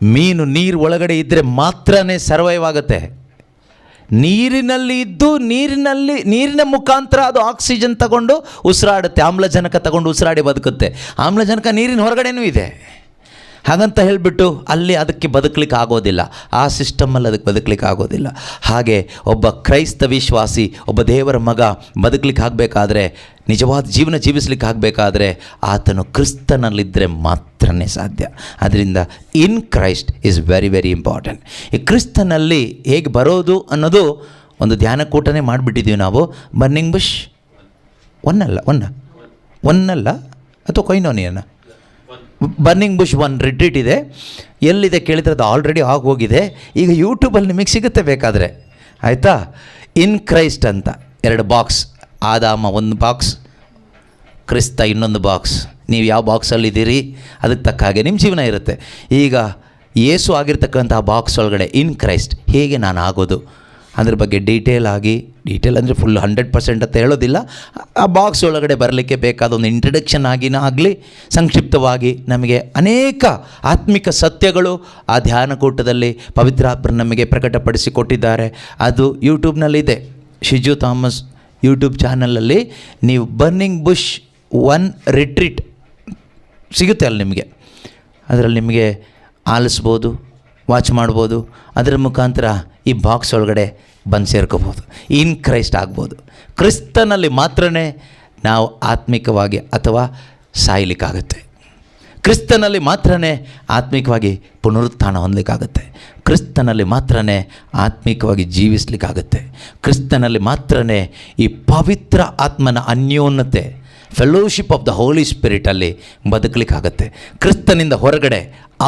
ಮೀನು ನೀರು ಒಳಗಡೆ ಇದ್ದರೆ ಮಾತ್ರನೇ ಸರ್ವೈವ್ ಆಗುತ್ತೆ. ನೀರಿನಲ್ಲಿ ಇದ್ದು ನೀರಿನ ಮುಖಾಂತರ ಅದು ಆಕ್ಸಿಜನ್ ತಗೊಂಡು ಉಸಿರಾಡುತ್ತೆ, ಆಮ್ಲಜನಕ ತಗೊಂಡು ಉಸಿರಾಡಿ ಬದುಕುತ್ತೆ. ಆಮ್ಲಜನಕ ನೀರಿನ ಹೊರಗಡೆನೂ ಇದೆ. ಹಾಗಂತ ಹೇಳಿಬಿಟ್ಟು ಅಲ್ಲಿ ಅದಕ್ಕೆ ಬದುಕಲಿಕ್ಕೆ ಆಗೋದಿಲ್ಲ, ಆ ಸಿಸ್ಟಮಲ್ಲಿ ಅದಕ್ಕೆ ಬದುಕಲಿಕ್ಕೆ ಆಗೋದಿಲ್ಲ. ಹಾಗೆ ಒಬ್ಬ ಕ್ರೈಸ್ತ ವಿಶ್ವಾಸಿ, ಒಬ್ಬ ದೇವರ ಮಗ ಬದುಕಲಿಕ್ಕೆ ಆಗಬೇಕಾದ್ರೆ, ನಿಜವಾದ ಜೀವನ ಜೀವಿಸಲಿಕ್ಕೆ ಆಗಬೇಕಾದ್ರೆ ಆತನು ಕ್ರಿಸ್ತನಲ್ಲಿದ್ದರೆ ಮಾತ್ರನೇ ಸಾಧ್ಯ. ಅದರಿಂದ ಇನ್ Christ is very very important. ಈ ಕ್ರಿಸ್ತನಲ್ಲಿ ಹೇಗೆ ಬರೋದು ಅನ್ನೋದು ಒಂದು ಧ್ಯಾನಕೂಟನೇ ಮಾಡಿಬಿಟ್ಟಿದ್ದೀವಿ ನಾವು. ಬರ್ನಿಂಗ್ ಬುಷ್ ಒನ್ನಲ್ಲ ಅಥವಾ ಕೊಯ್ನೋನಿಯನ್ನ ಬರ್ನಿಂಗ್ ಬುಷ್ 1 ರಿಟ್ರೀಟ್ ಇದೆ. ಎಲ್ಲಿದೆ ಕೇಳಿದರೆ ಅದು ಆಲ್ರೆಡಿ ಆಗೋಗಿದೆ. ಈಗ ಯೂಟ್ಯೂಬಲ್ಲಿ ನಿಮಗೆ ಸಿಗುತ್ತೆ ಬೇಕಾದರೆ, ಆಯಿತಾ? ಇನ್ ಕ್ರೈಸ್ಟ್ ಅಂತ 2 ಬಾಕ್ಸ್, ಆದಾಮ 1 ಬಾಕ್ಸ್, ಕ್ರಿಸ್ತ ಇನ್ನೊಂದು ಬಾಕ್ಸ್. ನೀವು ಯಾವ ಬಾಕ್ಸಲ್ಲಿದ್ದೀರಿ ಅದಕ್ಕೆ ತಕ್ಕ ಹಾಗೆ ನಿಮ್ಮ ಜೀವನ ಇರುತ್ತೆ. ಈಗ ಯೇಸು ಆಗಿರ್ತಕ್ಕಂಥ ಬಾಕ್ಸ್ ಒಳಗಡೆ ಇನ್ ಕ್ರೈಸ್ಟ್ ಹೇಗೆ ನಾನು ಆಗೋದು ಅದ್ರ ಬಗ್ಗೆ ಡೀಟೇಲ್ ಅಂದರೆ ಫುಲ್ 100% ಅಂತ ಹೇಳೋದಿಲ್ಲ. ಆ ಬಾಕ್ಸ್ ಒಳಗಡೆ ಬರಲಿಕ್ಕೆ ಬೇಕಾದ ಒಂದು ಇಂಟ್ರಡಕ್ಷನ್ ಆಗಲಿ ಸಂಕ್ಷಿಪ್ತವಾಗಿ ನಮಗೆ ಅನೇಕ ಆತ್ಮಿಕ ಸತ್ಯಗಳು ಆ ಧ್ಯಾನಕೂಟದಲ್ಲಿ ಪವಿತ್ರಾತ್ಮರು ನಮಗೆ ಪ್ರಕಟಪಡಿಸಿಕೊಟ್ಟಿದ್ದಾರೆ. ಅದು ಯೂಟ್ಯೂಬ್ನಲ್ಲಿದೆ. ಶಿಜು ಥಾಮಸ್ ಯೂಟ್ಯೂಬ್ ಚಾನಲಲ್ಲಿ ನೀವು ಬರ್ನಿಂಗ್ ಬುಷ್ 1 ರಿಟ್ರೀಟ್ ಸಿಗುತ್ತೆ. ಅಲ್ಲಿ ನಿಮಗೆ ಅದರಲ್ಲಿ ನಿಮಗೆ ಆಲಿಸ್ಬೋದು, ವಾಚ್ ಮಾಡ್ಬೋದು. ಅದರ ಮುಖಾಂತರ ಈ ಬಾಕ್ಸ್ ಒಳಗಡೆ ಬಂದು ಸೇರ್ಕೋಬೋದು, ಇನ್ ಕ್ರೈಸ್ಟ್ ಆಗ್ಬೋದು. ಕ್ರಿಸ್ತನಲ್ಲಿ ಮಾತ್ರನೇ ನಾವು ಆತ್ಮಿಕವಾಗಿ ಅಥವಾ ಸಾಯಲಿಕ್ಕಾಗುತ್ತೆ. ಕ್ರಿಸ್ತನಲ್ಲಿ ಮಾತ್ರನೇ ಆತ್ಮಿಕವಾಗಿ ಪುನರುತ್ಥಾನ ಹೊಂದಲಿಕ್ಕಾಗುತ್ತೆ. ಕ್ರಿಸ್ತನಲ್ಲಿ ಮಾತ್ರನೇ ಆತ್ಮಿಕವಾಗಿ ಜೀವಿಸಲಿಕ್ಕಾಗುತ್ತೆ. ಕ್ರಿಸ್ತನಲ್ಲಿ ಮಾತ್ರನೇ ಈ ಪವಿತ್ರ ಆತ್ಮನ ಅನ್ಯೋನ್ಯತೆ, ಫೆಲೋಶಿಪ್ ಆಫ್ ದ ಹೋಲಿ ಸ್ಪಿರಿಟಲ್ಲಿ ಬದುಕಲಿಕ್ಕಾಗುತ್ತೆ. ಕ್ರಿಸ್ತನಿಂದ ಹೊರಗಡೆ,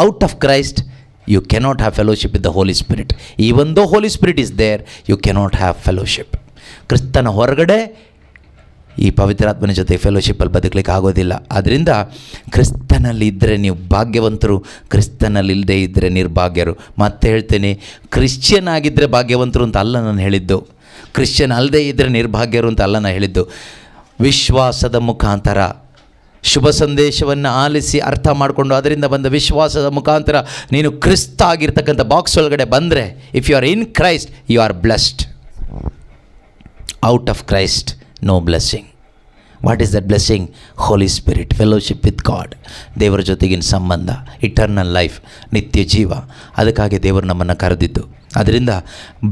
out of Christ, you cannot have fellowship with the Holy Spirit. Even though Holy Spirit is there, you cannot have fellowship. ಕ್ರಿಸ್ತನ ಹೊರಗಡೆ ಈ ಪವಿತ್ರಾತ್ಮನ ಜೊತೆ ಫೆಲೋಶಿಪ್ಪಲ್ಲಿ ಬದುಕಲಿಕ್ಕೆ ಆಗೋದಿಲ್ಲ. ಆದ್ದರಿಂದ ಕ್ರಿಸ್ತನಲ್ಲಿ ಇದ್ದರೆ ನೀವು ಭಾಗ್ಯವಂತರು, ಕ್ರಿಸ್ತನಲ್ಲಿ ಇಲ್ಲದೆ ಇದ್ದರೆ ನಿರ್ಭಾಗ್ಯರು. ಮತ್ತೆ ಹೇಳ್ತೇನೆ, ಕ್ರಿಶ್ಚಿಯನ್ ಆಗಿದ್ದರೆ ಭಾಗ್ಯವಂತರು ಅಂತ ಅಲ್ಲ ನಾನು ಹೇಳಿದ್ದು, ಕ್ರಿಶ್ಚಿಯನ್ ಅಲ್ಲದೆ ಇದ್ದರೆ ನಿರ್ಭಾಗ್ಯರು ಅಂತ ಅಲ್ಲ ನಾನು ಹೇಳಿದ್ದು. ವಿಶ್ವಾಸದ ಮುಖಾಂತರ ಶುಭ ಸಂದೇಶವನ್ನು ಆಲಿಸಿ ಅರ್ಥ ಮಾಡಿಕೊಂಡು ಅದರಿಂದ ಬಂದ ವಿಶ್ವಾಸದ ಮುಖಾಂತರ ನೀನು ಕ್ರಿಸ್ತ ಆಗಿರ್ತಕ್ಕಂಥ ಬಾಕ್ಸ್ ಒಳಗಡೆ ಬಂದರೆ, if you are in Christ you are blessed. Out of Christ no blessing. What is that blessing? Holy Spirit, fellowship with God, ದೇವರ ಜೊತೆಗಿನ ಸಂಬಂಧ, ಇಟರ್ನಲ್ ಲೈಫ್, ನಿತ್ಯ ಜೀವ. ಅದಕ್ಕಾಗಿ ದೇವರು ನಮ್ಮನ್ನು ಕರೆದಿದ್ದು. ಅದರಿಂದ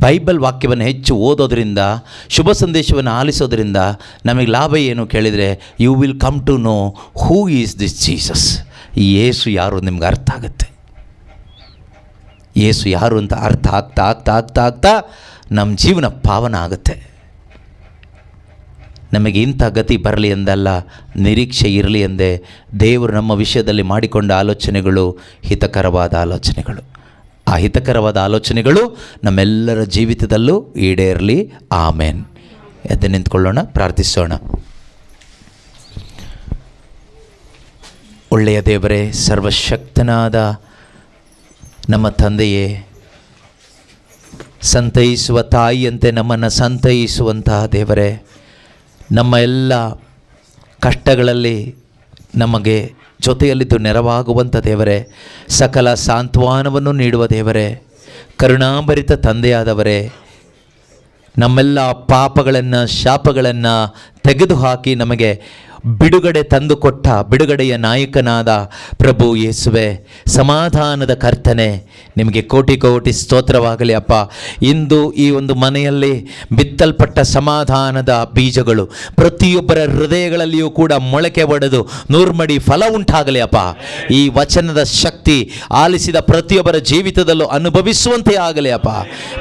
ಬೈಬಲ್ ವಾಕ್ಯವನ್ನು ಹೆಚ್ಚು ಓದೋದ್ರಿಂದ, ಶುಭ ಸಂದೇಶವನ್ನು ಆಲಿಸೋದ್ರಿಂದ ನಮಗೆ ಲಾಭ ಏನು ಕೇಳಿದರೆ, you will come to know who is this Jesus. Yesu ಯಾರು ನಿಮ್ಗೆ ಅರ್ಥ ಆಗುತ್ತೆ. ಯೇಸು ಯಾರು ಅಂತ ಅರ್ಥ ಆಗ್ತಾ ಆಗ್ತಾ ಆಗ್ತಾ ಆಗ್ತಾ ನಮ್ಮ ಜೀವನ ಪಾವನ ಆಗುತ್ತೆ. ನಮಗೆ ಇಂಥ ಗತಿ ಬರಲಿ ಎಂದಲ್ಲ, ನಿರೀಕ್ಷೆ ಇರಲಿ ಎಂದೇ ದೇವರು ನಮ್ಮ ವಿಷಯದಲ್ಲಿ ಮಾಡಿಕೊಂಡ ಆಲೋಚನೆಗಳು ಹಿತಕರವಾದ ಆಲೋಚನೆಗಳು. ಆ ಹಿತಕರವಾದ ಆಲೋಚನೆಗಳು ನಮ್ಮೆಲ್ಲರ ಜೀವಿತದಲ್ಲೂ ಈಡೇರಲಿ. ಆಮೇನ್. ಎದ್ದು ನಿಂತ್ಕೊಳ್ಳೋಣ, ಪ್ರಾರ್ಥಿಸೋಣ. ಒಳ್ಳೆಯ ದೇವರೇ, ಸರ್ವಶಕ್ತನಾದ ನಮ್ಮ ತಂದೆಯೇ, ಸಂತೈಸುವ ತಾಯಿಯಂತೆ ನಮ್ಮನ್ನು ಸಂತೈಸುವಂತಹ ದೇವರೇ, ನಮ್ಮ ಎಲ್ಲ ಕಷ್ಟಗಳಲ್ಲಿ ನಮಗೆ ಜೊತೆಯಲ್ಲಿದ್ದು ನೆರವಾಗುವಂಥ ದೇವರೇ, ಸಕಲ ಸಾಂತ್ವನವನ್ನು ನೀಡುವ ದೇವರೇ, ಕರುಣಾಭರಿತ ತಂದೆಯಾದವರೇ, ನಮ್ಮೆಲ್ಲ ಪಾಪಗಳನ್ನು ಶಾಪಗಳನ್ನು ತೆಗೆದುಹಾಕಿ ನಮಗೆ ಬಿಡುಗಡೆ ತಂದುಕೊಟ್ಟ ಬಿಡುಗಡೆಯ ನಾಯಕನಾದ ಪ್ರಭು ಯೇಸುವೆ, ಸಮಾಧಾನದ ಕರ್ತನೆ, ನಿಮಗೆ ಕೋಟಿ ಕೋಟಿ ಸ್ತೋತ್ರವಾಗಲಿ ಅಪ್ಪ. ಇಂದು ಈ ಒಂದು ಮನೆಯಲ್ಲಿ ಬಿತ್ತಲ್ಪಟ್ಟ ಸಮಾಧಾನದ ಬೀಜಗಳು ಪ್ರತಿಯೊಬ್ಬರ ಹೃದಯಗಳಲ್ಲಿಯೂ ಕೂಡ ಮೊಳಕೆ ಒಡೆದು ನೂರ್ಮಡಿ ಫಲ ಉಂಟಾಗಲಿ ಅಪ್ಪ. ಈ ವಚನದ ಶಕ್ತಿ ಆಲಿಸಿದ ಪ್ರತಿಯೊಬ್ಬರ ಜೀವಿತದಲ್ಲೂ ಅನುಭವಿಸುವಂತೆ ಆಗಲಿ ಅಪ್ಪ.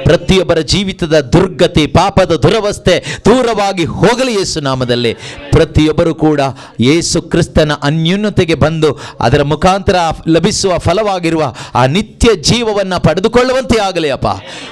ಪ್ರತಿಯೊಬ್ಬರ ಜೀವಿತದ ದುರ್ಗತಿ, ಪಾಪದ ದುರವಸ್ಥೆ ದೂರವಾಗಿ ಹೋಗಲಿ ಯೇಸು ನಾಮ ನಾಮದಲ್ಲಿ ಪ್ರತಿಯೊಬ್ಬರು ಕೂಡ ಯೇಸು ಕ್ರಿಸ್ತನ ಅನ್ಯೂನ್ಯತೆಗೆ ಬಂದು ಅದರ ಮುಖಾಂತರ ಲಭಿಸುವ ಫಲವಾಗಿರುವ ಆ ನಿತ್ಯ ಜೀವವನ್ನು ಪಡೆದುಕೊಳ್ಳುವಂತೆ ಆಗಲಿ ಅಪ್ಪ.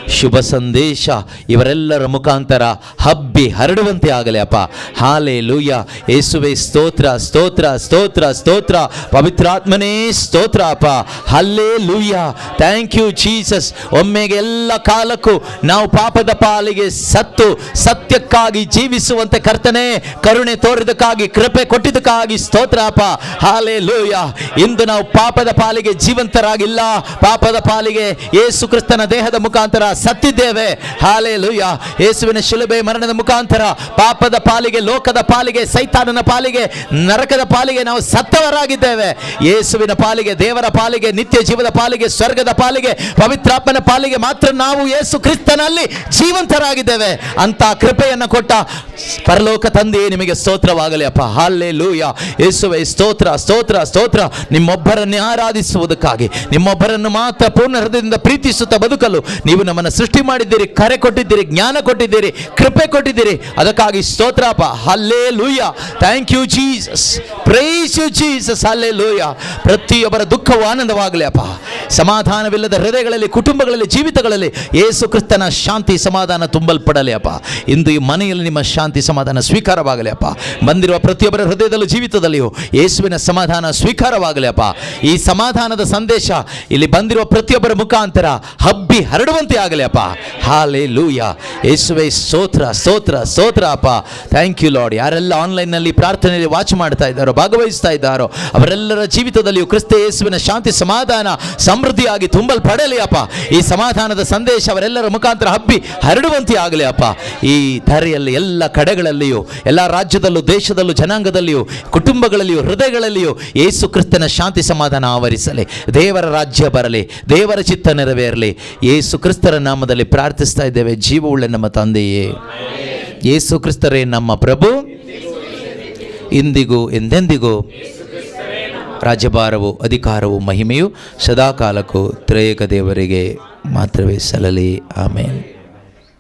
ಶುಭ ಸಂದೇಶ ಇವರೆಲ್ಲರ ಮುಖಾಂತರ ಹಬ್ಬಿ ಹರಡುವಂತೆ ಆಗಲಿ ಅಪ್ಪ. ಹಾಲೆಲೂಯ. ಯೇಸುವೇ ಸ್ತೋತ್ರ ಸ್ತೋತ್ರ ಸ್ತೋತ್ರ ಸ್ತೋತ್ರ. ಪವಿತ್ರಾತ್ಮನೇ ಸ್ತೋತ್ರ ಅಪ್ಪ. ಹಲ್ಲೆಲೂಯ. Thank you Jesus. ಒಮ್ಮೆಗೆ ಎಲ್ಲ ಕಾಲಕ್ಕೂ ನಾವು ಪಾಪದ ಪಾಲಿಗೆ ಸತ್ತು ಸತ್ಯಕ್ಕಾಗಿ ಜೀವಿಸುವಂತೆ ಕರ್ತನೇ ಕರುಣೆ ತೋರಿದಕ್ಕಾಗಿ ಕೃಪೆ ಕೊಟ್ಟಿದ್ದಕ್ಕಾಗಿ ಸ್ತೋತ್ರ ಅಪ್ಪ. ಹಾಲೆಲೂಯ. ಇಂದು ನಾವು ಪಾಪದ ಪಾಲಿಗೆ ಜೀವಂತರಾಗಿಲ್ಲ, ಪಾಪದ ಪಾಲಿಗೆ ಯೇಸು ಕ್ರಿಸ್ತನ ದೇಹದ ಮುಖಾಂತರ ಸತ್ತಿದ್ದೇವೆ. ಹಾಲೆಲೂಯ. ಯೇಸುವಿನ ಶಿಲುಬೆ ಮರಣದ ಮುಖಾಂತರ ಪಾಪದ ಪಾಲಿಗೆ, ಲೋಕದ ಪಾಲಿಗೆ, ಸೈತಾನನ ಪಾಲಿಗೆ, ನರಕದ ಪಾಲಿಗೆ ನಾವು ಸತ್ತವರಾಗಿದ್ದೇವೆ. ಯೇಸುವಿನ ಪಾಲಿಗೆ, ದೇವರ ಪಾಲಿಗೆ, ನಿತ್ಯ ಜೀವದ ಪಾಲಿಗೆ, ಸ್ವರ್ಗದ ಪಾಲಿಗೆ, ಪವಿತ್ರಾತ್ಮನ ಪಾಲಿಗೆ ಮಾತ್ರ ನಾವು ಯೇಸು ಕ್ರಿಸ್ತನಲ್ಲಿ ಜೀವಂತರಾಗಿದ್ದೇವೆ. ಅಂತ ಕೃಪೆಯನ್ನು ಕೊಟ್ಟ ಪರಲೋಕ ತಂದೆಯೇ ನಿಮಗೆ ಸ್ತೋತ್ರವಾಗಲಿ ಅಪ್ಪ. ಹಲ್ಲೆಲೂಯ. ಯೇಸುವೇ ಸ್ತೋತ್ರ ಸ್ತೋತ್ರ ಸ್ತೋತ್ರ. ನಿಮ್ಮೊಬ್ಬರನ್ನೇ ಆರಾಧಿಸುವುದಕ್ಕಾಗಿ, ನಿಮ್ಮೊಬ್ಬರನ್ನು ಮಾತ್ರ ಪೂರ್ಣ ಹೃದಯದಿಂದ ಪ್ರೀತಿಸುತ್ತಾ ಬದುಕಲು ನೀವು ನಮ್ಮನ್ನು ಸೃಷ್ಟಿ ಮಾಡಿದ್ದೀರಿ, ಕರೆ ಕೊಟ್ಟಿದ್ದೀರಿ, ಜ್ಞಾನ ಕೊಟ್ಟಿದ್ದೀರಿ, ಕೃಪೆ ಕೊಟ್ಟಿದ್ದೀರಿ. ಅದಕ್ಕಾಗಿ ಸ್ತೋತ್ರ ಅಪ್ಪ. Hallelujah. Thank you Jesus. Praise you Jesus. Hallelujah. ಪ್ರತಿಯೊಬ್ಬರ ದುಃಖವು ಆನಂದವಾಗಲಿ ಅಪ್ಪ. ಸಮಾಧಾನವಿಲ್ಲದ ಹೃದಯಗಳಲ್ಲಿ, ಕುಟುಂಬಗಳಲ್ಲಿ, ಜೀವಿತಗಳಲ್ಲಿ ಯೇಸು ಕ್ರಿಸ್ತನ ಶಾಂತಿ ಸಮಾಧಾನ ತುಂಬಲ್ಪಡಲಿ ಅಪ್ಪ. ಇಂದು ಈ ಮನೆಯಲ್ಲಿ ನಿಮ್ಮ ಶಾಂತಿ ಸಮಾಧಾನ ಸ್ವೀಕಾರವಾಗಲಿ ಅಪ್ಪ. ಬಂದಿರುವ ಪ್ರತಿಯೊಬ್ಬರ ಹೃದಯದಲ್ಲೂ ಜೀವಿತದಲ್ಲಿಯೂ ಯೇಸುವಿನ ಸಮಾಧಾನ ಸ್ವೀಕಾರವಾಗಲಿ ಅಪ್ಪ. ಈ ಸಮಾಧಾನದ ಸಂದೇಶ ಇಲ್ಲಿ ಬಂದಿರುವ ಪ್ರತಿಯೊಬ್ಬರ ಮುಖಾಂತರ ಹಬ್ಬಿ ಹರಡುವಂತೆ ಆಗಲಿ ಅಪ್ಪ. ಹಾಲೆಲೂಯ. ಯೇಸುವೇ ಸ್ತೋತ್ರ ಸ್ತೋತ್ರ ಸ್ತೋತ್ರ ಅಪ್ಪ. Thank you Lord. ಯಾರೆಲ್ಲ ಆನ್ಲೈನ್ನಲ್ಲಿ ಪ್ರಾರ್ಥನೆಯಲ್ಲಿ ವಾಚ್ ಮಾಡ್ತಾ ಇದ್ದಾರೋ, ಭಾಗವಹಿಸ್ತಾ ಇದ್ದಾರೋ, ಅವರೆಲ್ಲರ ಜೀವಿತದಲ್ಲಿಯೂ ಕ್ರಿಸ್ತ ಯೇಸುವಿನ ಶಾಂತಿ ಸಮಾಧಾನ ಸಮೃದ್ಧಿಯಾಗಿ ತುಂಬಲ್ಪಡಲಿ ಅಪ್ಪ. ಈ ಸಮಾಧಾನದ ಸಂದೇಶ ಅವರೆಲ್ಲರ ಮುಖಾಂತರ ಹಬ್ಬಿ ಹರಡುವಂತೆ ಆಗಲಿ ಅಪ್ಪ. ಈ ಧರೆಯಲ್ಲಿ ಎಲ್ಲ ಕಡೆಗಳಲ್ಲಿಯೂ, ಎಲ್ಲ ರಾಜ್ಯದಲ್ಲೂ, ದೇಶದಲ್ಲೂ, ಜನಾಂಗದಲ್ಲಿಯೂ, ಕುಟುಂಬಗಳಲ್ಲಿಯೂ, ಹೃದಯಗಳಲ್ಲಿಯೂ ಯೇಸು ಕ್ರಿಸ್ತನ ಶಾಂತಿ ಸಮಾಧಾನ ಆವರಿಸಲಿ. ದೇವರ ರಾಜ್ಯ ಬರಲಿ, ದೇವರ ಚಿತ್ತ ನೆರವೇರಲಿ. ಯೇಸು ಕ್ರಿಸ್ತರ ನಾಮದಲ್ಲಿ ಪ್ರಾರ್ಥಿಸ್ತಾ ಇದ್ದೇವೆ ಜೀವವುಳ್ಳ ನಮ್ಮ ತಂದೆಯೇ. ಯೇಸು ಕ್ರಿಸ್ತರೇ ನಮ್ಮ ಪ್ರಭು, ಇಂದಿಗೂ ಎಂದೆಂದಿಗೂ ರಾಜ್ಯಭಾರವು, ಅಧಿಕಾರವು, ಮಹಿಮೆಯು ಸದಾಕಾಲಕ್ಕೂ ತ್ರಿಯೇಕ ದೇವರಿಗೆ ಮಾತ್ರವೇ ಸಲ್ಲಲಿ. ಆಮೇನ್.